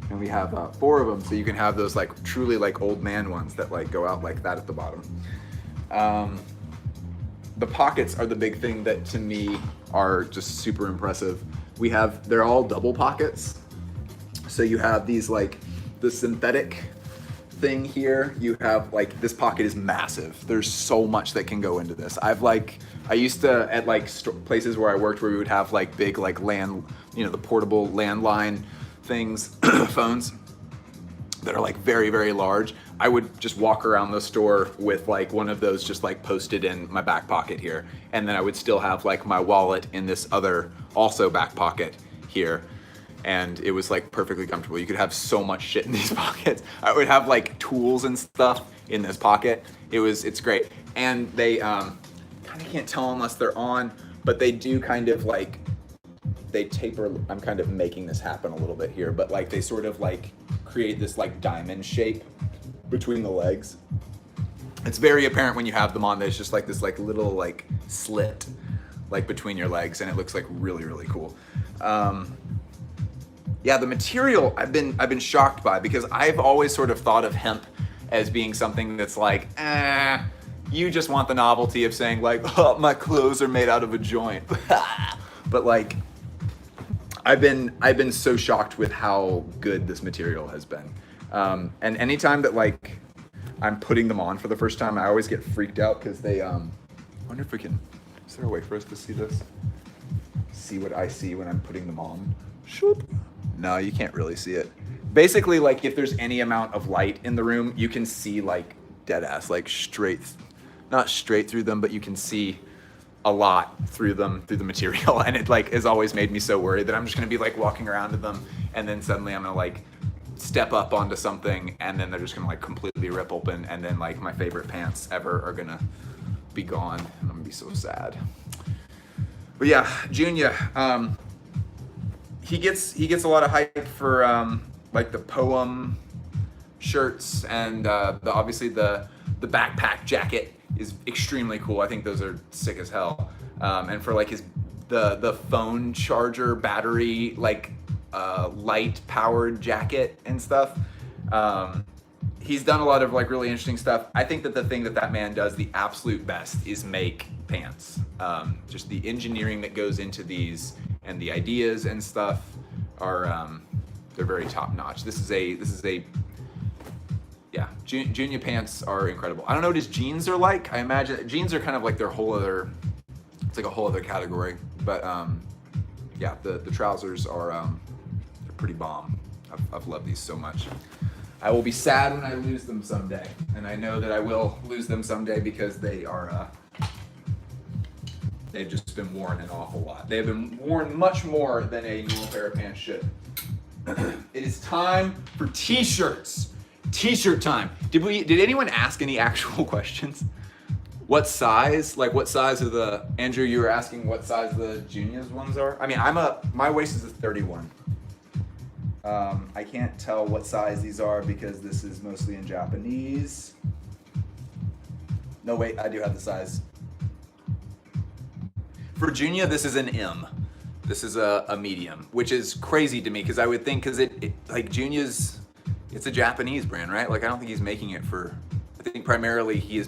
And we have 4 of them, so you can have those like truly like old man ones that like go out like that at the bottom. The pockets are the big thing that to me are just super impressive. they're all double pockets. So you have these like the synthetic thing here. You have like, this pocket is massive. There's so much that can go into this. I used to, at like places where I worked where we would have like big like land, you know, the portable landline things, phones that are like very, very large. I would just walk around the store with like one of those just like posted in my back pocket here. And then I would still have like my wallet in this other also back pocket here. And it was like perfectly comfortable. You could have so much shit in these pockets. I would have like tools and stuff in this pocket. It's great. And they, kind of can't tell unless they're on, but they do kind of like, they taper. I'm kind of making this happen a little bit here, but like they sort of like create this like diamond shape between the legs. It's very apparent when you have them on. There's just like this like little like slit like between your legs, and it looks like really, really cool. Yeah, the material I've been shocked by, because I've always sort of thought of hemp as being something that's like, you just want the novelty of saying like, oh, my clothes are made out of a joint. But like, I've been so shocked with how good this material has been. And anytime that like I'm putting them on for the first time, I always get freaked out because they, I wonder if we can, is there a way for us to see this? See what I see when I'm putting them on? Shoop. No, you can't really see it. Basically, like if there's any amount of light in the room, you can see like dead ass, like not straight through them, but you can see a lot through them, through the material. And it like has always made me so worried that I'm just gonna be like walking around in them, and then suddenly I'm gonna like step up onto something, and then they're just gonna like completely rip open, and then like my favorite pants ever are gonna be gone, and I'm gonna be so sad. But yeah, Junya, he gets a lot of hype for like the Poem shirts, and obviously the backpack jacket is extremely cool. I think those are sick as hell. And for like the phone charger battery, like light powered jacket and stuff. He's done a lot of like really interesting stuff. I think that the thing that man does the absolute best is make pants. Just the engineering that goes into these and the ideas and stuff are they're very top notch. This is a yeah, Junya pants are incredible. I don't know what his jeans are like. I imagine jeans are kind of like their whole other, it's like a whole other category. But yeah, the trousers are they're pretty bomb. I've loved these so much. I will be sad when I lose them someday, and I know that I will lose them someday because they are they've just been worn an awful lot. They have been worn much more than a normal pair of pants should. It is time for t-shirts. T-shirt time. Did anyone ask any actual questions? What size? Like what size of the, Andrew, you were asking what size the Junia's ones are? I mean, my waist is a 31. I can't tell what size these are because this is mostly in Japanese. No, wait, I do have the size. For Junya, this is an M. This is a medium, which is crazy to me because I would think, because it like Junya's, it's a Japanese brand, right? Like I don't think he's making it for, I think primarily he is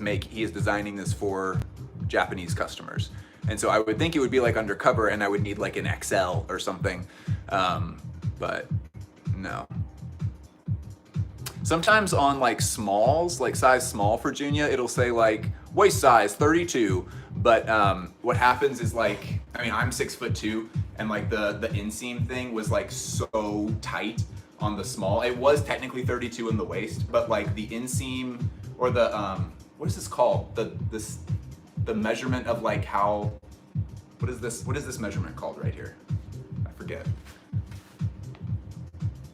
designing this for Japanese customers. And so I would think it would be like undercover and I would need like an XL or something. But no. Sometimes on like smalls, like size small for Junya, it'll say like waist size 32. But what happens is like, I mean, I'm 6'2", and like the inseam thing was like so tight on the small. It was technically 32 in the waist, but like the inseam or the what is this called? The measurement of like how, what is this measurement called right here? I forget.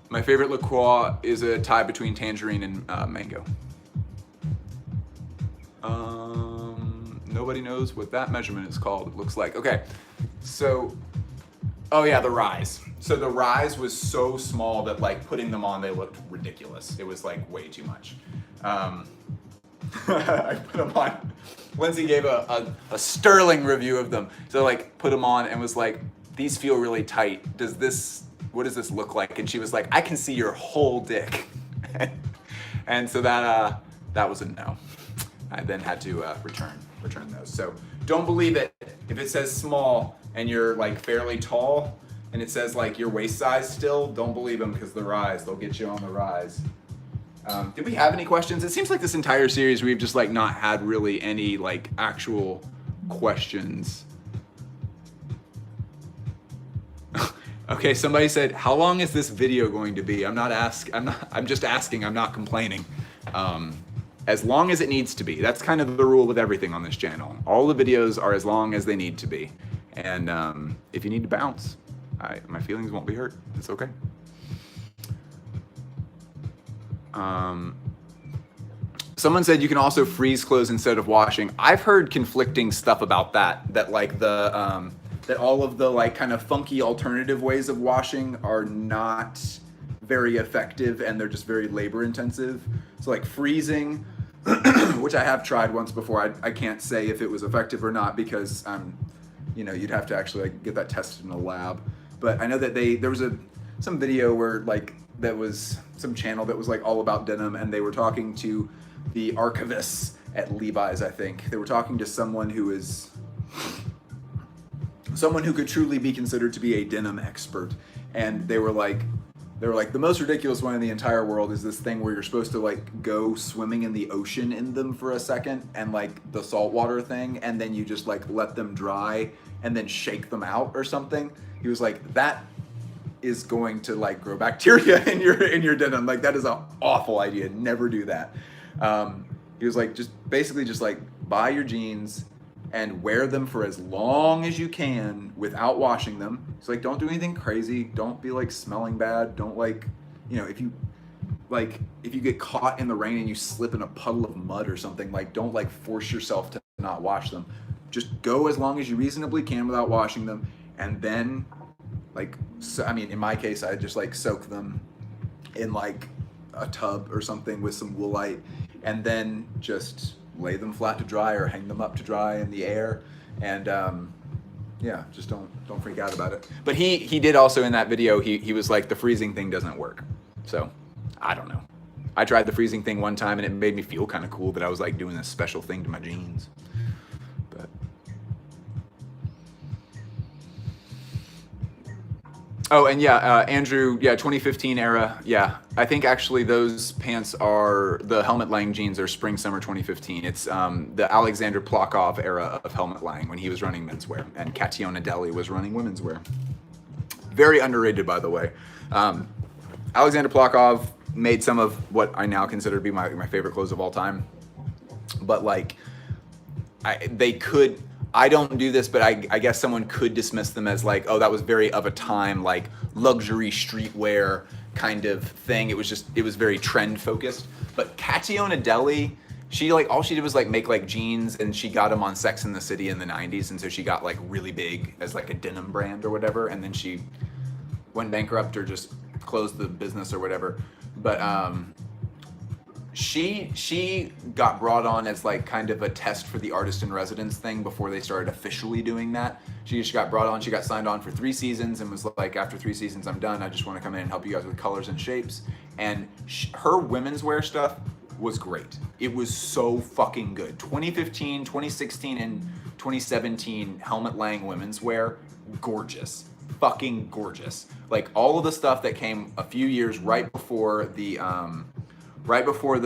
My favorite LaCroix is a tie between tangerine and mango. Nobody knows what that measurement is called. It looks like, okay. So, oh yeah, the rise. So the rise was so small that like putting them on, they looked ridiculous. It was like way too much. I put them on. Lindsay gave a sterling review of them. So like put them on and was like, these feel really tight. What does this look like? And she was like, I can see your whole dick. And so that was a no. I then had to return those. So don't believe it if it says small and you're like fairly tall. And it says like your waist size still. Don't believe them because the rise. They'll get you on the rise. Did we have any questions? It seems like this entire series we've just like not had really any like actual questions. Okay, somebody said, how long is this video going to be? I'm just asking, I'm not complaining. As long as it needs to be. That's kind of the rule with everything on this channel. All the videos are as long as they need to be. And if you need to bounce, my feelings won't be hurt. It's okay. Someone said you can also freeze clothes instead of washing. I've heard conflicting stuff about that. That like that all of the like kind of funky alternative ways of washing are not very effective and they're just very labor intensive. So like freezing, which I have tried once before. I can't say if it was effective or not because you know, you'd have to actually like get that tested in a lab. But I know that there was some video where like that was some channel that was like all about denim, and they were talking to the archivists at Levi's, I think. They were talking to someone who could truly be considered to be a denim expert. And they were like, the most ridiculous one in the entire world is this thing where you're supposed to like go swimming in the ocean in them for a second, and like the saltwater thing, and then you just like let them dry and then shake them out or something. He was like, that is going to like grow bacteria in your denim. Like that is an awful idea. Never do that. He was like, just basically just like buy your jeans and wear them for as long as you can without washing them. It's like, don't do anything crazy. Don't be like smelling bad. Don't like, you know, if you get caught in the rain and you slip in a puddle of mud or something, like don't like force yourself to not wash them. Just go as long as you reasonably can without washing them. And then like, so, I mean, in my case, I just like soak them in like a tub or something with some Woolite, and then just lay them flat to dry or hang them up to dry in the air. And yeah, just don't freak out about it. But he did also in that video, he was like, the freezing thing doesn't work. So I don't know. I tried the freezing thing one time and it made me feel kind of cool that I was like doing this special thing to my jeans. But oh, and yeah, Andrew, yeah, 2015 era. Yeah, I think actually those pants are, the Helmut Lang jeans are spring, summer 2015. It's the Alexander Plakov era of Helmut Lang when he was running menswear and Kationa Deli was running women's wear. Very underrated, by the way. Alexander Plakov made some of what I now consider to be my favorite clothes of all time. But like, I don't do this, but I guess someone could dismiss them as like, oh, that was very of a time, like luxury streetwear kind of thing. It was very trend focused. But Kationa Deli, she like, all she did was like make like jeans, and she got them on Sex and the City in the 90s. And so she got like really big as like a denim brand or whatever. And then she went bankrupt or just closed the business or whatever. But she got brought on as like kind of a test for the artist in residence thing before they started officially doing that. She just got brought on, she got signed on for 3 seasons and was like, after 3 seasons, I'm done. I just want to come in and help you guys with colors and shapes. And her women's wear stuff was great. It was so fucking good. 2015, 2016, and 2017 Helmut Lang women's wear, gorgeous. Fucking gorgeous. Like all of the stuff that came a few years right before the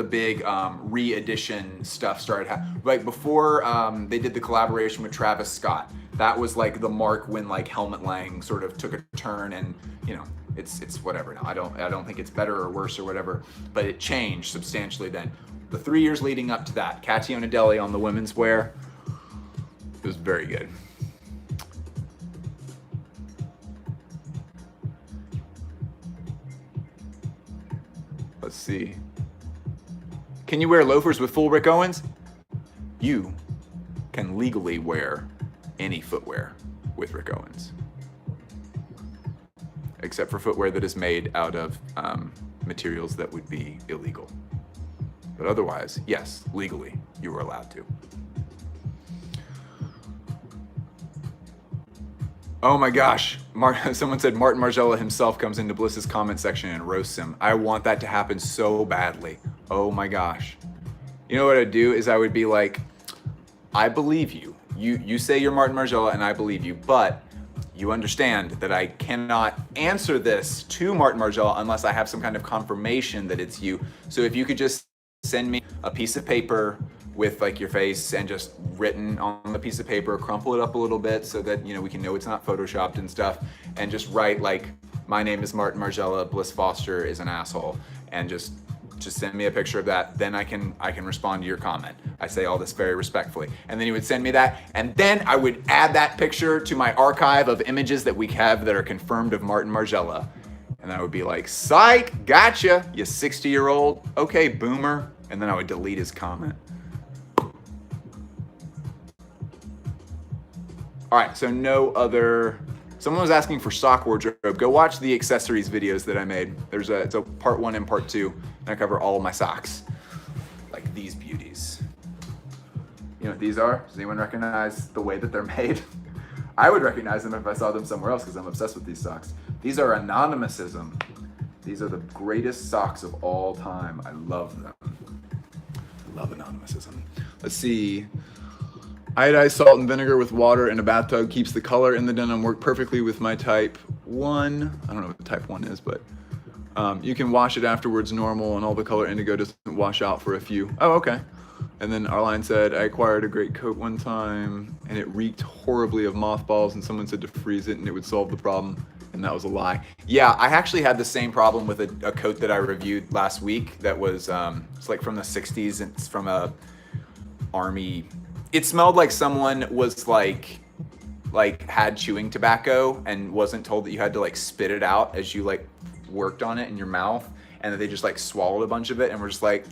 big re-edition stuff started happening. Like before they did the collaboration with Travis Scott. That was like the mark when like Helmut Lang sort of took a turn, and you know, it's whatever now. I don't think it's better or worse or whatever, but it changed substantially then. The 3 years leading up to that, Kationa Deli on the women's wear, it was very good. Let's see. Can you wear loafers with full Rick Owens? You can legally wear any footwear with Rick Owens, except for footwear that is made out of materials that would be illegal. But otherwise, yes, legally, you are allowed to. Oh my gosh, someone said Martin Margiela himself comes into Bliss's comment section and roasts him. I want that to happen so badly. Oh my gosh. You know what I'd do is I would be like, I believe you. You say you're Martin Margiela and I believe you, but you understand that I cannot answer this to Martin Margiela unless I have some kind of confirmation that it's you. So if you could just send me a piece of paper with like your face and just written on the piece of paper, crumple it up a little bit so that, you know, we can know it's not photoshopped and stuff, and just write like, my name is Martin Margiela, Bliss Foster is an asshole, and just send me a picture of that. Then I can respond to your comment. I say all this very respectfully. And then you would send me that, and then I would add that picture to my archive of images that we have that are confirmed of Martin Margiela. And I would be like, psych, gotcha, you 60-year-old. Okay, boomer. And then I would delete his comment. All right, so no other. Someone was asking for sock wardrobe. Go watch the accessories videos that I made. It's a part 1 and part 2, and I cover all of my socks. Like these beauties. You know what these are? Does anyone recognize the way that they're made? I would recognize them if I saw them somewhere else because I'm obsessed with these socks. These are Anonymousism. These are the greatest socks of all time. I love them. I love Anonymousism. Let's see. Iodized salt and vinegar with water in a bathtub keeps the color in the denim work perfectly with my type 1. I don't know what the type 1 is, but you can wash it afterwards normal and all the color indigo doesn't wash out for a few. Oh, okay. And then Arline said, I acquired a great coat one time and it reeked horribly of mothballs and someone said to freeze it and it would solve the problem. And that was a lie. Yeah, I actually had the same problem with a coat that I reviewed last week that was, it's like from the 60s. It's from a army. It smelled like someone was like had chewing tobacco and wasn't told that you had to like spit it out as you like worked on it in your mouth, and that they just like swallowed a bunch of it and were just like,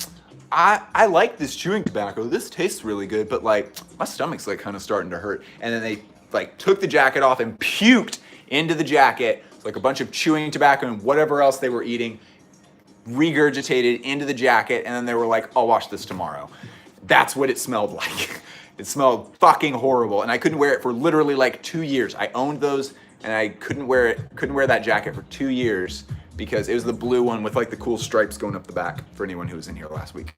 I like this chewing tobacco. This tastes really good, but like my stomach's like kind of starting to hurt. And then they like took the jacket off and puked into the jacket, like a bunch of chewing tobacco and whatever else they were eating, regurgitated into the jacket, and then they were like, I'll wash this tomorrow. That's what it smelled like. It smelled fucking horrible, and I couldn't wear it for literally like 2 years. I owned those, and I couldn't wear that jacket for 2 years because it was the blue one with like the cool stripes going up the back for anyone who was in here last week.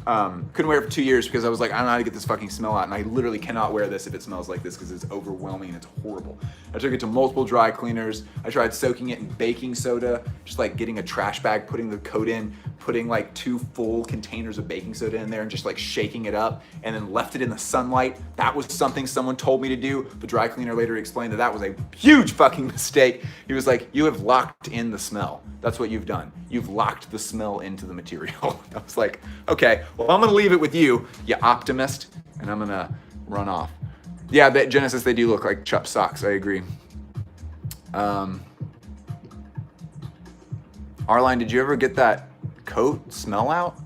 Couldn't wear it for 2 years because I was like, I don't know how to get this fucking smell out, and I literally cannot wear this if it smells like this because it's overwhelming and it's horrible. I took it to multiple dry cleaners. I tried soaking it in baking soda, just like getting a trash bag, putting the coat in, putting like 2 full containers of baking soda in there and just like shaking it up, and then left it in the sunlight. That was something someone told me to do. The dry cleaner later explained that that was a huge fucking mistake. He was like, you have locked in the smell. That's what you've done. You've locked the smell into the material. I was like, okay, well, I'm gonna leave it with you, you optimist, and I'm gonna run off. Yeah, but Genesis, they do look like Chup socks, I agree. Arline, did you ever get that coat smell out?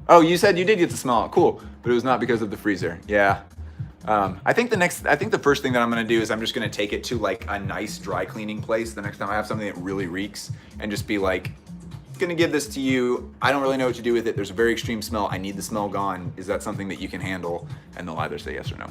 Oh, you said you did get the smell out, cool, but it was not because of the freezer, yeah. I think the first thing that I'm gonna do is I'm just gonna take it to like a nice dry cleaning place the next time I have something that really reeks and just be like, gonna give this to you. I don't really know what to do with it. There's a very extreme smell. I need the smell gone. Is that something that you can handle? And they'll either say yes or no.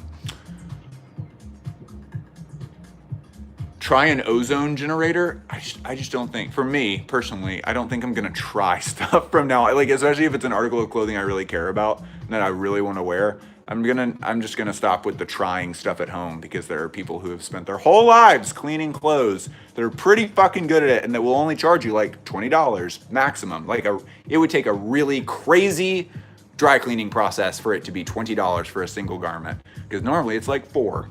Try an ozone generator? I just don't think, for me personally, I don't think I'm gonna try stuff from now. Like, especially if it's an article of clothing I really care about and that I really wanna wear. I'm just gonna stop with the trying stuff at home because there are people who have spent their whole lives cleaning clothes that are pretty fucking good at it and that will only charge you like $20 maximum. Like it would take a really crazy dry cleaning process for it to be $20 for a single garment, because normally it's like $4.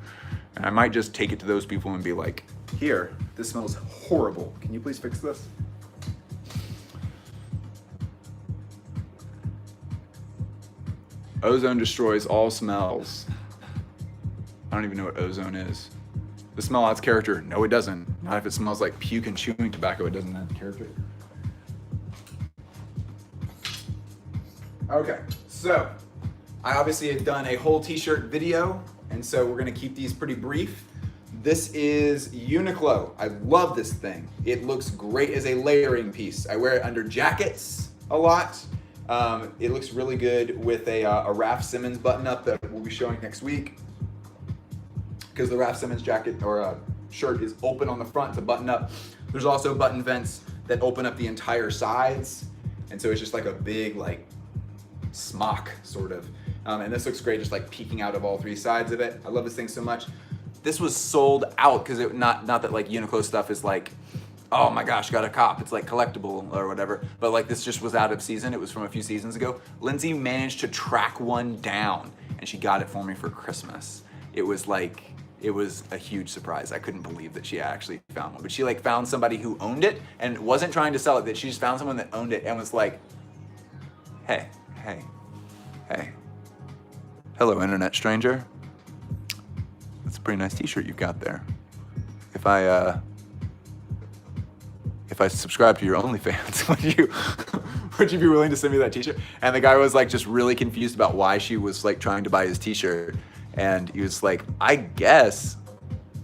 And I might just take it to those people and be like, here, this smells horrible. Can you please fix this? Ozone destroys all smells. I don't even know what ozone is. The smell adds character. No, it doesn't. Not if it smells like puke and chewing tobacco, it doesn't add character. Okay, so I obviously have done a whole t-shirt video, and so we're gonna keep these pretty brief. This is Uniqlo. I love this thing. It looks great as a layering piece. I wear it under jackets a lot. It looks really good with a Raf Simons button up that we'll be showing next week, because the Raf Simons jacket or shirt is open on the front to button up. There's also button vents that open up the entire sides, and so it's just like a big like smock sort of. And this looks great just like peeking out of all 3 sides of it. I love this thing so much. this was sold out because it not that like Uniqlo stuff is like, oh my gosh, got a cop. It's like collectible or whatever. But like this just was out of season. It was from a few seasons ago. Lindsay managed to track one down and she got it for me for Christmas. It was a huge surprise. I couldn't believe that she actually found one. But she like found somebody who owned it and wasn't trying to sell it, that she just found someone that owned it and was like, hey. Hello, internet stranger. That's a pretty nice t-shirt you've got there. If I subscribe to your OnlyFans, would you be willing to send me that t-shirt? And the guy was like just really confused about why she was like trying to buy his t-shirt. And he was like, I guess,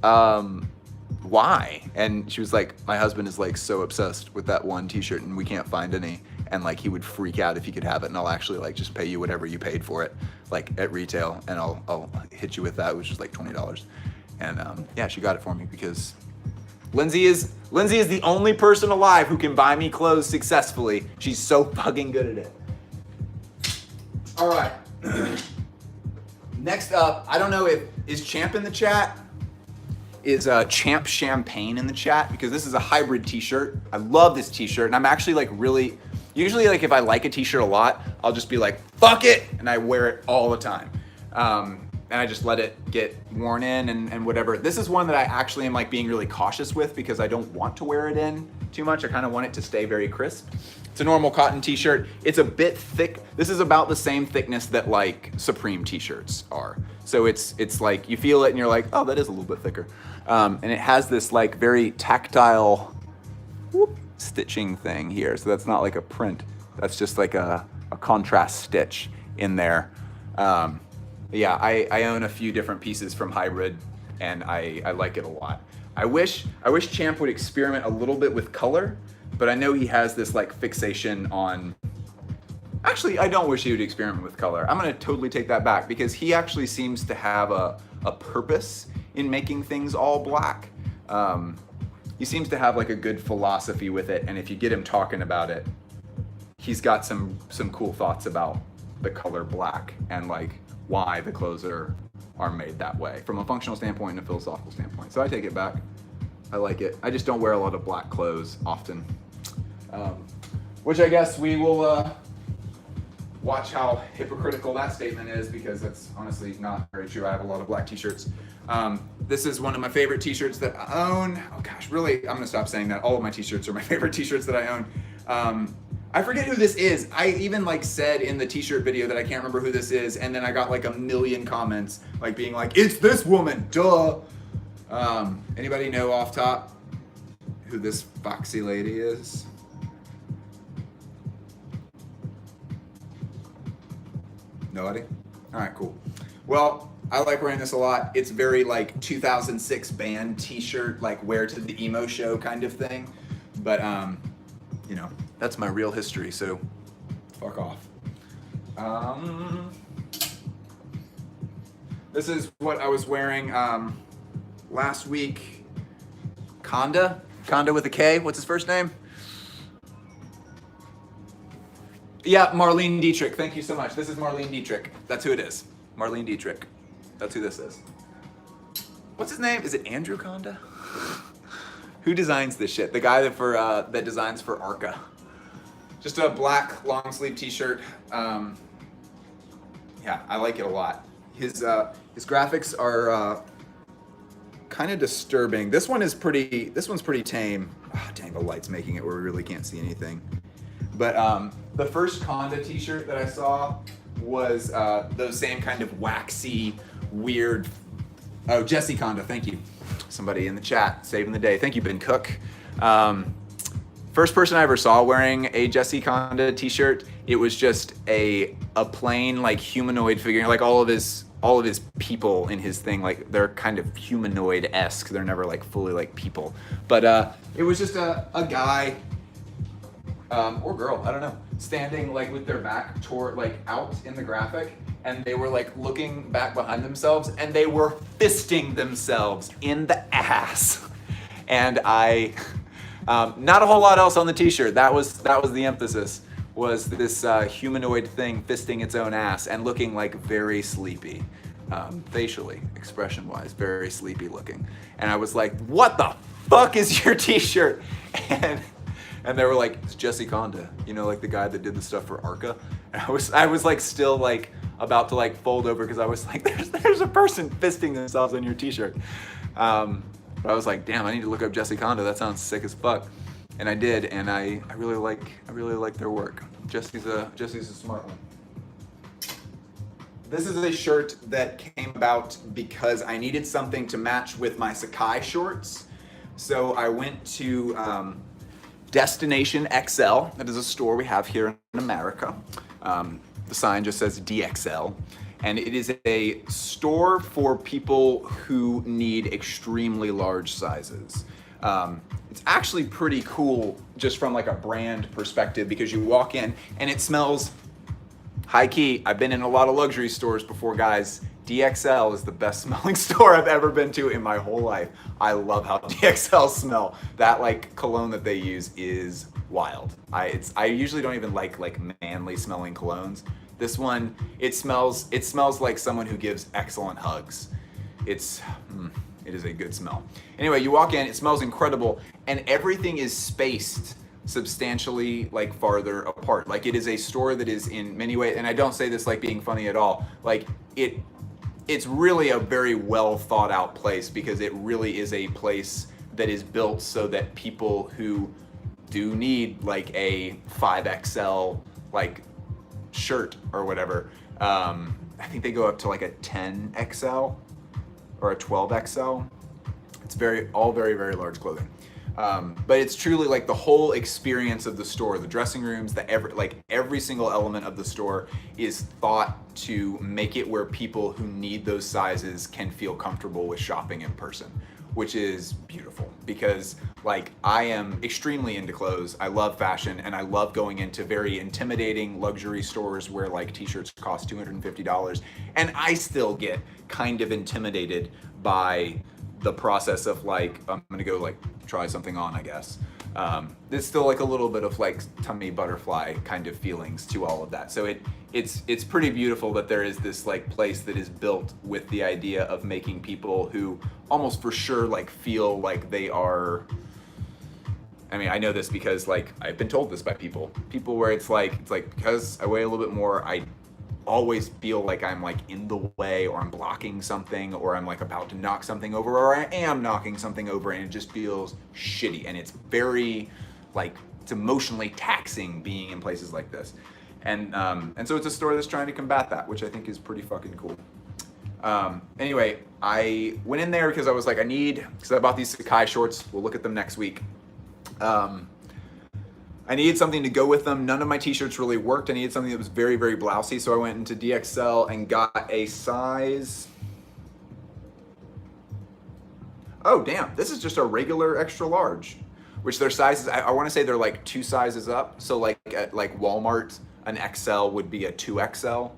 why? And she was like, my husband is like so obsessed with that one t-shirt and we can't find any. And like he would freak out if he could have it, and I'll actually like just pay you whatever you paid for it, like at retail, and I'll hit you with that, which is like $20. And yeah, she got it for me because Lindsay is the only person alive who can buy me clothes successfully. She's so fucking good at it. All right. Next up, I don't know is Champ in the chat? Is Champ Champagne in the chat? Because this is a hybrid t-shirt. I love this t-shirt, and I'm actually like really, usually like if I like a t-shirt a lot, I'll just be like, fuck it, and I wear it all the time. And I just let it get worn in and whatever. This is one that I actually am like being really cautious with because I don't want to wear it in too much. I kind of want it to stay very crisp. It's a normal cotton t-shirt. It's a bit thick. This is about the same thickness that like Supreme t-shirts are. So it's like you feel it and you're like, oh, that is a little bit thicker. And it has this like very tactile stitching thing here. So that's not like a print. That's just like a contrast stitch in there. Yeah, I own a few different pieces from Hybrid and I like it a lot. I wish Champ would experiment a little bit with color, but I know he has this like fixation on, actually I don't wish he would experiment with color. I'm gonna totally take that back because he actually seems to have a purpose in making things all black. He seems to have like a good philosophy with it, and if you get him talking about it, he's got some cool thoughts about the color black and like why the clothes are made that way from a functional standpoint and a philosophical standpoint. So I take it back. I like it. I just don't wear a lot of black clothes often. Which I guess we will watch how hypocritical that statement is, because that's honestly not very true. I have a lot of black t-shirts. This is one of my favorite t-shirts that I own. Oh gosh, really, I'm gonna stop saying that. All of my t-shirts are my favorite t-shirts that I own. I forget who this is. I even like said in the t-shirt video that I can't remember who this is, and then I got like a million comments like being like, it's this woman, duh. Anybody know off top who this foxy lady is? Nobody? All right, cool. Well, I like wearing this a lot. It's very like 2006 band t-shirt, like wear to the emo show kind of thing. But you know, that's my real history, so fuck off. This is what I was wearing last week. Conda with a K. What's his first name? Yeah, Marlene Dietrich. Thank you so much. This is Marlene Dietrich. That's who it is. Marlene Dietrich. That's who this is. What's his name? Is it Andrew Conda? Who designs this shit? The guy that designs for Arca. Just a black long sleeve t-shirt. Yeah, I like it a lot. His graphics are kind of disturbing. This one's pretty tame. Oh, dang, the light's making it where we really can't see anything. But the first Conda t-shirt that I saw was those same kind of waxy, weird. Oh, Jesse Conda, thank you. Somebody in the chat saving the day. Thank you, Ben Cook. First person I ever saw wearing a Jesse Conda t-shirt. It was just a plain like humanoid figure. Like all of his people in his thing, like they're kind of humanoid-esque. They're never like fully like people. But it was just a guy or girl, I don't know, standing like with their back toward like out in the graphic, and they were like looking back behind themselves, and they were fisting themselves in the ass. And I, not a whole lot else on the t-shirt. That was the emphasis, was this humanoid thing fisting its own ass and looking like very sleepy. facially, expression-wise, very sleepy looking. And I was like, what the fuck is your t-shirt? And they were like, it's Jesse Conda, you know, like the guy that did the stuff for Arca. And I was like still like about to like fold over because I was like, there's a person fisting themselves on your t-shirt. But I was like, damn, I need to look up Jesse Conda. That sounds sick as fuck. And I did, and I really like their work. Jesse's a smart one. This is a shirt that came about because I needed something to match with my Sacai shorts. So I went to Destination XL. That is a store we have here in America. The sign just says DXL. And it is a store for people who need extremely large sizes. It's actually pretty cool just from like a brand perspective because you walk in and it smells high key. I've been in a lot of luxury stores before, guys. DXL is the best smelling store I've ever been to in my whole life. I love how DXL smell. That like cologne that they use is wild. I usually don't even like manly smelling colognes. This one, it smells like someone who gives excellent hugs. It is a good smell. Anyway, you walk in, it smells incredible, and everything is spaced substantially like farther apart. Like it is a store that is in many ways, and I don't say this like being funny at all, like it's really a very well thought out place because it really is a place that is built so that people who do need like a 5XL like shirt or whatever, I think they go up to like a 10XL or a 12XL. It's all very, very large clothing. But it's truly like the whole experience of the store, the dressing rooms, every single element of the store is thought to make it where people who need those sizes can feel comfortable with shopping in person, which is beautiful because like I am extremely into clothes. I love fashion and I love going into very intimidating luxury stores where like t-shirts cost $250 and I still get kind of intimidated by the process of like, I'm gonna go like try something on, I guess. There's still like a little bit of like tummy butterfly kind of feelings to all of that. So it's pretty beautiful that there is this like place that is built with the idea of making people who almost for sure like feel like they are, I mean, I know this because like I've been told this by people where it's like because I weigh a little bit more, I always feel like I'm like in the way or I'm blocking something or I'm like about to knock something over or I am knocking something over and it just feels shitty and it's very like it's emotionally taxing being in places like this. And so it's a store that's trying to combat that, which I think is pretty fucking cool. Anyway, I went in there because I was like, because I bought these Sacai shorts. We'll look at them next week. I needed something to go with them. None of my t-shirts really worked. I needed something that was very, very blousy. So I went into DXL and got a size. Oh, damn. This is just a regular extra large, which their sizes, I want to say they're like 2 sizes up. So like at like Walmart, an XL would be a 2XL.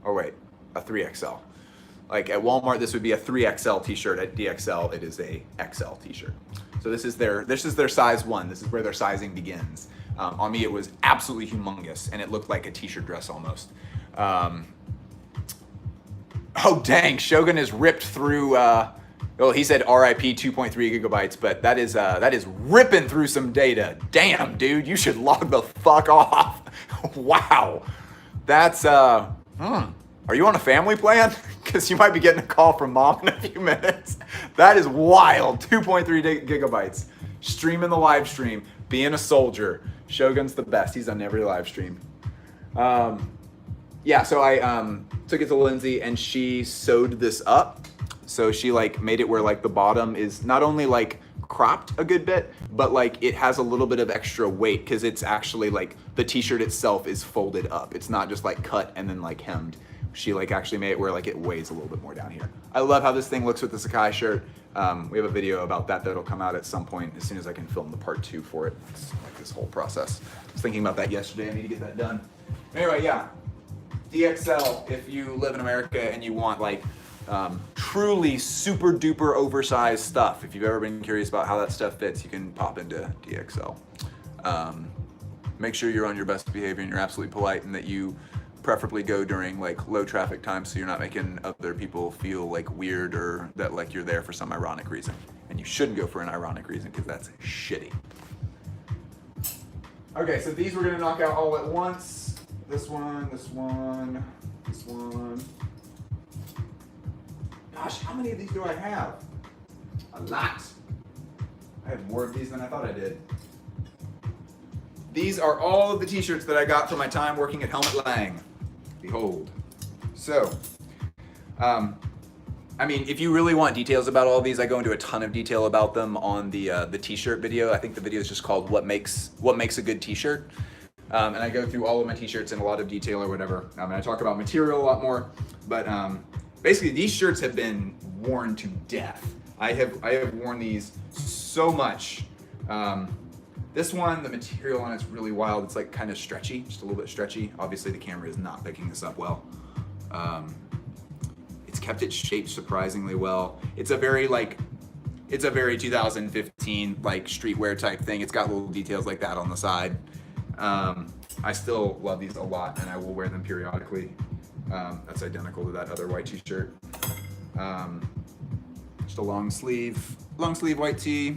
Or wait, a 3XL. Like at Walmart, this would be a 3XL t-shirt. At DXL, it is a XL t-shirt. So this is their size 1. This is where their sizing begins. On me, it was absolutely humongous, and it looked like a t-shirt dress almost. Oh dang, Shogun is ripped through. Well, he said RIP 2.3 gigabytes, but that is ripping through some data. Damn, dude, you should log the fuck off. Wow, that's Are you on a family plan? Because you might be getting a call from mom in a few minutes. That is wild. 2.3 gigabytes. Streaming the live stream. Being a soldier. Shogun's the best. He's on every live stream. Yeah, so I took it to Lindsay and she sewed this up. So she like made it where like the bottom is not only like cropped a good bit, but like it has a little bit of extra weight because it's actually like the t-shirt itself is folded up. It's not just like cut and then like hemmed. She like actually made it where like it weighs a little bit more down here. I love how this thing looks with the Sacai shirt. We have a video about that that'll come out at some point as soon as I can film the part 2 for it. It's like this whole process. I was thinking about that yesterday. I need to get that done. Anyway, yeah, DXL. If you live in America and you want like truly super duper oversized stuff, if you've ever been curious about how that stuff fits, you can pop into DXL. Make sure you're on your best behavior and you're absolutely polite and that you preferably go during like low traffic times so you're not making other people feel like weird or that like you're there for some ironic reason. And you shouldn't go for an ironic reason because that's shitty. Okay, so these we're gonna knock out all at once. This one, this one, this one. Gosh, how many of these do I have? A lot. I have more of these than I thought I did. These are all of the t-shirts that I got from my time working at Helmut Lang. Behold. So, I mean, if you really want details about all of these, I go into a ton of detail about them on the t-shirt video. I think the video is just called What Makes a Good T-Shirt. And I go through all of my t-shirts in a lot of detail or whatever. And I talk about material a lot more. But basically, these shirts have been worn to death. I have worn these so much. This one, the material on it's really wild. It's like kind of stretchy, just a little bit stretchy. Obviously the camera is not picking this up well. It's kept its shape surprisingly well. It's a very 2015 like streetwear type thing. It's got little details like that on the side. I still love these a lot and I will wear them periodically. That's identical to that other white t-shirt. Just a long sleeve white tee.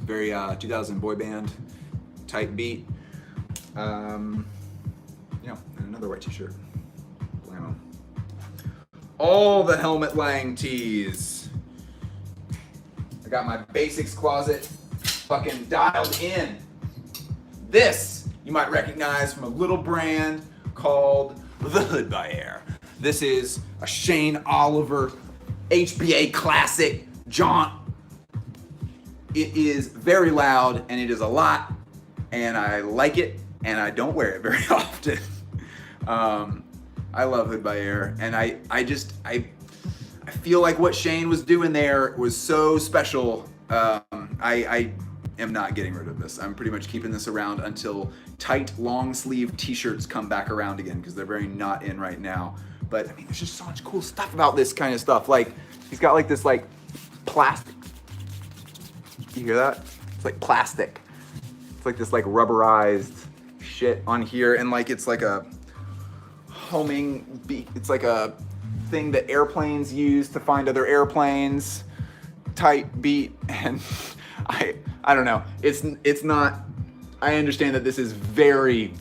Very 2000 boy band type beat. And another white t-shirt. Blammo. All the Helmut Lang tees. I got my basics closet fucking dialed in. This you might recognize from a little brand called The Hood by Air. This is a Shane Oliver HBA classic jaunt. It is very loud and it is a lot and I like it and I don't wear it very often. I love Hood by Air and I feel like what Shane was doing there was so special. I am not getting rid of this. I'm pretty much keeping this around until tight long sleeve t-shirts come back around again because they're very not in right now. But I mean, there's just so much cool stuff about this kind of stuff. Like he's got like this like plastic. You hear that? It's like plastic. It's like this like rubberized shit on here and like it's like a homing beat. It's like a thing that airplanes use to find other airplanes type beat and I don't know. It's not. I understand that this is very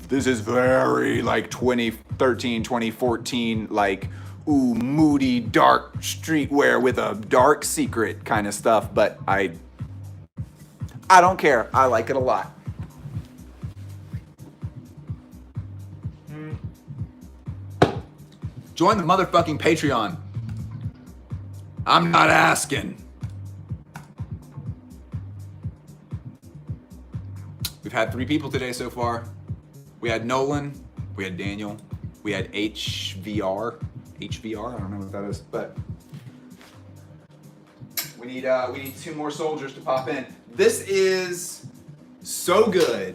like 2013, 2014 like ooh moody dark streetwear with a dark secret kind of stuff, but I don't care. I like it a lot. Join the motherfucking Patreon. I'm not asking. We've had 3 people today so far. We had Nolan, we had Daniel, we had HVR. HVR, I don't know what that is, but we need 2 more soldiers to pop in. This is so good.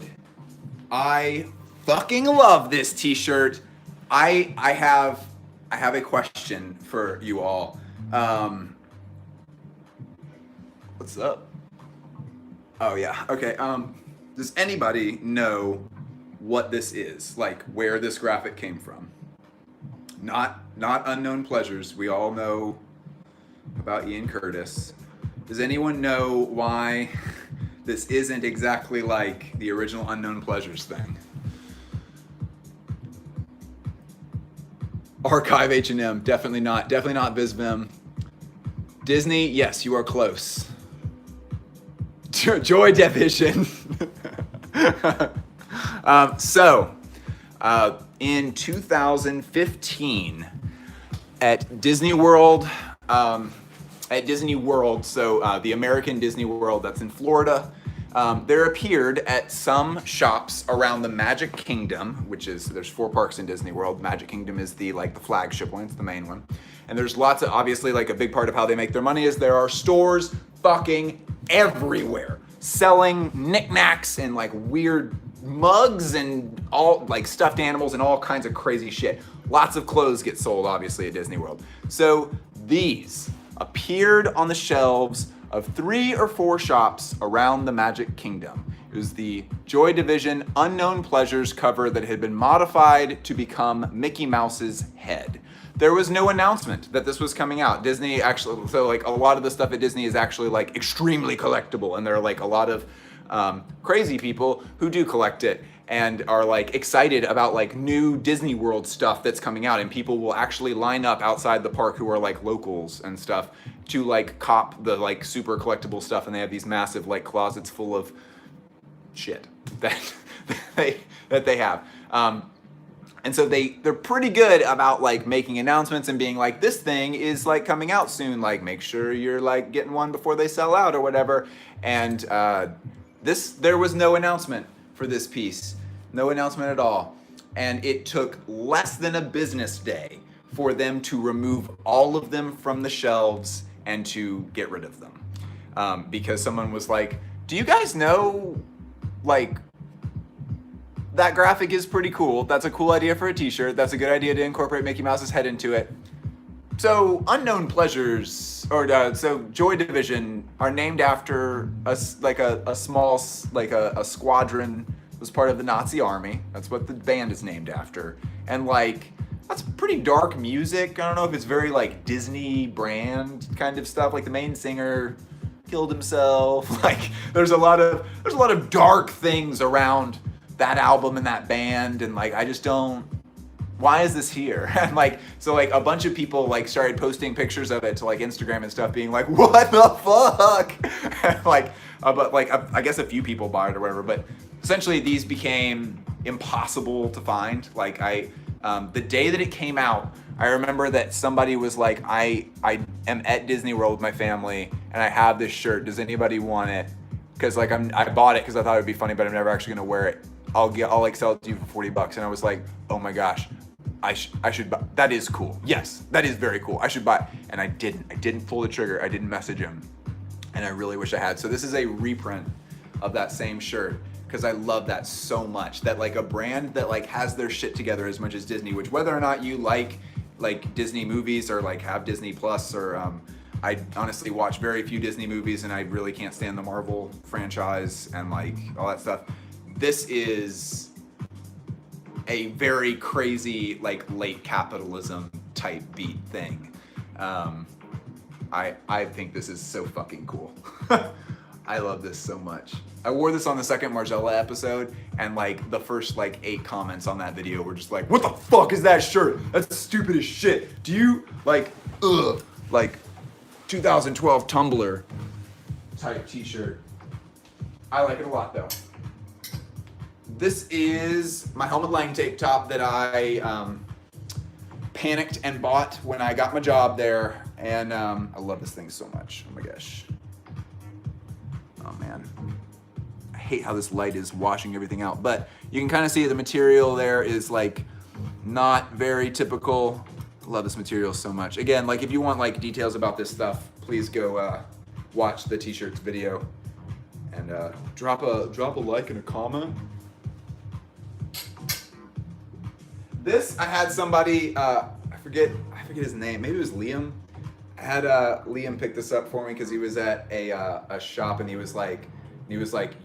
I fucking love this t-shirt. I have a question for you all. What's up? Oh yeah, okay. Does anybody know what this is? Like where this graphic came from? Not Unknown Pleasures. We all know about Ian Curtis. Does anyone know why this isn't exactly like the original Unknown Pleasures thing? Archive H&M, definitely not BizVim. Disney, yes, you are close. Joy Division. In 2015 at Disney World, the American Disney World that's in Florida, there appeared at some shops around the Magic Kingdom, there's 4 parks in Disney World. Magic Kingdom is the flagship one, it's the main one. And there's lots of, obviously like a big part of how they make their money is there are stores fucking everywhere selling knickknacks and like weird mugs and all like stuffed animals and all kinds of crazy shit. Lots of clothes get sold obviously at Disney World. So these appeared on the shelves of 3 or 4 shops around the Magic Kingdom. It was the Joy Division Unknown Pleasures cover that had been modified to become Mickey Mouse's head. There was no announcement that this was coming out. Disney actually, so like a lot of the stuff at Disney is actually like extremely collectible, and there are like a lot of crazy people who do collect it and are like excited about like new Disney World stuff that's coming out, and people will actually line up outside the park who are like locals and stuff to like cop the like super collectible stuff, and they have these massive like closets full of shit that they have. And so they're pretty good about like making announcements and being like, this thing is like coming out soon, like make sure you're like getting one before they sell out or whatever. And there was no announcement for this piece, no announcement at all. And it took less than a business day for them to remove all of them from the shelves and to get rid of them. Because someone was like, do you guys know, like, that graphic is pretty cool. That's a cool idea for a t-shirt. That's a good idea to incorporate Mickey Mouse's head into it. So Unknown Pleasures, so Joy Division are named after a small, like a squadron was part of the Nazi army. That's what the band is named after. And like, that's pretty dark music. I don't know if it's very like Disney brand kind of stuff. Like the main singer killed himself. Like there's a lot of dark things around that album and that band, and like I just don't, why is this here? And like, so like a bunch of people like started posting pictures of it to like Instagram and stuff, being like, what the fuck? And like, but like I guess a few people bought it or whatever, but essentially these became impossible to find. Like the day that it came out, I remember that somebody was like, I am at Disney World with my family and I have this shirt, does anybody want it? Because like I bought it because I thought it would be funny, but I'm never actually gonna wear it. I'll like sell it to you for $40. And I was like, oh my gosh, I should buy. That is cool. Yes, that is very cool. I should buy. And I didn't pull the trigger. I didn't message him. And I really wish I had. So this is a reprint of that same shirt because I love that so much. That like a brand that like has their shit together as much as Disney, which whether or not you like Disney movies or like have Disney Plus or I honestly watch very few Disney movies and I really can't stand the Marvel franchise and like all that stuff. This is a very crazy, like late capitalism type beat thing. I think this is so fucking cool. I love this so much. I wore this on the second Margella episode, and like the first like 8 comments on that video were just like, what the fuck is that shirt? That's stupid as shit. Do you like, like 2012 Tumblr type t-shirt. I like it a lot though. This is my Helmut Lang tape top that I panicked and bought when I got my job there, and I love this thing so much. Oh my gosh. Oh man. I hate how this light is washing everything out, but you can kind of see the material there is like not very typical. I love this material so much. Again, like if you want like details about this stuff, please go watch the t-shirts video and drop a like and a comment. This, I had somebody, I forget his name, maybe it was Liam. I had Liam pick this up for me because he was at a shop and he was like,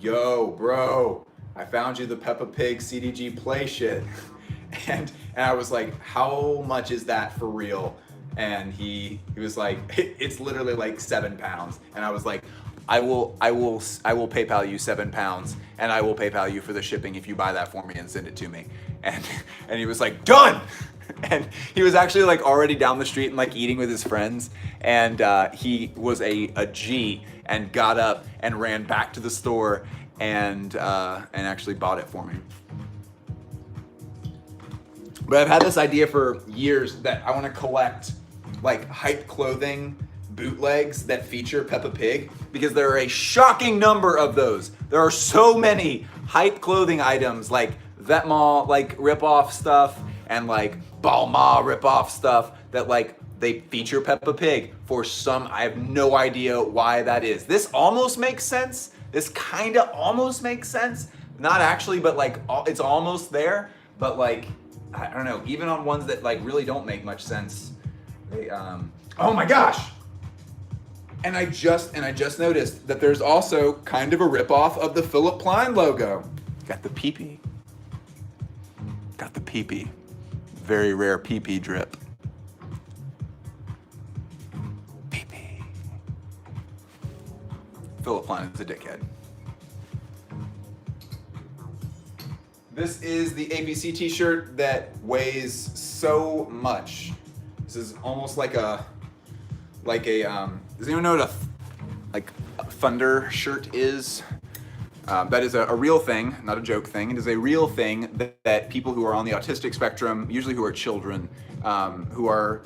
yo, bro, I found you the Peppa Pig CDG play shit. And I was like, how much is that for real? And he was like, it's literally like 7 pounds. And I was like, I will PayPal you 7 pounds, and I will PayPal you for the shipping if you buy that for me and send it to me. And he was like, done. And he was actually like already down the street and like eating with his friends. And he was a G and got up and ran back to the store and actually bought it for me. But I've had this idea for years that I want to collect like hype clothing bootlegs that feature Peppa Pig, because there are a shocking number of those. There are so many hype clothing items like Vetements like rip-off stuff and like Balmain rip-off stuff that like they feature Peppa Pig for some, I have no idea why that is. This almost makes sense. This kind of almost makes sense. Not actually, but like it's almost there. But like, I don't know, even on ones that like really don't make much sense. They, oh my gosh. And I just noticed that there's also kind of a ripoff of the Philip Plein logo. Got the pee-pee. Got the pee-pee. Very rare pee-pee drip. Pee-pee. Philip Plein is a dickhead. This is the APC t-shirt that weighs so much. This is almost like a does anyone know what a thunder shirt is? That is a real thing, not a joke thing. It is a real thing that people who are on the autistic spectrum, usually who are children, who are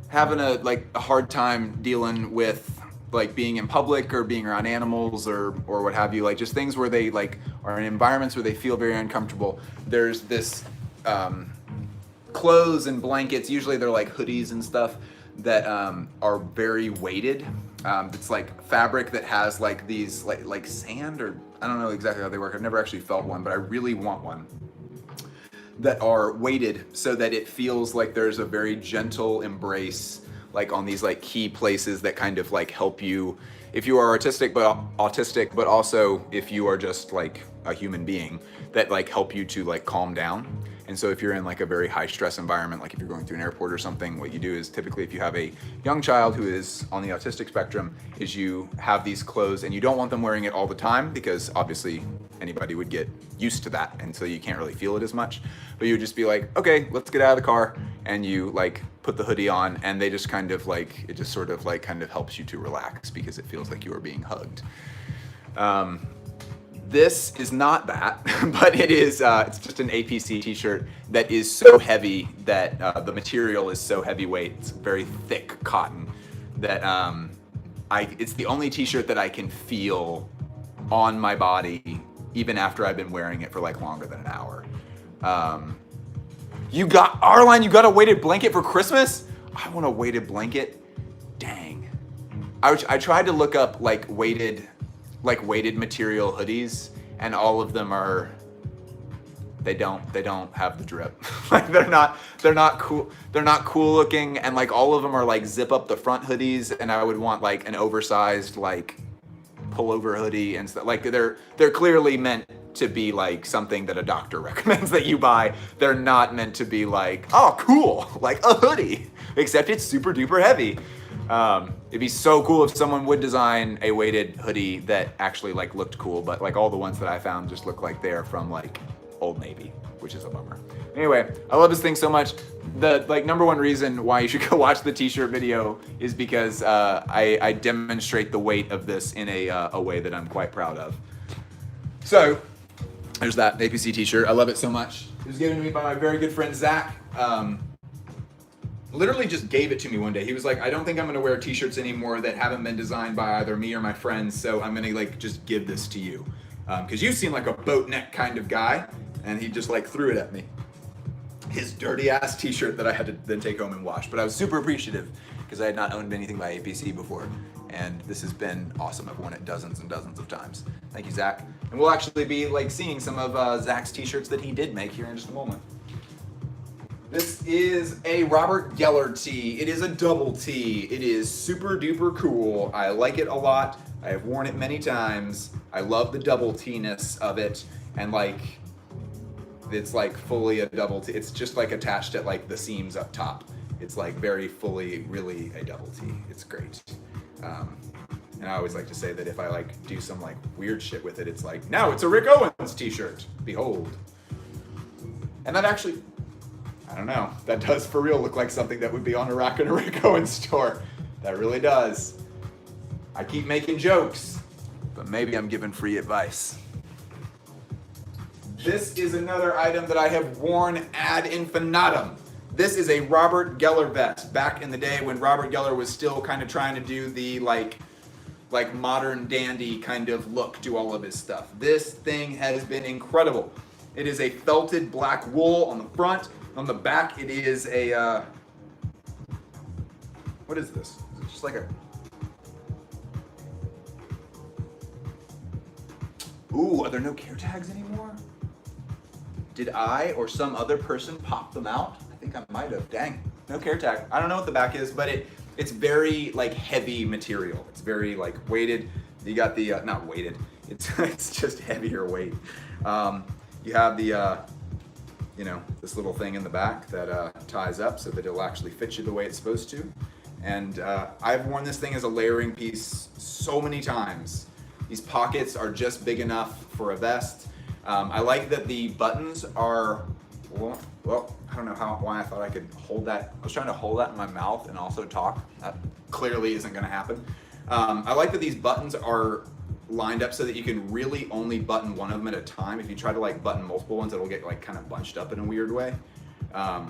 having a hard time dealing with like being in public or being around animals or what have you, like just things where they like are in environments where they feel very uncomfortable. There's this clothes and blankets, usually they're like hoodies and stuff that are very weighted. It's like fabric that has like these like sand, or I don't know exactly how they work. I've never actually felt one, but I really want one, that are weighted so that it feels like there's a very gentle embrace like on these like key places that kind of like help you if you are autistic, but also if you are just like a human being, that like help you to like calm down. And so if you're in like a very high stress environment, like if you're going through an airport or something, what you do is typically if you have a young child who is on the autistic spectrum, is you have these clothes and you don't want them wearing it all the time because obviously anybody would get used to that. And so you can't really feel it as much, but you would just be like, okay, let's get out of the car. And you like put the hoodie on and they just kind of like, it just sort of like kind of helps you to relax because it feels like you are being hugged. This is not that, but it is, it's just an APC t-shirt that is so heavy that the material is so heavyweight, it's very thick cotton, that it's the only t-shirt that I can feel on my body even after I've been wearing it for like longer than an hour. Arline, you got a weighted blanket for Christmas? I want a weighted blanket. Dang. I tried to look up like weighted material hoodies, and all of them are, they don't have the drip. Like they're not cool looking, and like all of them are like zip up the front hoodies, and I would want like an oversized like pullover hoodie and stuff. Like they're clearly meant to be like something that a doctor recommends that you buy. They're not meant to be like, oh cool, like a hoodie, except it's super duper heavy. It'd be so cool if someone would design a weighted hoodie that actually like looked cool, but like all the ones that I found just look like they're from like Old Navy, which is a bummer. Anyway, I love this thing so much. The like number one reason why you should go watch the t-shirt video is because I demonstrate the weight of this in a way that I'm quite proud of. So there's that APC t-shirt. I love it so much. It was given to me by my very good friend Zach. Literally just gave it to me one day. He was like, I don't think I'm gonna wear t-shirts anymore that haven't been designed by either me or my friends, so I'm gonna like just give this to you. Cause you seem like a boat neck kind of guy, and he just like threw it at me. His dirty ass t-shirt that I had to then take home and wash. But I was super appreciative because I had not owned anything by APC before, and this has been awesome. I've worn it dozens and dozens of times. Thank you, Zach. And we'll actually be like seeing some of Zach's t-shirts that he did make here in just a moment. This is a Robert Geller tee. It is a double tee. It is super duper cool. I like it a lot. I have worn it many times. I love the double tee-ness of it. And like, it's like fully a double tee. It's just like attached at like the seams up top. It's like very fully, really a double tee. It's great. And I always like to say that if I like do some like weird shit with it, it's like, now it's a Rick Owens t-shirt. Behold. And that actually, I don't know, that does for real look like something that would be on a rack in a Rick Owens store. That really does. I keep making jokes, but maybe I'm giving free advice. This is another item that I have worn ad infinitum. This is a Robert Geller vest. Back in the day when Robert Geller was still kind of trying to do the like modern dandy kind of look to all of his stuff. This thing has been incredible. It is a felted black wool on the front. On the back, it is a, what is this? Is it just like a, ooh, are there no care tags anymore? Did I or some other person pop them out? I think I might have. Dang, no care tag. I don't know what the back is, but it it's very like heavy material. It's very like weighted. You got the, not weighted, it's just heavier weight. You have the, you know, this little thing in the back that ties up so that it'll actually fit you the way it's supposed to. And I've worn this thing as a layering piece so many times. These pockets are just big enough for a vest. I like that the buttons are, well, I don't know why I thought I could hold that. I was trying to hold that in my mouth and also talk. That clearly isn't gonna happen. I like that these buttons are lined up so that you can really only button one of them at a time. If you try to like button multiple ones, it'll get like kind of bunched up in a weird way. I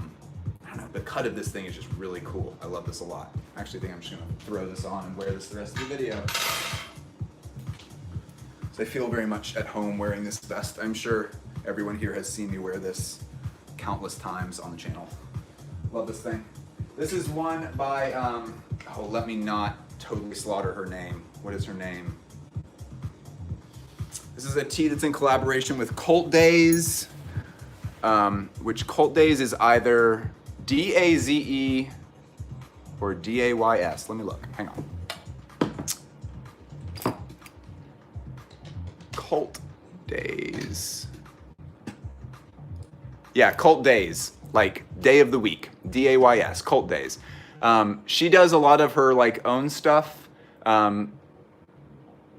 don't know, the cut of this thing is just really cool. I love this a lot. I actually think I'm just gonna throw this on and wear this the rest of the video. So I feel very much at home wearing this vest. I'm sure everyone here has seen me wear this countless times on the channel. Love this thing. This is one by, oh, let me not totally slaughter her name. What is her name? This is a tee that's in collaboration with Cult Daze, which Cult Daze is either D-A-Z-E or D-A-Y-S. Let me look, hang on. Cult Daze. Yeah, Cult Daze, like day of the week, D-A-Y-S, Cult Daze. She does a lot of her like own stuff.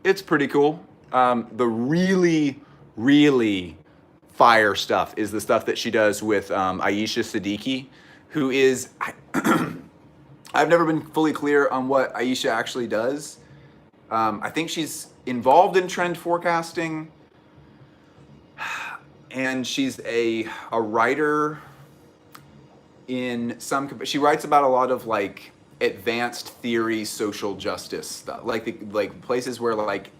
It's pretty cool. The really, really fire stuff is the stuff that she does with Ayesha Siddiqui, who is, I've never been fully clear on what Ayesha actually does. I think she's involved in trend forecasting, and she's a writer in some, she writes about a lot of like advanced theory social justice stuff, like places where like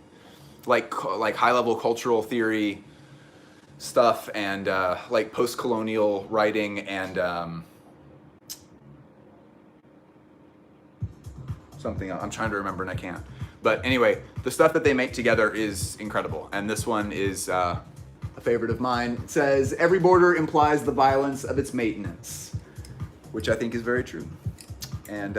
high level cultural theory stuff and like post-colonial writing and something else. I'm trying to remember and I can't. But anyway, the stuff that they make together is incredible. And this one is a favorite of mine. It says, every border implies the violence of its maintenance, which I think is very true. And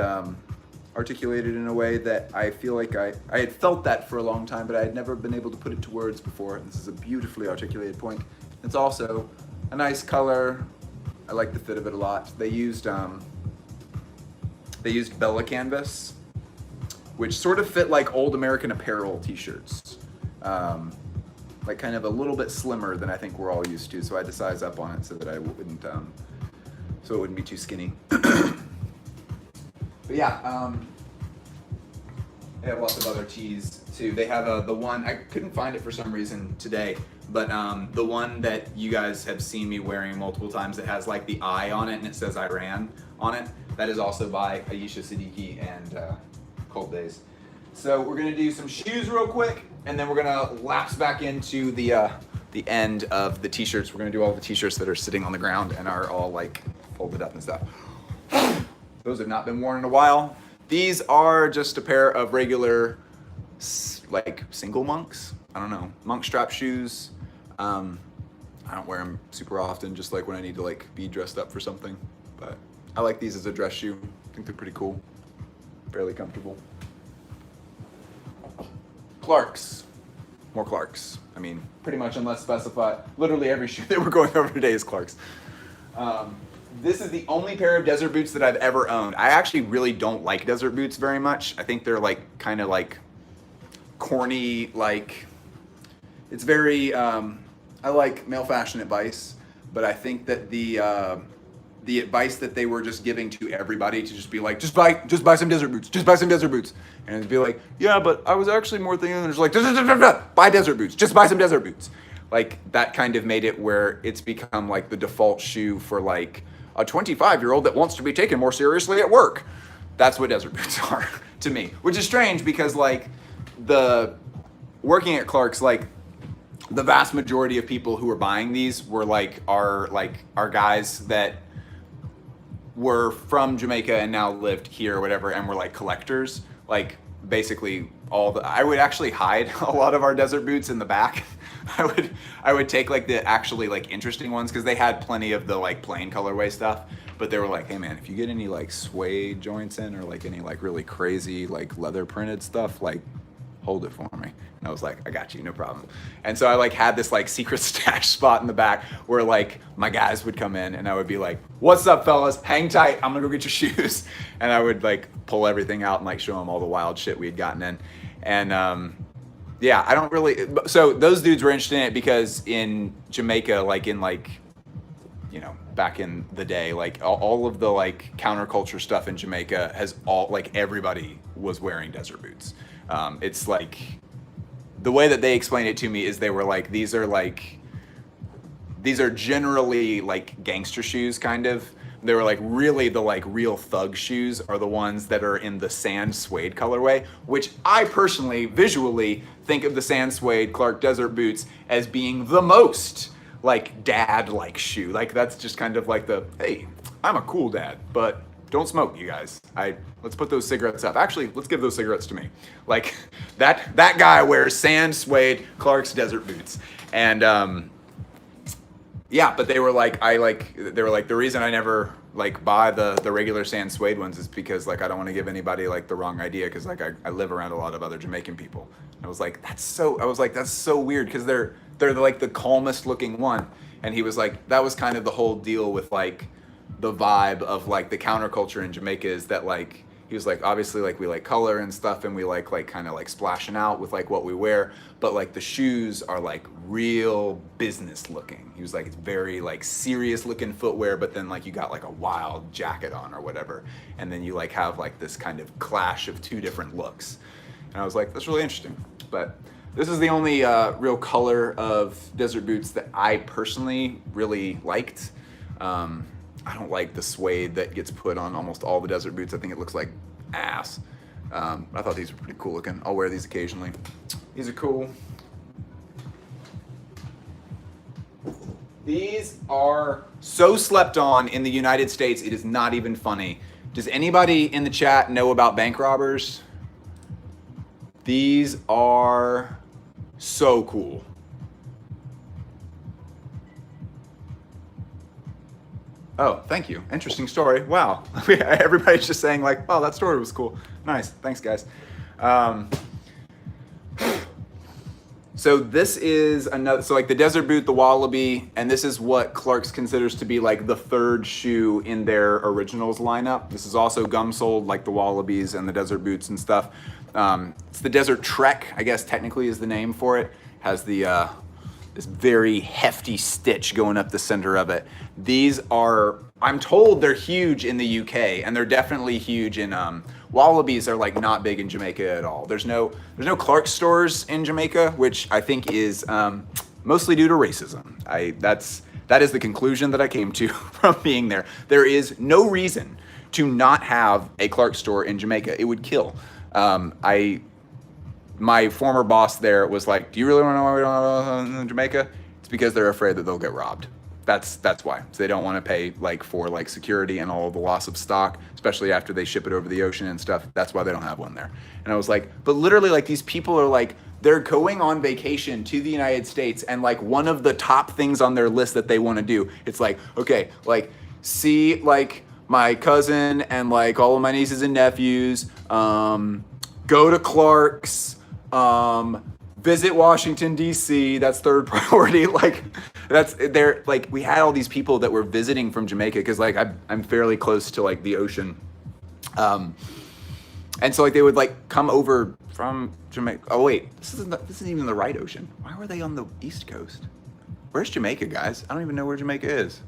articulated in a way that I feel like I had felt that for a long time, but I had never been able to put it to words before. This is a beautifully articulated point. It's also a nice color. I like the fit of it a lot. They used Bella canvas, which sort of fit like old American Apparel t-shirts. Like kind of a little bit slimmer than I think we're all used to. So I had to size up on it so that I wouldn't, so it wouldn't be too skinny. But yeah, they have lots of other tees too. They have the one, I couldn't find it for some reason today, but the one that you guys have seen me wearing multiple times that has like the eye on it and it says Iran on it, that is also by Ayesha Siddiqui and Cult Daze. So we're gonna do some shoes real quick, and then we're gonna lapse back into the end of the t-shirts. We're gonna do all the t-shirts that are sitting on the ground and are all like folded up and stuff. Those have not been worn in a while. These are just a pair of regular, like single monks. I don't know, monk strap shoes. I don't wear them super often, just like when I need to like be dressed up for something. But I like these as a dress shoe. I think they're pretty cool, fairly comfortable. Clarks, more Clarks. I mean, pretty much unless specified. Literally every shoe that we're going over today is Clarks. This is the only pair of desert boots that I've ever owned. I actually really don't like desert boots very much. I think they're like kind of like corny, like it's very, I like male fashion advice, but I think that the advice that they were just giving to everybody to just be like, just buy some desert boots, just buy some desert boots. And it'd be like, yeah, but I was actually more thinking, just like, buy desert boots, just buy some desert boots. Like that kind of made it where it's become like the default shoe for like a 25-year-old that wants to be taken more seriously at work. That's what desert boots are to me, which is strange because like working at Clark's, like the vast majority of people who are buying these were are guys that were from Jamaica and now lived here or whatever, and were like collectors. Like basically I would actually hide a lot of our desert boots in the back. I would take like the actually like interesting ones because they had plenty of the like plain colorway stuff, But they were like, hey man, if you get any like suede joints in or like any like really crazy like leather printed stuff, like hold it for me. And I was like, I got you, no problem. And so I like had this like secret stash spot in the back where like my guys would come in and I would be like, what's up fellas, hang tight, I'm gonna go get your shoes. And I would like pull everything out and like show them all the wild shit we had gotten in. And yeah, I don't really, so those dudes were interested in it because in Jamaica, like in like, you know, back in the day, like all of the like counterculture stuff in Jamaica has all, like everybody was wearing desert boots. It's like, the way that they explained it to me is they were like, these are generally like gangster shoes kind of. They were like, really the like real thug shoes are the ones that are in the sand suede colorway, which I personally visually think of the sand suede Clark desert boots as being the most like dad like shoe. Like that's just kind of like the, hey, I'm a cool dad, but don't smoke, you guys. Let's put those cigarettes up. Actually, let's give those cigarettes to me. Like that guy wears sand suede Clark's desert boots. And yeah, but they were like, the reason I never like buy the regular sand suede ones is because like I don't want to give anybody like the wrong idea, because like I live around a lot of other Jamaican people. And I was like, that's so weird, because they're like the calmest looking one. And he was like, that was kind of the whole deal with like the vibe of like the counterculture in Jamaica, is that like, he was like, obviously like we like color and stuff, and we like kind of like splashing out with like what we wear, but like the shoes are like real business looking. He was like, it's very like serious looking footwear, but then like you got like a wild jacket on or whatever, and then you like have like this kind of clash of two different looks. And I was like, that's really interesting. But this is the only real color of desert boots that I personally really liked. I don't like the suede that gets put on almost all the desert boots. I think it looks like ass. I thought these were pretty cool looking. I'll wear these occasionally. These are cool. These are so slept on in the United States, it is not even funny. Does anybody in the chat know about bank robbers? These are so cool. Oh, thank you. Interesting story. Wow. Everybody's just saying like, oh, that story was cool. Nice. Thanks, guys. So this is another, so like the desert boot, the Wallaby, and this is what Clark's considers to be like the third shoe in their originals lineup. This is also gum soled like the Wallabies and the desert boots and stuff. It's the Desert Trek, I guess technically is the name for it. Has the this very hefty stitch going up the center of it. These are, I'm told they're huge in the UK, and they're definitely huge in, Wallabies are like not big in Jamaica at all. There's no Clark stores in Jamaica, which I think is mostly due to racism. That is the conclusion that I came to from being there. There is no reason to not have a Clark store in Jamaica. It would kill. My former boss there was like, do you really want to know why we don't have in Jamaica? It's because they're afraid that they'll get robbed. That's why. So they don't want to pay like for like security and all of the loss of stock, especially after they ship it over the ocean and stuff. That's why they don't have one there. And I was like, but literally like these people are like, they're going on vacation to the United States, and like one of the top things on their list that they want to do, it's like, okay, like see like my cousin and like all of my nieces and nephews, go to Clark's, visit Washington, D.C. That's third priority. Like that's, they're like, we had all these people that were visiting from Jamaica, because like I'm fairly close to like the ocean. And so like they would like come over from Jamaica. Oh wait, this isn't even the right ocean. Why were they on the East Coast? Where's Jamaica, guys? I don't even know where Jamaica is.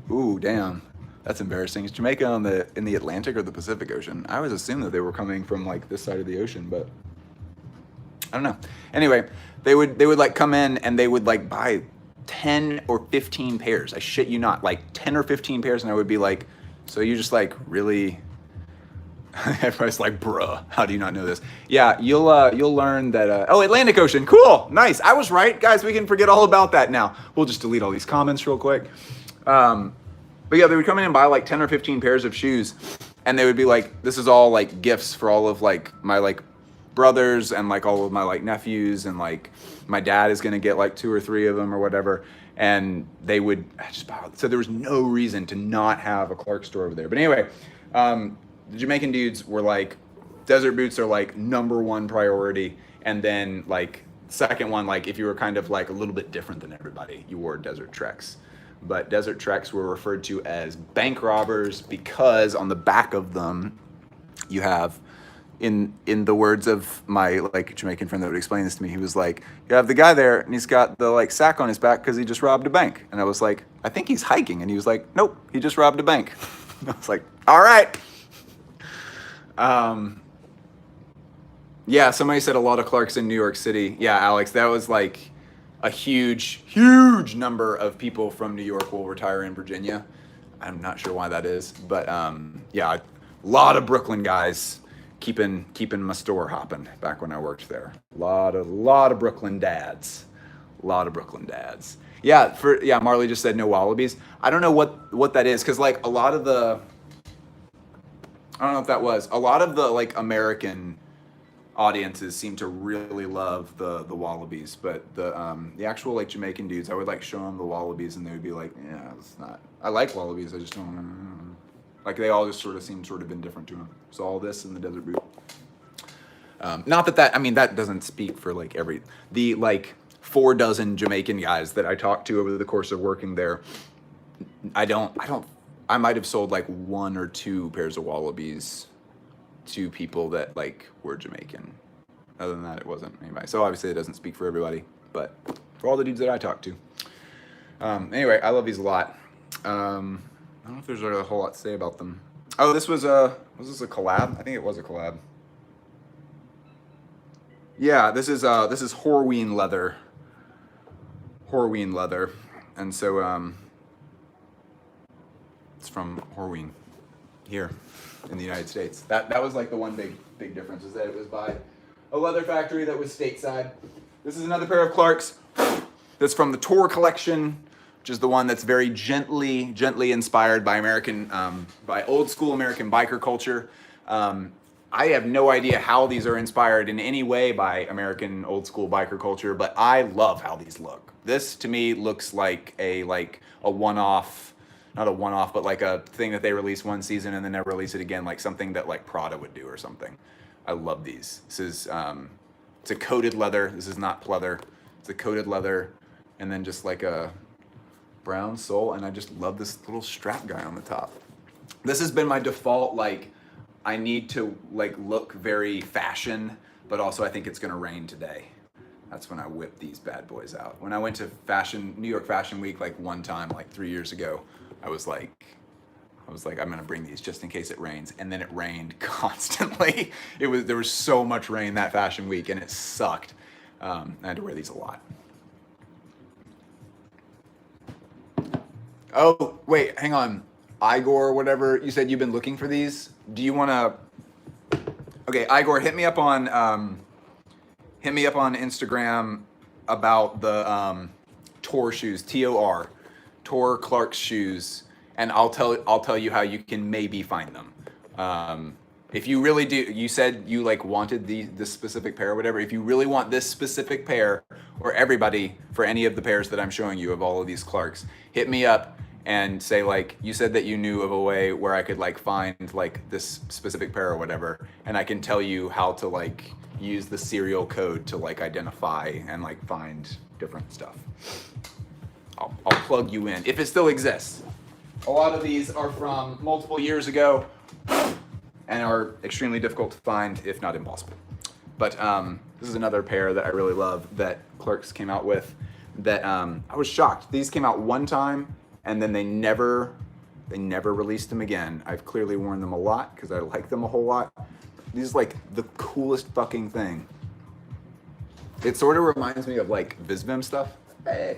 Ooh, damn. That's embarrassing. Is Jamaica in the Atlantic or the Pacific Ocean? I always assumed that they were coming from like this side of the ocean, but I don't know. Anyway, they would like come in and they would like buy 10 or 15 pairs. I shit you not, like 10 or 15 pairs, and I would be like, so you just like really? Everybody's like, bruh, how do you not know this? Yeah, you'll learn that. Oh, Atlantic Ocean, cool, nice. I was right, guys. We can forget all about that now. We'll just delete all these comments real quick. But yeah, they would come in and buy like 10 or 15 pairs of shoes, and they would be like, this is all like gifts for all of like my like brothers and like all of my like nephews, and like my dad is gonna get like 2 or 3 of them or whatever. and they would just so there was no reason to not have a Clark store over there. But anyway, the Jamaican dudes were like, desert boots are like #1 priority, and then like second one, like if you were kind of like a little bit different than everybody, you wore Desert Treks. But Desert Treks were referred to as bank robbers because on the back of them you have, in the words of my like Jamaican friend that would explain this to me, he was like, you have the guy there and he's got the like sack on his back because he just robbed a bank. And I was like, I think he's hiking. And he was like, nope, he just robbed a bank. I was like, all right. Yeah, somebody said a lot of Clarks in New York City. Yeah, Alex, that was like a huge number of people from New York will retire in Virginia. I'm not sure why that is, but yeah, a lot of Brooklyn guys keeping my store hopping back when I worked there. A lot of Brooklyn dads. Yeah, Marley just said no wallabies. I don't know what that is, because like a lot of the, I don't know if that was, a lot of the like American audiences seem to really love the wallabies, but the actual like Jamaican dudes, I would like show them the wallabies and they would be like, yeah, it's not, I like wallabies, I just don't, like they all just sort of seem sort of indifferent to them. So all this in the desert boot. Not that I mean, that doesn't speak for like the like 4 dozen Jamaican guys that I talked to over the course of working there. I might have sold like 1 or 2 pairs of wallabies to people that like were Jamaican. Other than that, it wasn't anybody. So obviously it doesn't speak for everybody, but for all the dudes that I talked to. Anyway, I love these a lot. I don't know if there's a whole lot to say about them. Oh, was this a collab? I think it was a collab. Yeah, this is Horween leather. And so it's from Horween here in the United States. That was like the one big difference, is that it was by a leather factory that was stateside. This is another pair of Clarks that's from the Tour collection, which is the one that's very gently inspired by by old school American biker culture. I have no idea how these are inspired in any way by American old school biker culture, but I love how these look. This to me looks like a one-off, not a one-off, but like a thing that they release one season and then never release it again, like something that like Prada would do or something. I love these. This is it's a coated leather. This is not pleather. It's a coated leather, and then just like a brown sole, and I just love this little strap guy on the top. This has been my default, like I need to like look very fashion, but also I think it's gonna rain today. That's when I whip these bad boys out. When I went to New York Fashion Week like one time, like 3 years ago, I was like, I'm gonna bring these just in case it rains. And then it rained constantly. There was so much rain that fashion week and it sucked. I had to wear these a lot. Oh, wait, hang on. Igor, whatever, you said you've been looking for these. Do you wanna, okay, Igor, hit me up on Instagram about the Tor shoes, T-O-R, Tor Clark's shoes, and I'll tell you how you can maybe find them. If you really do, you said you like wanted this specific pair or whatever. If you really want this specific pair, or everybody for any of the pairs that I'm showing you of all of these Clarks, hit me up and say like, you said that you knew of a way where I could like find like this specific pair or whatever, and I can tell you how to like use the serial code to like identify and like find different stuff. I'll plug you in if it still exists. A lot of these are from multiple years ago and are extremely difficult to find, if not impossible. But this is another pair that I really love that Clarks came out with that I was shocked. These came out one time and then they never released them again. I've clearly worn them a lot because I like them a whole lot. These are like the coolest fucking thing. It sort of reminds me of like Visvim stuff. Hey.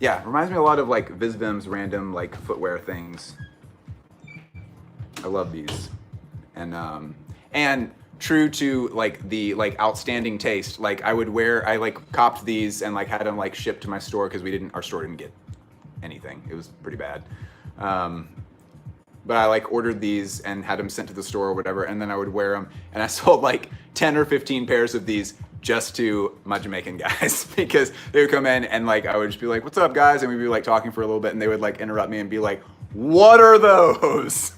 Yeah, it reminds me a lot of like Visvim's random like footwear things. I love these. And true to like the like outstanding taste, like I like copped these and like had them like shipped to my store because our store didn't get anything. It was pretty bad. But I like ordered these and had them sent to the store or whatever, and then I would wear them, and I sold like 10 or 15 pairs of these just to my Jamaican guys because they would come in and like I would just be like, "What's up, guys?" and we'd be like talking for a little bit, and they would like interrupt me and be like, "What are those?"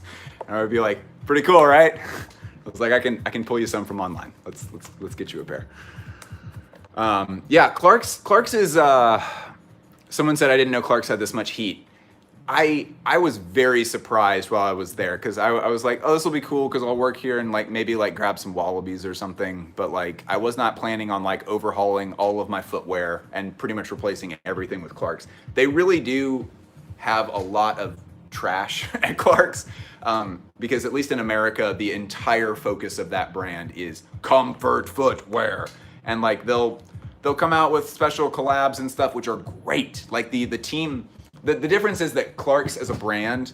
And I would be like, "Pretty cool, right?" I was like, I can pull you some from online. Let's get you a pair. Yeah, Clark's is. Someone said I didn't know Clark's had this much heat. I was very surprised while I was there because I was like, oh, this will be cool because I'll work here and like maybe like grab some Wallabies or something. But like I was not planning on like overhauling all of my footwear and pretty much replacing everything with Clark's. They really do have a lot of trash at Clark's because at least in America, the entire focus of that brand is comfort footwear, and like they'll come out with special collabs and stuff which are great. Like the team. The difference is that Clark's as a brand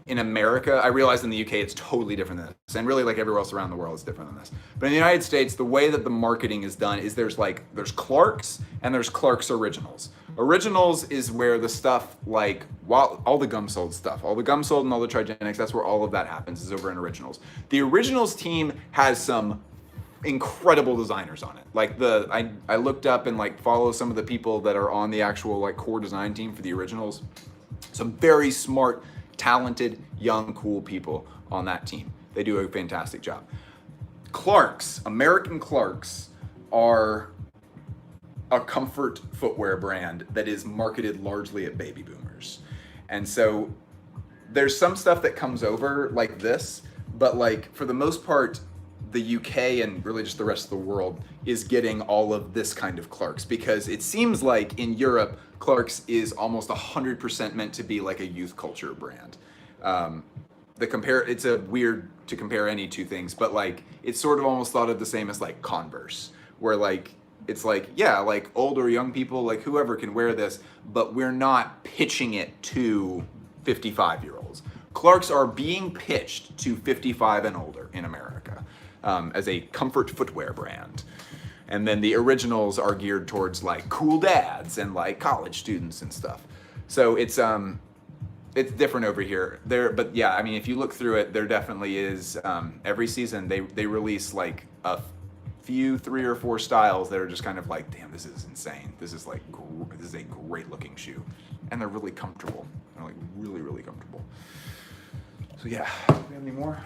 in America, I realize in the UK it's totally different than this, and really like everywhere else around the world is different than this. But in the United States, the way that the marketing is done is there's Clark's and there's Clark's Originals. Originals is where the stuff like all the gum sold stuff, all the gum sold and all the Trigenics, that's where all of that happens is over in Originals. The Originals team has some incredible designers on it. Like I looked up and like follow some of the people that are on the actual like core design team for the Originals. Some very smart, talented, young, cool people on that team. They do a fantastic job. Clark's, American Clark's, are a comfort footwear brand that is marketed largely at baby boomers. And so there's some stuff that comes over like this, but like for the most part, the UK and really just the rest of the world is getting all of this kind of Clark's because it seems like in Europe, Clark's is almost 100% meant to be like a youth culture brand. It's a weird to compare any two things, but like it's sort of almost thought of the same as like Converse, where like it's like, yeah, like old or young people, like whoever can wear this, but we're not pitching it to 55-year-olds. Clark's are being pitched to 55 and older in America. As a comfort footwear brand. And then the Originals are geared towards like cool dads and like college students and stuff. So it's different over here. But yeah, I mean, if you look through it, there definitely is, every season they release like a few 3 or 4 styles that are just kind of like, damn, this is insane. This is like, this is a great looking shoe. And they're really comfortable. They're like really, really comfortable. So yeah, do we have any more?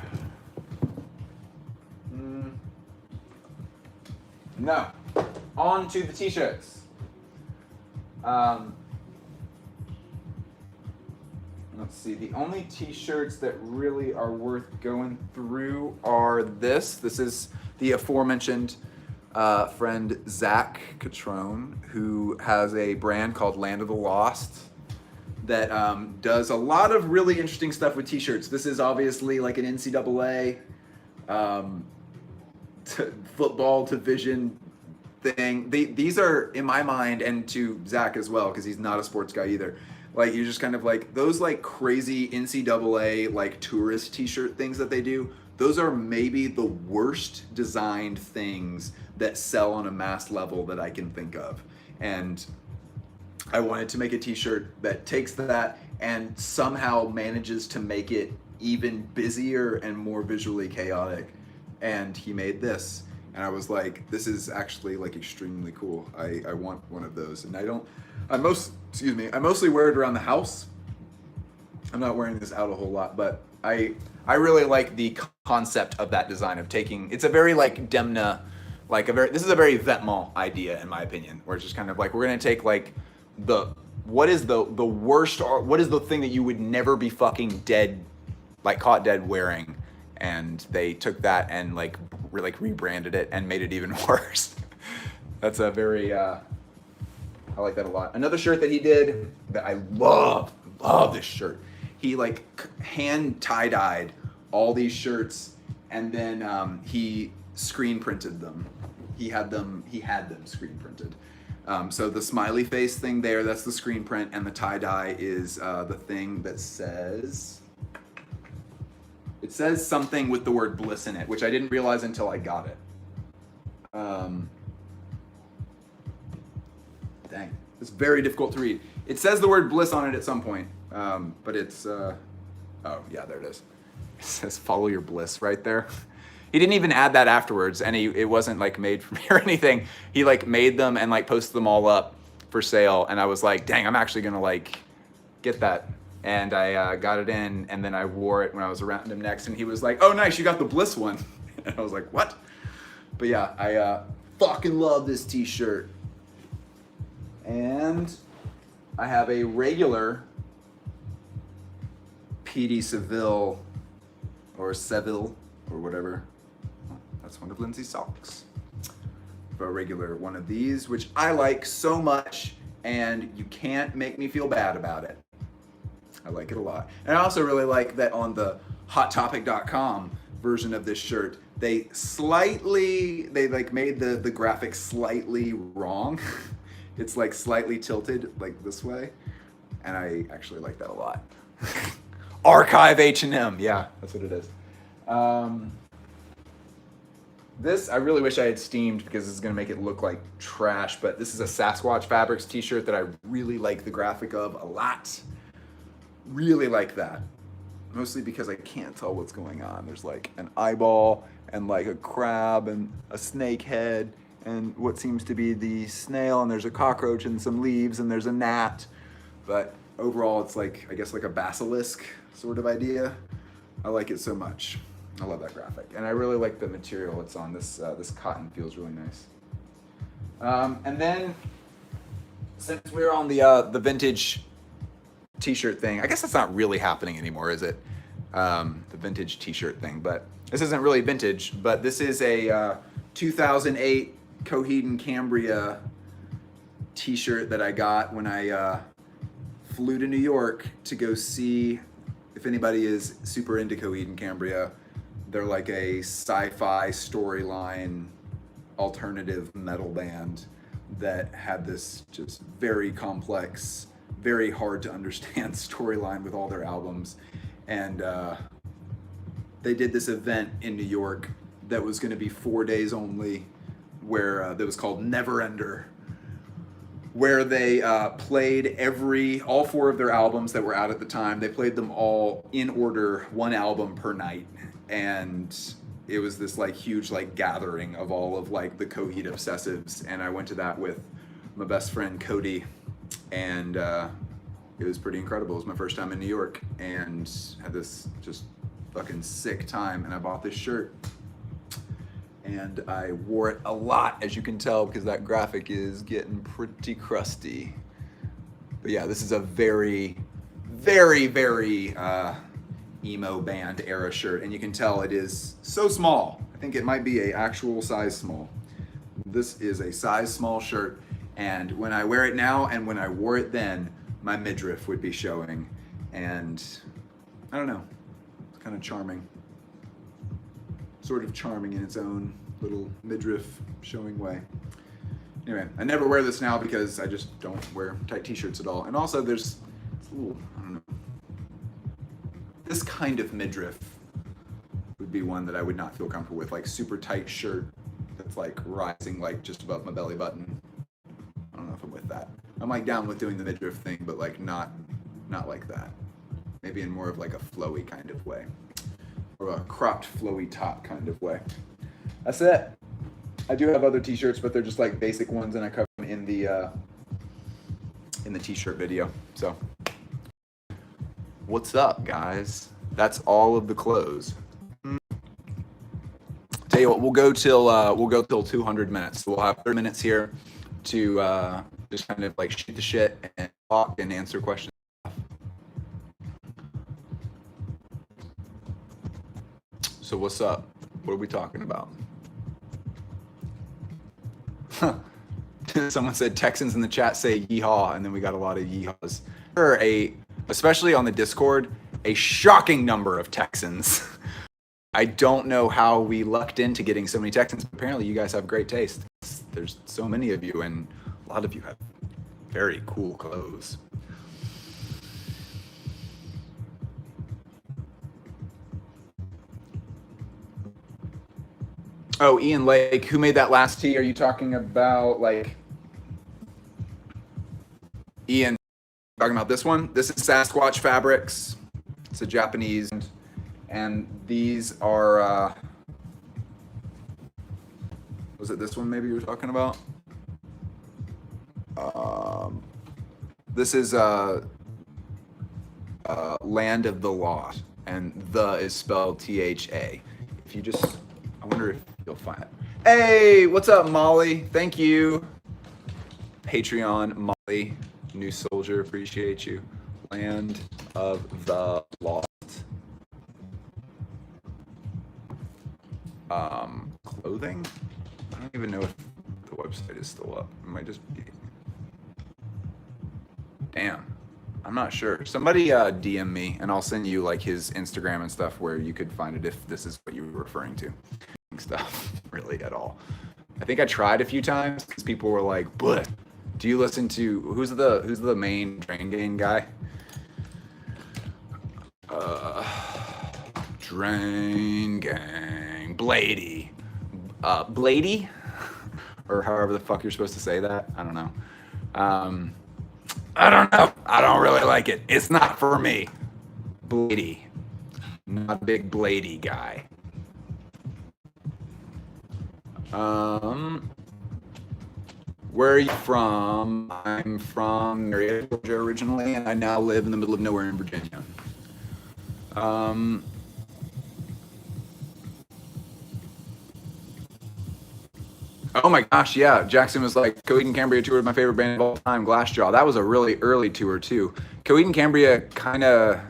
No. On to the t-shirts. Let's see. The only t-shirts that really are worth going through are this. This is the aforementioned friend Zach Catrone, who has a brand called Land of the Lost that does a lot of really interesting stuff with t-shirts. This is obviously like an NCAA football division thing. These are, in my mind, and to Zach as well, because he's not a sports guy either, like you're just kind of like those like crazy NCAA like tourist t-shirt things that they do, those are maybe the worst designed things that sell on a mass level that I can think of. And I wanted to make a t-shirt that takes that and somehow manages to make it even busier and more visually chaotic. And he made this, and I was like, this is actually like extremely cool. I want one of those. And I mostly wear it around the house. I'm not wearing this out a whole lot, but I really like the concept of that design of taking, it's a very like Demna, this is a very Vetements idea in my opinion, where it's just kind of like, we're gonna take like what is the worst, or what is the thing that you would never be fucking dead, like caught dead wearing, and they took that and like rebranded it and made it even worse. That's a very, I like that a lot. Another shirt that he did that I love this shirt. He like hand tie-dyed all these shirts, and then he screen printed them. He had them screen printed. So the smiley face thing there, that's the screen print, and the tie-dye is the thing that says, it says something with the word bliss in it, which I didn't realize until I got it. Dang, it's very difficult to read. It says the word bliss on it at some point, but it's, oh yeah, there it is. It says follow your bliss right there. He didn't even add that afterwards, and it wasn't like made for me or anything. He like made them and like posted them all up for sale, and I was like, dang, I'm actually gonna like get that. And I got it in, and then I wore it when I was around him next, and he was like, oh nice, you got the Bliss one. And I was like, what? But yeah, I fucking love this t-shirt. And I have a regular PD Seville or Seville or whatever. That's one of Lindsay's socks. A regular one of these, which I like so much, and you can't make me feel bad about it. I like it a lot. And I also really like that on the HotTopic.com version of this shirt, they like made the graphic slightly wrong. It's like slightly tilted like this way, and I actually like that a lot. Archive H&M, yeah, that's what it is. This, I really wish I had steamed because this is gonna make it look like trash, but this is a Sasquatch Fabrics t-shirt that I really like the graphic of a lot. Really like that. Mostly because I can't tell what's going on. There's like an eyeball and like a crab and a snake head and what seems to be the snail, and there's a cockroach and some leaves and there's a gnat. But overall it's like, I guess like a basilisk sort of idea. I like it so much. I love that graphic. And I really like the material it's on. This cotton feels really nice. And then since we're on the vintage t-shirt thing, I guess that's not really happening anymore, is it? The vintage t-shirt thing, but this isn't really vintage, but this is a 2008 Coheed and Cambria t-shirt that I got when I flew to New York to go see, if anybody is super into Coheed and Cambria, they're like a sci-fi storyline alternative metal band that had this just very complex, very hard to understand storyline with all their albums. And they did this event in New York that was gonna be 4 days only, where that was called Neverender, where they played all 4 of their albums that were out at the time. They played them all in order, 1 album per night. And it was this like huge like gathering of all of like the Coheed obsessives. And I went to that with my best friend Cody, and it was pretty incredible. It was my first time in New York and had this just fucking sick time. And I bought this shirt and I wore it a lot, as you can tell, because that graphic is getting pretty crusty. But yeah, this is a very, very, very emo band era shirt, and you can tell it is so small. I think it might be a actual size small. This is a size small shirt, and when I wear it now and when I wore it then, my midriff would be showing, and I don't know, it's kind of charming. Sort of charming in its own little midriff showing way. Anyway, I never wear this now because I just don't wear tight t-shirts at all. And also there's, ooh, I don't know. This kind of midriff would be one that I would not feel comfortable with, like super tight shirt that's like rising like just above my belly button. I don't know if I'm with that. I'm like down with doing the midriff thing, but like not like that. Maybe in more of like a flowy kind of way, or a cropped flowy top kind of way. That's it. I do have other t-shirts, but they're just like basic ones, and I cover them in the t-shirt video. So what's up, guys? That's all of the clothes. Tell you what, we'll go till 200 minutes. So we'll have 30 minutes here to just kind of like shoot the shit and talk and answer questions. So what's up? What are we talking about? Someone said Texans in the chat say yeehaw, and then we got a lot of yeehaws. Especially on the Discord, a shocking number of Texans. I don't know how we lucked into getting so many Texans. Apparently you guys have great taste. There's so many of you, and a lot of you have very cool clothes. Oh, Ian Lake, who made that last tee? Are you talking about like Ian? Talking about this one? This is Sasquatch Fabrics. It's a Japanese, and these are Was it this one maybe you were talking about? This is Land of the Lost, and the is spelled T-H-A. If you just, I wonder if you'll find it. Hey, what's up, Molly? Thank you. Patreon, Molly, new soldier, appreciate you. Land of the Lost. Clothing? I don't even know if the website is still up. It might just be. Damn. I'm not sure. Somebody DM me and I'll send you like his Instagram and stuff where you could find it if this is what you were referring to. Stuff really at all. I think I tried a few times because people were like, "But do you listen to who's the main Drain Gang guy?" Drain Gang, Blady, Blady, or however the fuck you're supposed to say that. I don't know. I don't know. I don't really like it. It's not for me. Blady, not a big Blady guy. Where are you from? I'm from Marietta, Georgia originally, and I now live in the middle of nowhere in Virginia. Oh my gosh, yeah. Jackson was like, Coheed and Cambria toured my favorite band of all time, Glassjaw. That was a really early tour too. Coheed and Cambria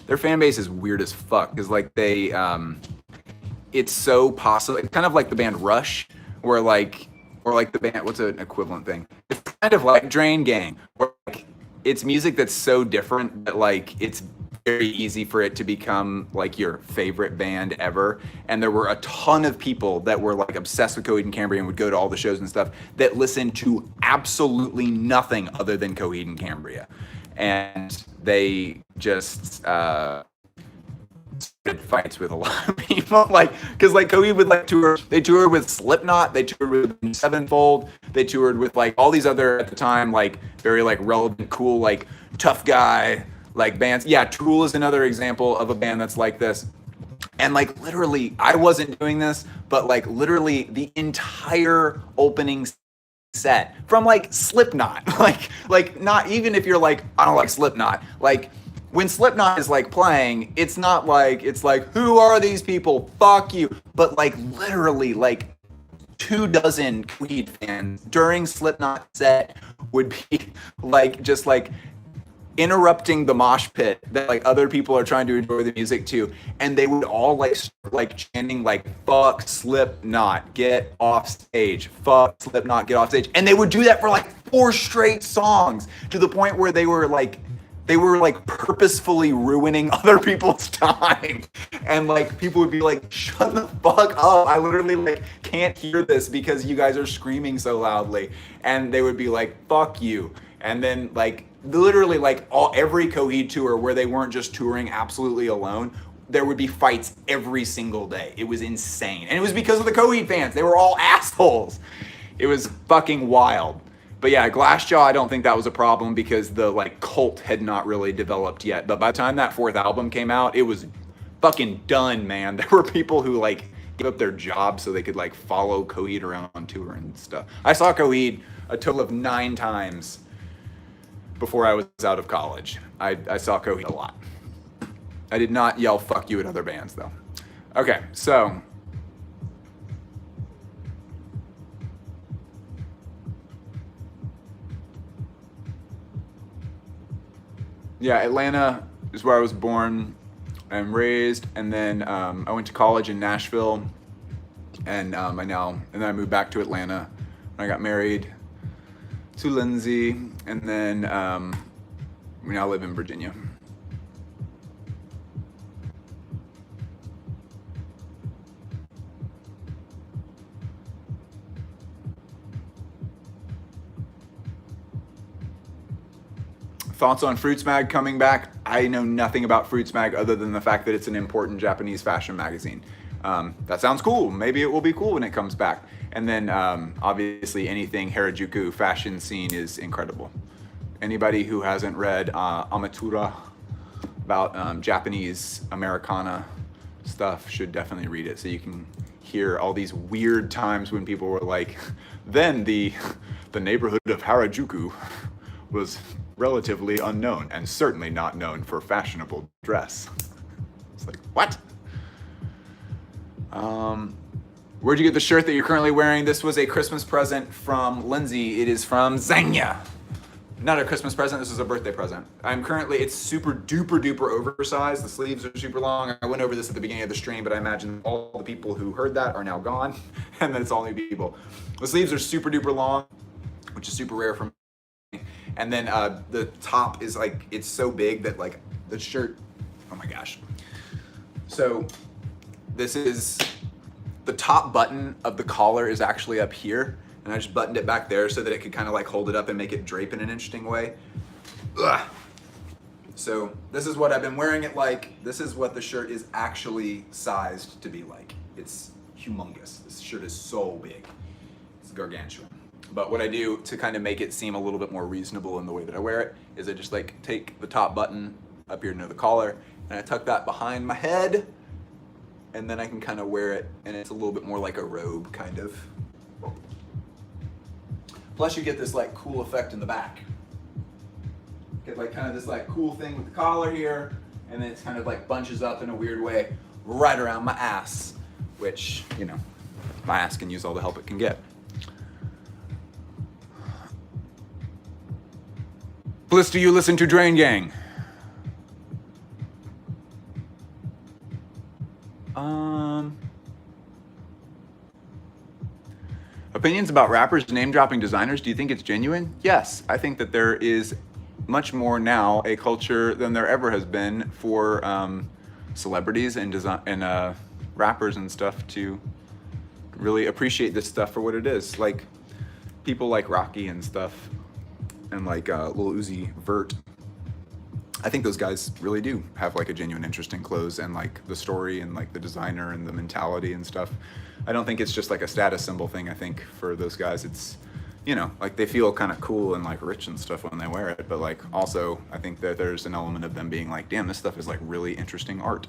their fan base is weird as fuck, because like it's so possible. It's kind of like the band Rush, or like the band, what's an equivalent thing? It's kind of like Drain Gang, where like it's music that's so different that like it's very easy for it to become like your favorite band ever. And there were a ton of people that were like obsessed with Coheed and Cambria and would go to all the shows and stuff that listened to absolutely nothing other than Coheed and Cambria. And they just started fights with a lot of people, like, because like Coheed would like tour. They toured with Slipknot, they toured with Sevenfold, they toured with like all these other at the time like very like relevant, cool, like tough guy like bands. Yeah, Tool is another example of a band that's like this. And like literally, I wasn't doing this, but like literally the entire opening set from like Slipknot, like not even if you're like, I don't like Slipknot, like when Slipknot is like playing, it's not like, it's like, who are these people? Fuck you. But like literally like 24 Coheed fans during Slipknot set would be like, just like interrupting the mosh pit that like other people are trying to enjoy the music too, and they would all like chanting like fuck Slipknot, get off stage, fuck Slipknot, get off stage, and they would do that for like 4 straight songs to the point where they were like purposefully ruining other people's time, and like people would be like, shut the fuck up, I literally like can't hear this because you guys are screaming so loudly. And they would be like, fuck you. And then like literally like every Coheed tour where they weren't just touring absolutely alone, there would be fights every single day. It was insane. And it was because of the Coheed fans. They were all assholes. It was fucking wild. But yeah, Glassjaw, I don't think that was a problem because the like cult had not really developed yet. But by the time that 4th album came out, it was fucking done, man. There were people who like gave up their jobs so they could like follow Coheed around on tour and stuff. I saw Coheed a total of 9 times before I was out of college. I saw Coheed a lot. I did not yell fuck you at other bands though. Okay, so yeah, Atlanta is where I was born and raised, and then I went to college in Nashville, and then I moved back to Atlanta when I got married to Lindsay, and then we now live in Virginia. Thoughts on Fruits Mag coming back? I know nothing about Fruits Mag other than the fact that it's an important Japanese fashion magazine. That sounds cool. Maybe it will be cool when it comes back. And then obviously anything Harajuku fashion scene is incredible. Anybody who hasn't read Amatura about Japanese Americana stuff should definitely read it, so you can hear all these weird times when people were like, then the neighborhood of Harajuku was relatively unknown and certainly not known for fashionable dress. It's like, what? Where'd you get the shirt that you're currently wearing? This was a Christmas present from Lindsay. It is from Zanya. Not a Christmas present, this is a birthday present. It's super duper duper oversized. The sleeves are super long. I went over this at the beginning of the stream, but I imagine all the people who heard that are now gone, and then it's all new people. The sleeves are super duper long, which is super rare for me. And then the top is like, it's so big that like the shirt, oh my gosh. So this is, the top button of the collar is actually up here, and I just buttoned it back there so that it could kind of like hold it up and make it drape in an interesting way. Ugh. So this is what I've been wearing it like. This is what the shirt is actually sized to be like. It's humongous. This shirt is so big. It's gargantuan. But what I do to kind of make it seem a little bit more reasonable in the way that I wear it is I just like take the top button up here near the collar and I tuck that behind my head, and then I can kind of wear it and it's a little bit more like a robe kind of. Plus you get this like cool effect in the back. Get like kind of this like cool thing with the collar here, and then it's kind of like bunches up in a weird way right around my ass, which, you know, my ass can use all the help it can get. Bliss, do you listen to Drain Gang? Opinions about rappers name dropping designers. Do you think it's genuine? Yes, I think that there is much more now a culture than there ever has been for celebrities and design and rappers and stuff to really appreciate this stuff for what it is. Like people like Rocky and stuff, and like Lil Uzi Vert. I think those guys really do have like a genuine interest in clothes and like the story and like the designer and the mentality and stuff. I don't think it's just like a status symbol thing. I think for those guys, it's, you know, like they feel kind of cool and like rich and stuff when they wear it. But like also, I think that there's an element of them being like, damn, this stuff is like really interesting art.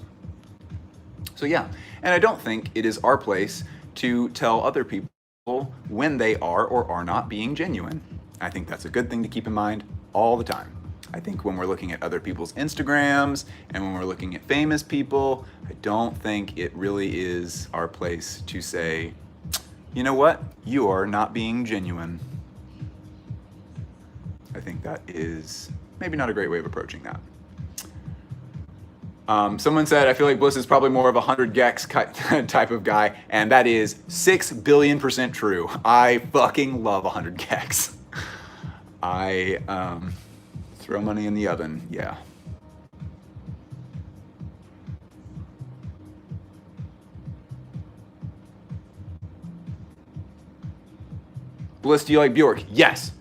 So yeah, and I don't think it is our place to tell other people when they are or are not being genuine. I think that's a good thing to keep in mind all the time. I think when we're looking at other people's Instagrams and when we're looking at famous people, I don't think it really is our place to say, you know what, you are not being genuine. I think that is maybe not a great way of approaching that. Someone said, I feel like Bliss is probably more of a 100 gex type of guy, and that is 6 billion% true. I fucking love 100 gex. I throw money in the oven, yeah. Bliss, do you like Bjork? Yes.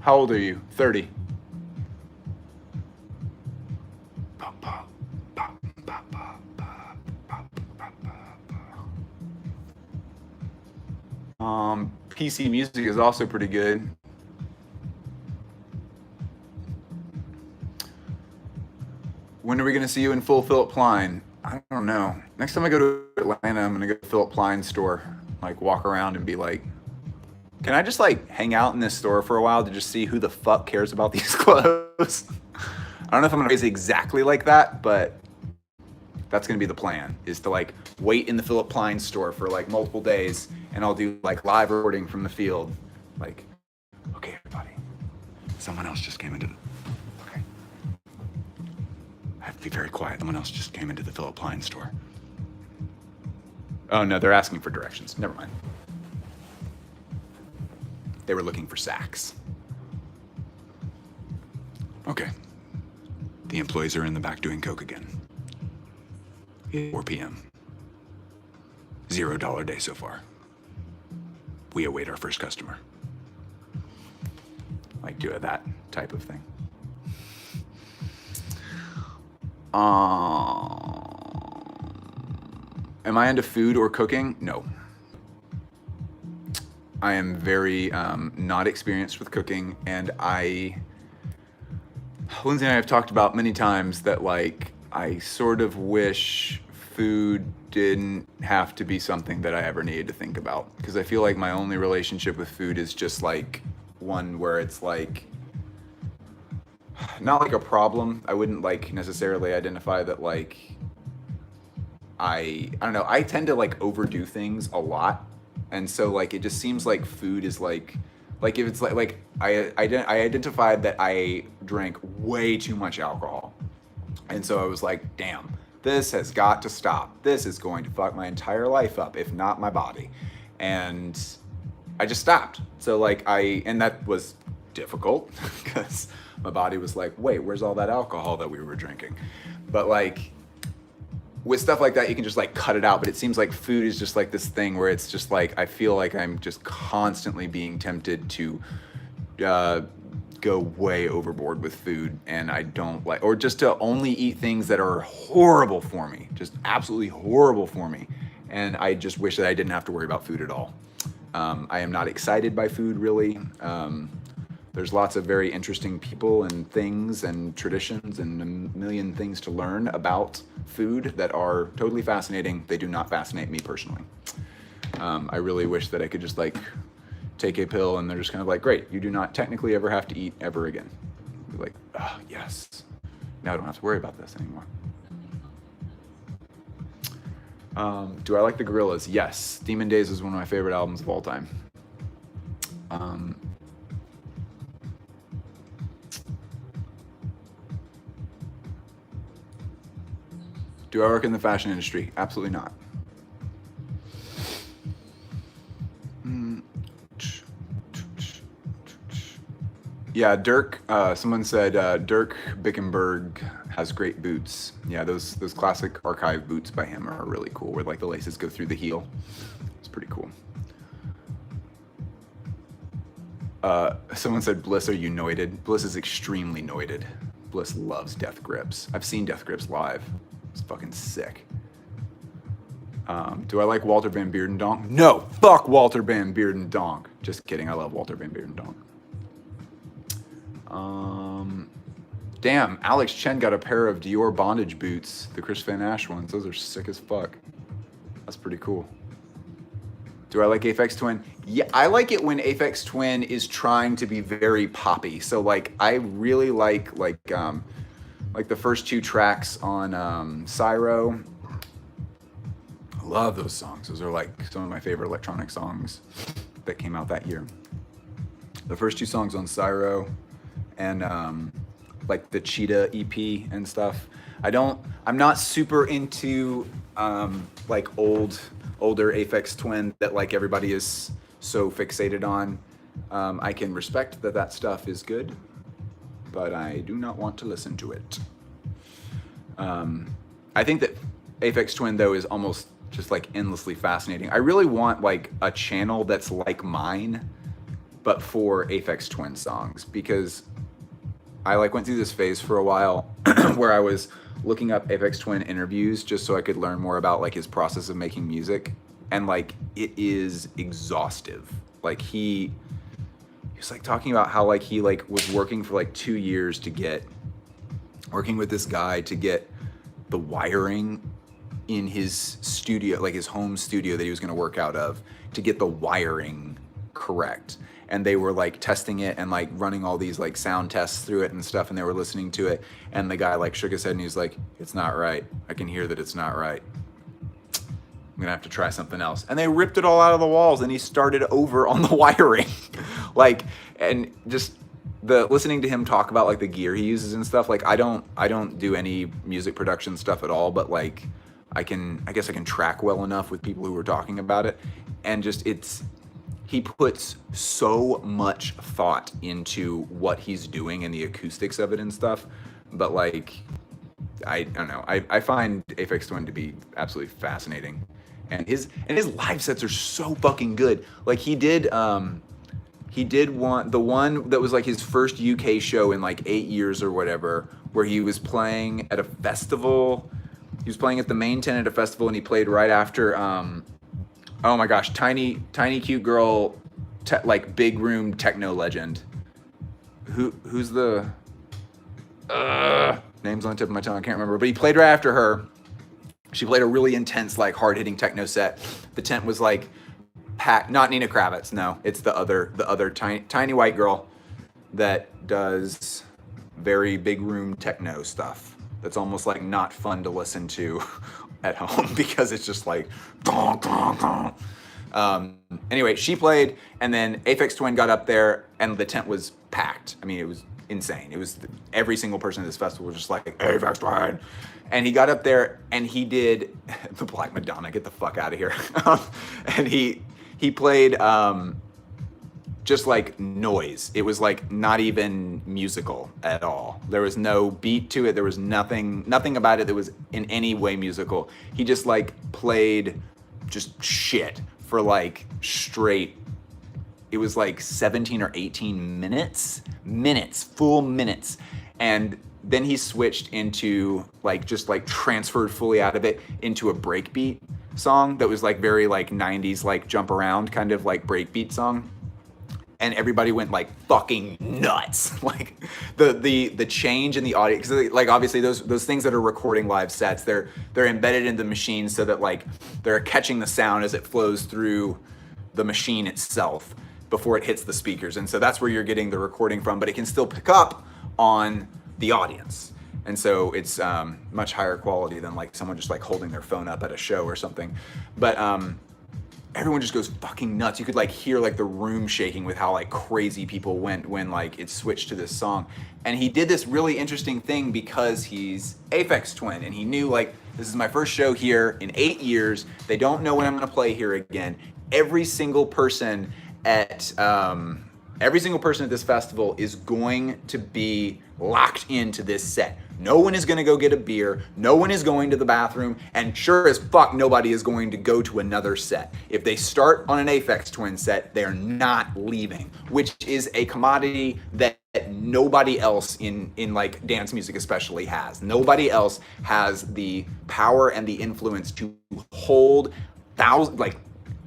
How old are you? 30. PC Music is also pretty good. When are we gonna see you in full Philip Plein? I don't know. Next time I go to Atlanta, I'm gonna go to the Philip Plein store, like walk around and be like, can I just like hang out in this store for a while to just see who the fuck cares about these clothes? I don't know if I'm gonna raise it exactly like that, but that's gonna be the plan, is to like wait in the Philip Plein store for like multiple days, and I'll do like live recording from the field. Like, okay, everybody, someone else just came into the, okay. I have to be very quiet. Someone else just came into the Philip Plein store. Oh no, they're asking for directions. Never mind. They were looking for sacks. Okay. The employees are in the back doing coke again. 4 p.m. $0 day so far. We await our first customer. Like do that type of thing. Am I into food or cooking? No. I am very not experienced with cooking, and Lindsay and I have talked about many times that like I sort of wish food didn't have to be something that I ever needed to think about, because I feel like my only relationship with food is just like one where it's like not like a problem. I wouldn't like necessarily identify that like I don't know. I tend to like overdo things a lot, and so like it just seems like food is like if it's like I identified that I drank way too much alcohol, and so I was like, damn, this has got to stop. This is going to fuck my entire life up, if not my body, and I just stopped. So like and that was difficult because my body was like, wait, where's all that alcohol that we were drinking? But like with stuff like that, you can just like cut it out. But it seems like food is just like this thing where it's just like, I feel like I'm just constantly being tempted to go way overboard with food, and I don't like, or just to only eat things that are horrible for me, just absolutely horrible for me. And I just wish that I didn't have to worry about food at all. I am not excited by food really. There's lots of very interesting people and things and traditions and a million things to learn about food that are totally fascinating. They do not fascinate me personally. I really wish that I could just like take a pill and they're just kind of like, great, you do not technically ever have to eat ever again. Be like, oh, yes. Now I don't have to worry about this anymore. Do I like the Gorillaz? Yes. Demon Days is one of my favorite albums of all time. Do I work in the fashion industry? Absolutely not. Yeah, Dirk. Someone said Dirk Bickenberg has great boots. Yeah, those classic archive boots by him are really cool, where like the laces go through the heel. It's pretty cool. Someone said, Bliss, are you noited? Bliss is extremely noited. Bliss loves Death Grips. I've seen Death Grips live. It's fucking sick. Do I like Walter Van Beerdendonck? No, fuck Walter Van Beerdendonck. Just kidding, I love Walter Van Beerdendonck. Damn, Alex Chen got a pair of Dior bondage boots, the Chris Van Ash ones. Those are sick as fuck. That's pretty cool. Do I like Aphex Twin? Yeah, I like it when Aphex Twin is trying to be very poppy. So like, I really like the first two tracks on Cyro. I love those songs. Those are like some of my favorite electronic songs that came out that year. The first two songs on Cyro and like the Cheetah EP and stuff. I'm not super into like older Aphex Twin that like everybody is so fixated on. I can respect that stuff is good, but I do not want to listen to it. I think that Aphex Twin though is almost just like endlessly fascinating. I really want like a channel that's like mine, but for Aphex Twin songs, because I like went through this phase for a while where I was looking up Aphex Twin interviews just so I could learn more about like his process of making music, and like it is exhaustive. Like he was like talking about how like he like was working for like 2 years working with this guy to get the wiring in his studio, like his home studio that he was going to work out of, to get the wiring correct. And they were like testing it and like running all these like sound tests through it and stuff, and they were listening to it, and the guy like shook his head and he's like, it's not right. I can hear that it's not right. I'm gonna have to try something else. And they ripped it all out of the walls and he started over on the wiring. Like, and just listening to him talk about like the gear he uses and stuff, like I don't do any music production stuff at all, but like I guess I can track well enough with people who are talking about it, and just he puts so much thought into what he's doing and the acoustics of it and stuff. But like, I don't know. I find Aphex Twin to be absolutely fascinating, and his live sets are so fucking good. Like he did the one that was like his first UK show in like 8 years or whatever, where he was playing at a festival. He was playing at the main tent at a festival, and he played right after. Oh my gosh, tiny cute girl like big room techno legend. Who's the name's on the tip of my tongue, I can't remember, but he played right after her. She played a really intense, like hard-hitting techno set. The tent was like packed. Not Nina Kravitz, no, it's the other tiny white girl that does very big room techno stuff. That's almost like not fun to listen to at home because it's just like dong, dong, dong. Anyway, she played, and then Aphex Twin got up there, and the tent was packed. I mean, it was insane. It was every single person at this festival was just like Aphex Twin, and he got up there and he did the Black Madonna. Get the fuck out of here! And he played just like noise. It was like not even musical at all. There was no beat to it. There was nothing about it that was in any way musical. He just like played just shit for like straight, it was like 17 or 18 full minutes. And then he switched into like, just like transferred fully out of it into a breakbeat song that was like very like 90s, like jump around kind of like breakbeat song. And everybody went like fucking nuts. Like the change in the audio, because like obviously those things that are recording live sets, they're embedded in the machine so that like they're catching the sound as it flows through the machine itself before it hits the speakers. And so that's where you're getting the recording from, but it can still pick up on the audience. And so it's much higher quality than like someone just like holding their phone up at a show or something. But everyone just goes fucking nuts. You could like hear like the room shaking with how like crazy people went when like it switched to this song. And he did this really interesting thing because he's Aphex Twin, and he knew like, this is my first show here in 8 years. They don't know when I'm gonna play here again. Every single person at this festival is going to be locked into this set. No one is gonna go get a beer, no one is going to the bathroom, and sure as fuck nobody is going to go to another set. If they start on an Aphex Twin set, they're not leaving, which is a commodity that nobody else in like dance music especially has. Nobody else has the power and the influence to hold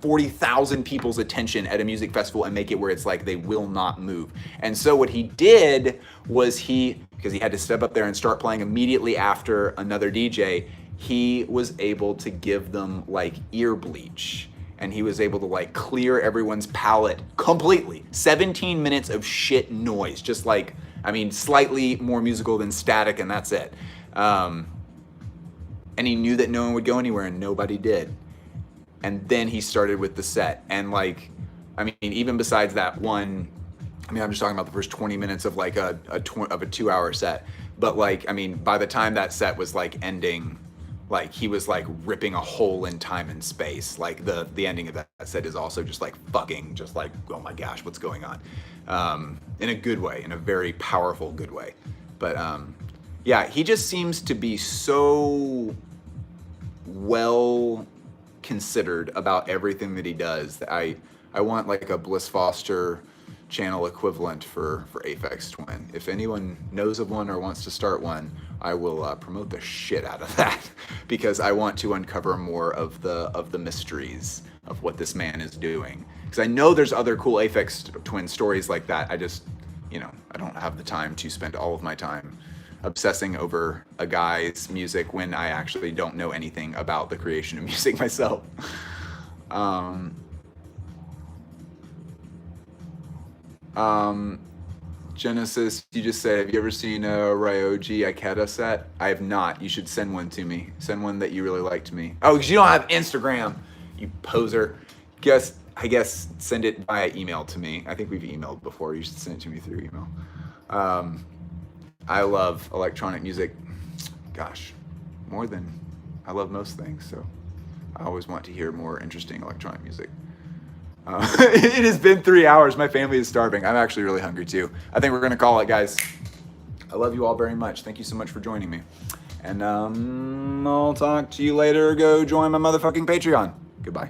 40,000 people's attention at a music festival and make it where it's like they will not move. And so what he did was because he had to step up there and start playing immediately after another DJ, he was able to give them like ear bleach. And he was able to like clear everyone's palate completely. 17 minutes of shit noise, just like, I mean, slightly more musical than Static, and that's it. And he knew that no one would go anywhere, and nobody did. And then he started with the set. And like, I mean, even besides that one, I mean, I'm just talking about the first 20 minutes of like a 2-hour set. But like, I mean, by the time that set was like ending, like he was like ripping a hole in time and space. Like the ending of that set is also just like fucking, just like, oh my gosh, what's going on? In a good way, in a very powerful good way. But yeah, he just seems to be so well considered about everything that he does that I want like a Bliss Foster channel equivalent for Aphex Twin. If anyone knows of one or wants to start one, I will promote the shit out of that because I want to uncover more of the mysteries of what this man is doing. Because I know there's other cool Aphex Twin stories like that. I just, I don't have the time to spend all of my time obsessing over a guy's music when I actually don't know anything about the creation of music myself. Genesis, you just said, have you ever seen a Ryoji Ikeda set? I have not. You should send one to me. Send one that you really liked me. Oh, because you don't have Instagram, you poser. I guess send it via email to me. I think we've emailed before. You should send it to me through email. I love electronic music, gosh, more than I love most things. So I always want to hear more interesting electronic music. It has been 3 hours. My family is starving. I'm actually really hungry too. I think we're gonna call it, guys. I love you all very much. Thank you so much for joining me. And I'll talk to you later. Go join my motherfucking Patreon. Goodbye.